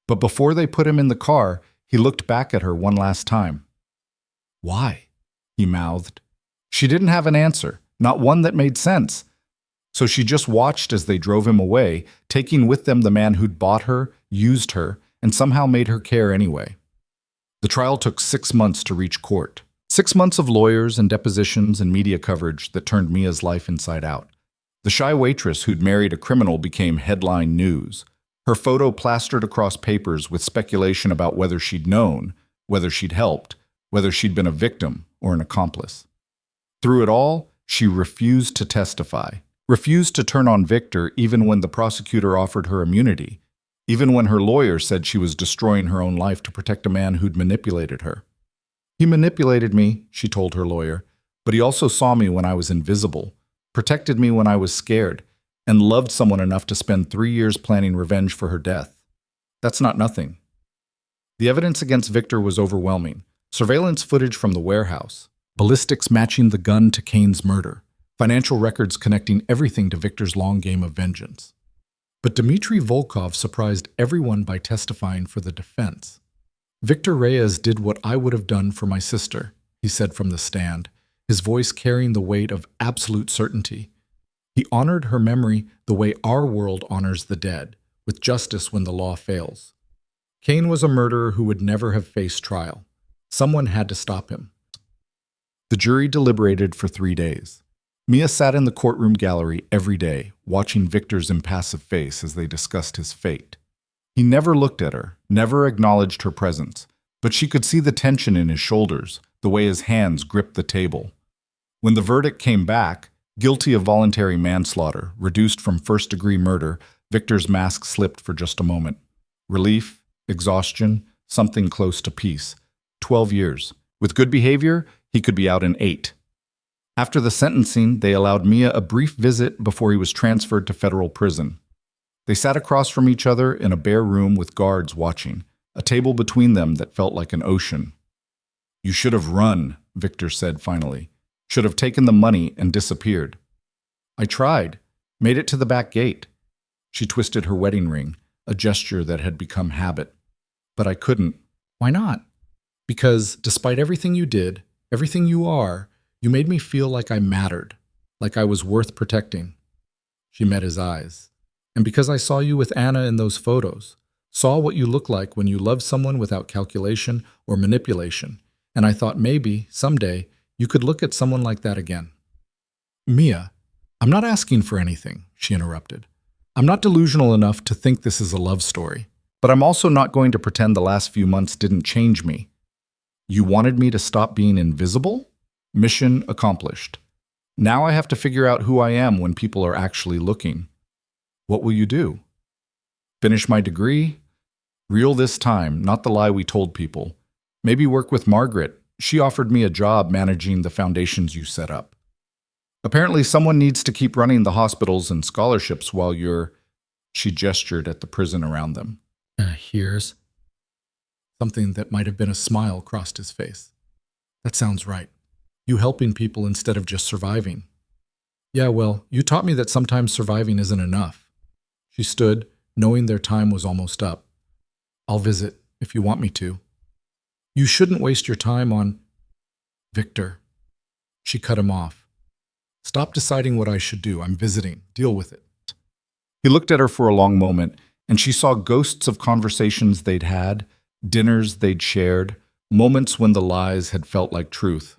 But before they put him in the car, he looked back at her one last time. "Why?" he mouthed. She didn't have an answer, not one that made sense. So she just watched as they drove him away, taking with them the man who'd bought her, used her, and somehow made her care anyway. The trial took 6 months to reach court. 6 months of lawyers and depositions and media coverage that turned Mia's life inside out. The shy waitress who'd married a criminal became headline news. Her photo plastered across papers with speculation about whether she'd known, whether she'd helped, whether she'd been a victim or an accomplice. Through it all, she refused to testify, refused to turn on Victor even when the prosecutor offered her immunity, even when her lawyer said she was destroying her own life to protect a man who'd manipulated her. "He manipulated me," she told her lawyer, "but he also saw me when I was invisible, protected me when I was scared, and loved someone enough to spend 3 years planning revenge for her death. That's not nothing." The evidence against Victor was overwhelming. Surveillance footage from the warehouse, ballistics matching the gun to Kane's murder, financial records connecting everything to Victor's long game of vengeance. But Dmitry Volkov surprised everyone by testifying for the defense. "Victor Reyes did what I would have done for my sister," he said from the stand, his voice carrying the weight of absolute certainty. "He honored her memory the way our world honors the dead, with justice when the law fails. Kane was a murderer who would never have faced trial. Someone had to stop him." The jury deliberated for 3 days. Mia sat in the courtroom gallery every day, watching Victor's impassive face as they discussed his fate. He never looked at her, never acknowledged her presence, but she could see the tension in his shoulders, the way his hands gripped the table. When the verdict came back, guilty of voluntary manslaughter, reduced from first-degree murder, Victor's mask slipped for just a moment. Relief, exhaustion, something close to peace. 12 years. With good behavior, he could be out in 8. After the sentencing, they allowed Mia a brief visit before he was transferred to federal prison. They sat across from each other in a bare room with guards watching, a table between them that felt like an ocean. "You should have run," Victor said finally. "Should have taken the money and disappeared." "I tried. Made it to the back gate." She twisted her wedding ring, a gesture that had become habit. "But I couldn't." "Why not?" "Because despite everything you did, everything you are, you made me feel like I mattered, like I was worth protecting." She met his eyes. "And because I saw you with Anna in those photos, saw what you look like when you love someone without calculation or manipulation, and I thought maybe, someday, you could look at someone like that again." "Mia, I'm not asking for anything," she interrupted. "I'm not delusional enough to think this is a love story, but I'm also not going to pretend the last few months didn't change me. You wanted me to stop being invisible? Mission accomplished. Now I have to figure out who I am when people are actually looking. What will you do? Finish my degree? Real this time, not the lie we told people. Maybe work with Margaret. She offered me a job managing the foundations you set up. Apparently someone needs to keep running the hospitals and scholarships while you're..." She gestured at the prison around them. "Here's..." Something that might have been a smile crossed his face. That sounds right. You helping people instead of just surviving. Yeah, well, you taught me that sometimes surviving isn't enough. She stood, knowing their time was almost up. I'll visit, if you want me to. You shouldn't waste your time on… Victor. She cut him off. Stop deciding what I should do. I'm visiting. Deal with it. He looked at her for a long moment, and she saw ghosts of conversations they'd had, dinners they'd shared, moments when the lies had felt like truth.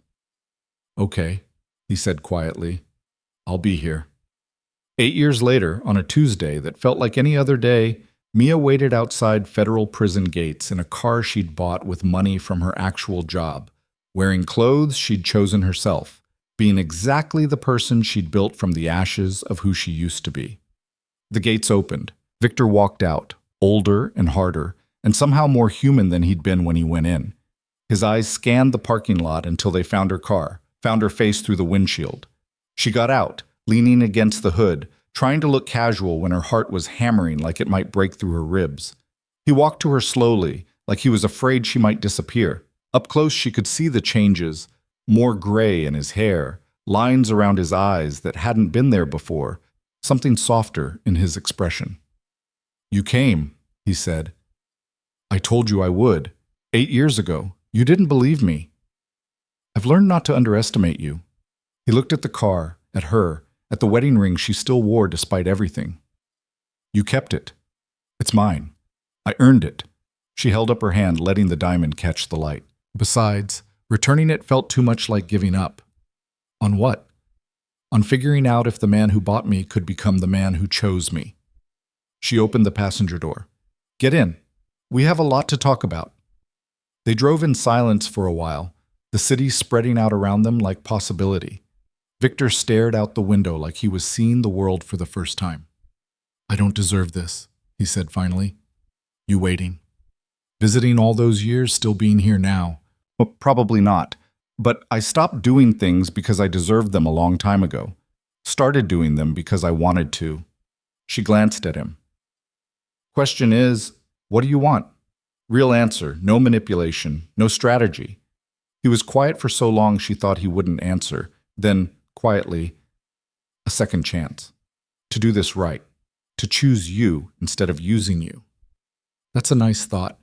Okay, he said quietly. I'll be here. 8 years later, on a Tuesday that felt like any other day, Mia waited outside federal prison gates in a car she'd bought with money from her actual job, wearing clothes she'd chosen herself, being exactly the person she'd built from the ashes of who she used to be. The gates opened. Victor walked out, older and harder, and somehow more human than he'd been when he went in. His eyes scanned the parking lot until they found her car, found her face through the windshield. She got out, leaning against the hood, trying to look casual when her heart was hammering like it might break through her ribs. He walked to her slowly, like he was afraid she might disappear. Up close she could see the changes, more gray in his hair, lines around his eyes that hadn't been there before, something softer in his expression. You came, he said. I told you I would. 8 years ago. You didn't believe me. I've learned not to underestimate you. He looked at the car, at her, at the wedding ring she still wore despite everything. You kept it. It's mine. I earned it. She held up her hand, letting the diamond catch the light. Besides, returning it felt too much like giving up. On what? On figuring out if the man who bought me could become the man who chose me. She opened the passenger door. Get in. We have a lot to talk about. They drove in silence for a while, the city spreading out around them like possibility. Victor stared out the window like he was seeing the world for the first time. I don't deserve this, he said finally. You waiting. Visiting all those years, still being here now. Well, probably not. But I stopped doing things because I deserved them a long time ago. Started doing them because I wanted to. She glanced at him. Question is, what do you want? Real answer, no manipulation, no strategy. He was quiet for so long she thought he wouldn't answer. Then, quietly, a second chance. To do this right. To choose you instead of using you. That's a nice thought.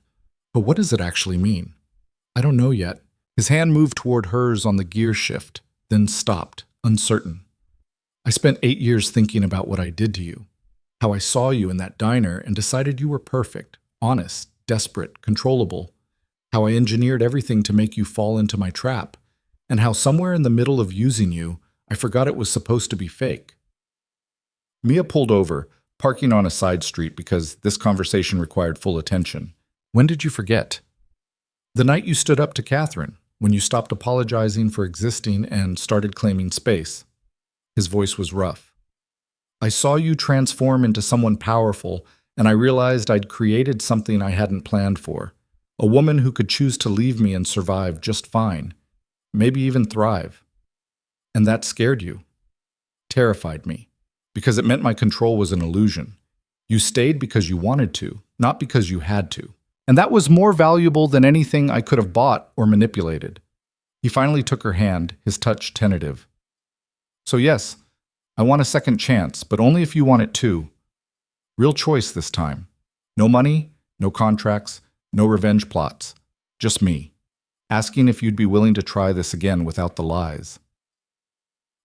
But what does it actually mean? I don't know yet. His hand moved toward hers on the gear shift, then stopped, uncertain. I spent 8 years thinking about what I did to you. How I saw you in that diner and decided you were perfect, honest, desperate, controllable. How I engineered everything to make you fall into my trap. And how somewhere in the middle of using you, I forgot it was supposed to be fake. Mia pulled over, parking on a side street because this conversation required full attention. When did you forget? The night you stood up to Catherine, when you stopped apologizing for existing and started claiming space. His voice was rough. I saw you transform into someone powerful, and I realized I'd created something I hadn't planned for. A woman who could choose to leave me and survive just fine. Maybe even thrive. And that scared you. Terrified me. Because it meant my control was an illusion. You stayed because you wanted to, not because you had to. And that was more valuable than anything I could have bought or manipulated. He finally took her hand, his touch tentative. So yes, I want a second chance, but only if you want it too. Real choice this time. No money, no contracts, no revenge plots. Just me. Asking if you'd be willing to try this again without the lies.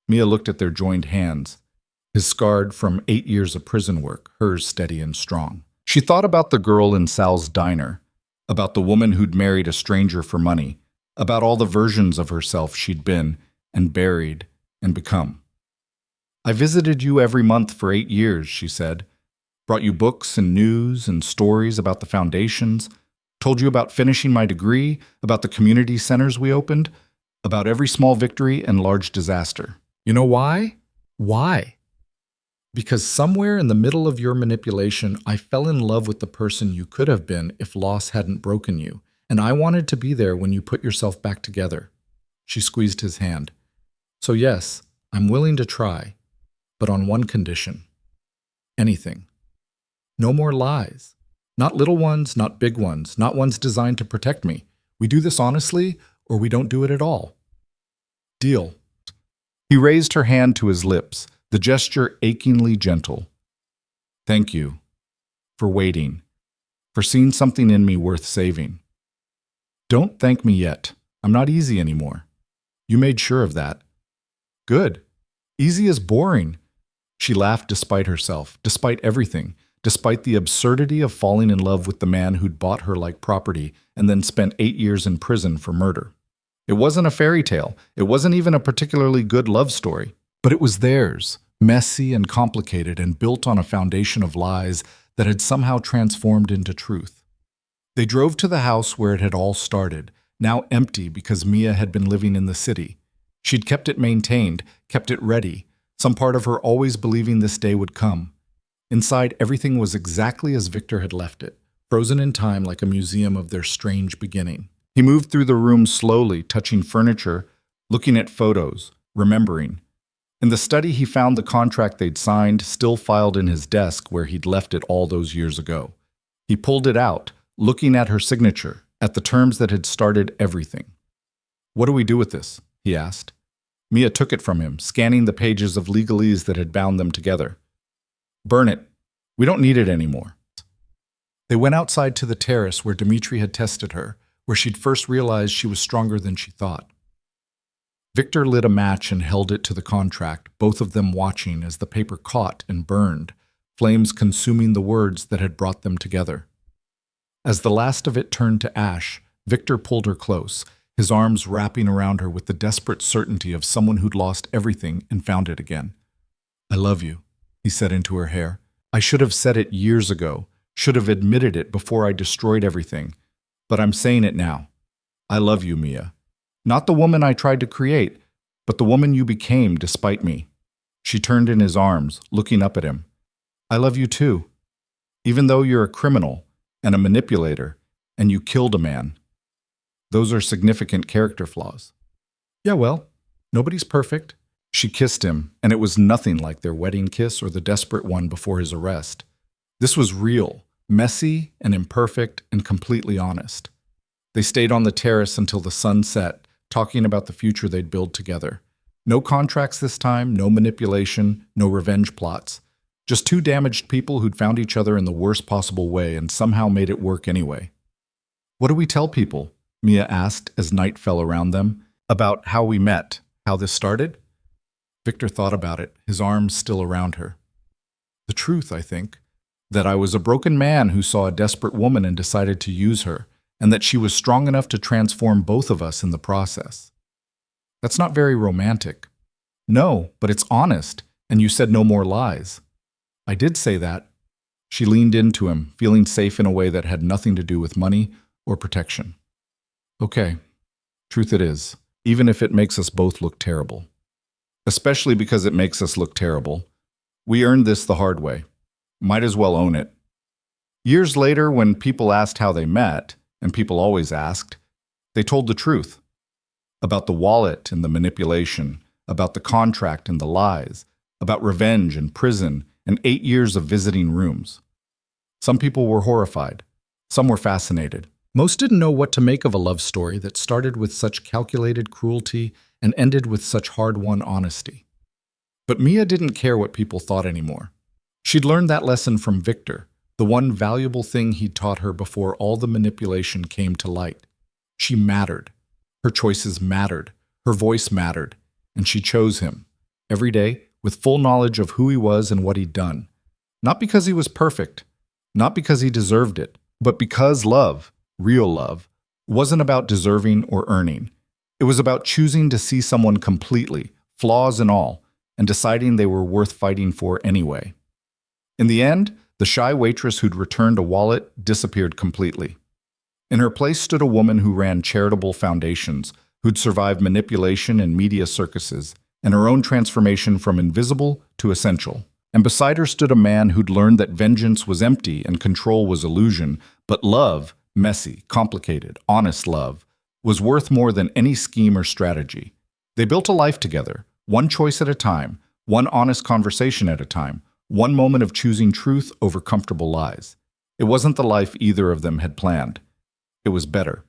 Mia looked at their joined hands, his scarred from 8 years of prison work, hers steady and strong. She thought about the girl in Sal's diner, about the woman who'd married a stranger for money, about all the versions of herself she'd been and buried and become. I visited you every month for 8 years, she said. Brought you books and news and stories about the foundations, told you about finishing my degree, about the community centers we opened, about every small victory and large disaster. You know why? Why? Because somewhere in the middle of your manipulation, I fell in love with the person you could have been if loss hadn't broken you, and I wanted to be there when you put yourself back together. She squeezed his hand. So yes, I'm willing to try, but on one condition. Anything. No more lies. Not little ones, not big ones, not ones designed to protect me. We do this honestly, or we don't do it at all. Deal. He raised her hand to his lips, the gesture achingly gentle. Thank you. For waiting. For seeing something in me worth saving. Don't thank me yet. I'm not easy anymore. You made sure of that. Good. Easy is boring. She laughed despite herself, despite everything, despite the absurdity of falling in love with the man who'd bought her like property and then spent 8 years in prison for murder. It wasn't a fairy tale. It wasn't even a particularly good love story. But it was theirs, messy and complicated and built on a foundation of lies that had somehow transformed into truth. They drove to the house where it had all started, now empty because Mia had been living in the city. She'd kept it maintained, kept it ready, some part of her always believing this day would come. Inside, everything was exactly as Victor had left it, frozen in time like a museum of their strange beginning. He moved through the room slowly, touching furniture, looking at photos, remembering. In the study, he found the contract they'd signed, still filed in his desk where he'd left it all those years ago. He pulled it out, looking at her signature, at the terms that had started everything. What do we do with this? He asked. Mia took it from him, scanning the pages of legalese that had bound them together. Burn it. We don't need it anymore. They went outside to the terrace where Dmitri had tested her, where she'd first realized she was stronger than she thought. Victor lit a match and held it to the contract, both of them watching as the paper caught and burned, flames consuming the words that had brought them together. As the last of it turned to ash, Victor pulled her close, his arms wrapping around her with the desperate certainty of someone who'd lost everything and found it again. I love you, he said into her hair. I should have said it years ago, should have admitted it before I destroyed everything. But I'm saying it now. I love you, Mia. Not the woman I tried to create, but the woman you became despite me. She turned in his arms, looking up at him. I love you too. Even though you're a criminal and a manipulator, and you killed a man. Those are significant character flaws. Yeah, well, nobody's perfect. She kissed him, and it was nothing like their wedding kiss or the desperate one before his arrest. This was real, messy and imperfect and completely honest. They stayed on the terrace until the sun set, talking about the future they'd build together. No contracts this time, no manipulation, no revenge plots. Just two damaged people who'd found each other in the worst possible way and somehow made it work anyway. What do we tell people? Mia asked as night fell around them. About how we met, how this started? Victor thought about it, his arms still around her. The truth, I think. That I was a broken man who saw a desperate woman and decided to use her, and that she was strong enough to transform both of us in the process. That's not very romantic. No, but it's honest, and you said no more lies. I did say that. She leaned into him, feeling safe in a way that had nothing to do with money or protection. Okay, truth it is, even if it makes us both look terrible. Especially because it makes us look terrible. We earned this the hard way. Might as well own it. Years later, when people asked how they met, and people always asked, they told the truth. About the wallet and the manipulation, about the contract and the lies, about revenge and prison and 8 years of visiting rooms. Some people were horrified. Some were fascinated. Most didn't know what to make of a love story that started with such calculated cruelty and ended with such hard-won honesty. But Mia didn't care what people thought anymore. She'd learned that lesson from Victor, the one valuable thing he'd taught her before all the manipulation came to light. She mattered. Her choices mattered. Her voice mattered. And she chose him, every day, with full knowledge of who he was and what he'd done. Not because he was perfect, not because he deserved it, but because love, real love, wasn't about deserving or earning. It was about choosing to see someone completely, flaws and all, and deciding they were worth fighting for anyway. In the end, the shy waitress who'd returned a wallet disappeared completely. In her place stood a woman who ran charitable foundations, who'd survived manipulation and media circuses, and her own transformation from invisible to essential. And beside her stood a man who'd learned that vengeance was empty and control was illusion, but love, messy, complicated, honest love, was worth more than any scheme or strategy. They built a life together, one choice at a time, one honest conversation at a time, one moment of choosing truth over comfortable lies. It wasn't the life either of them had planned. It was better.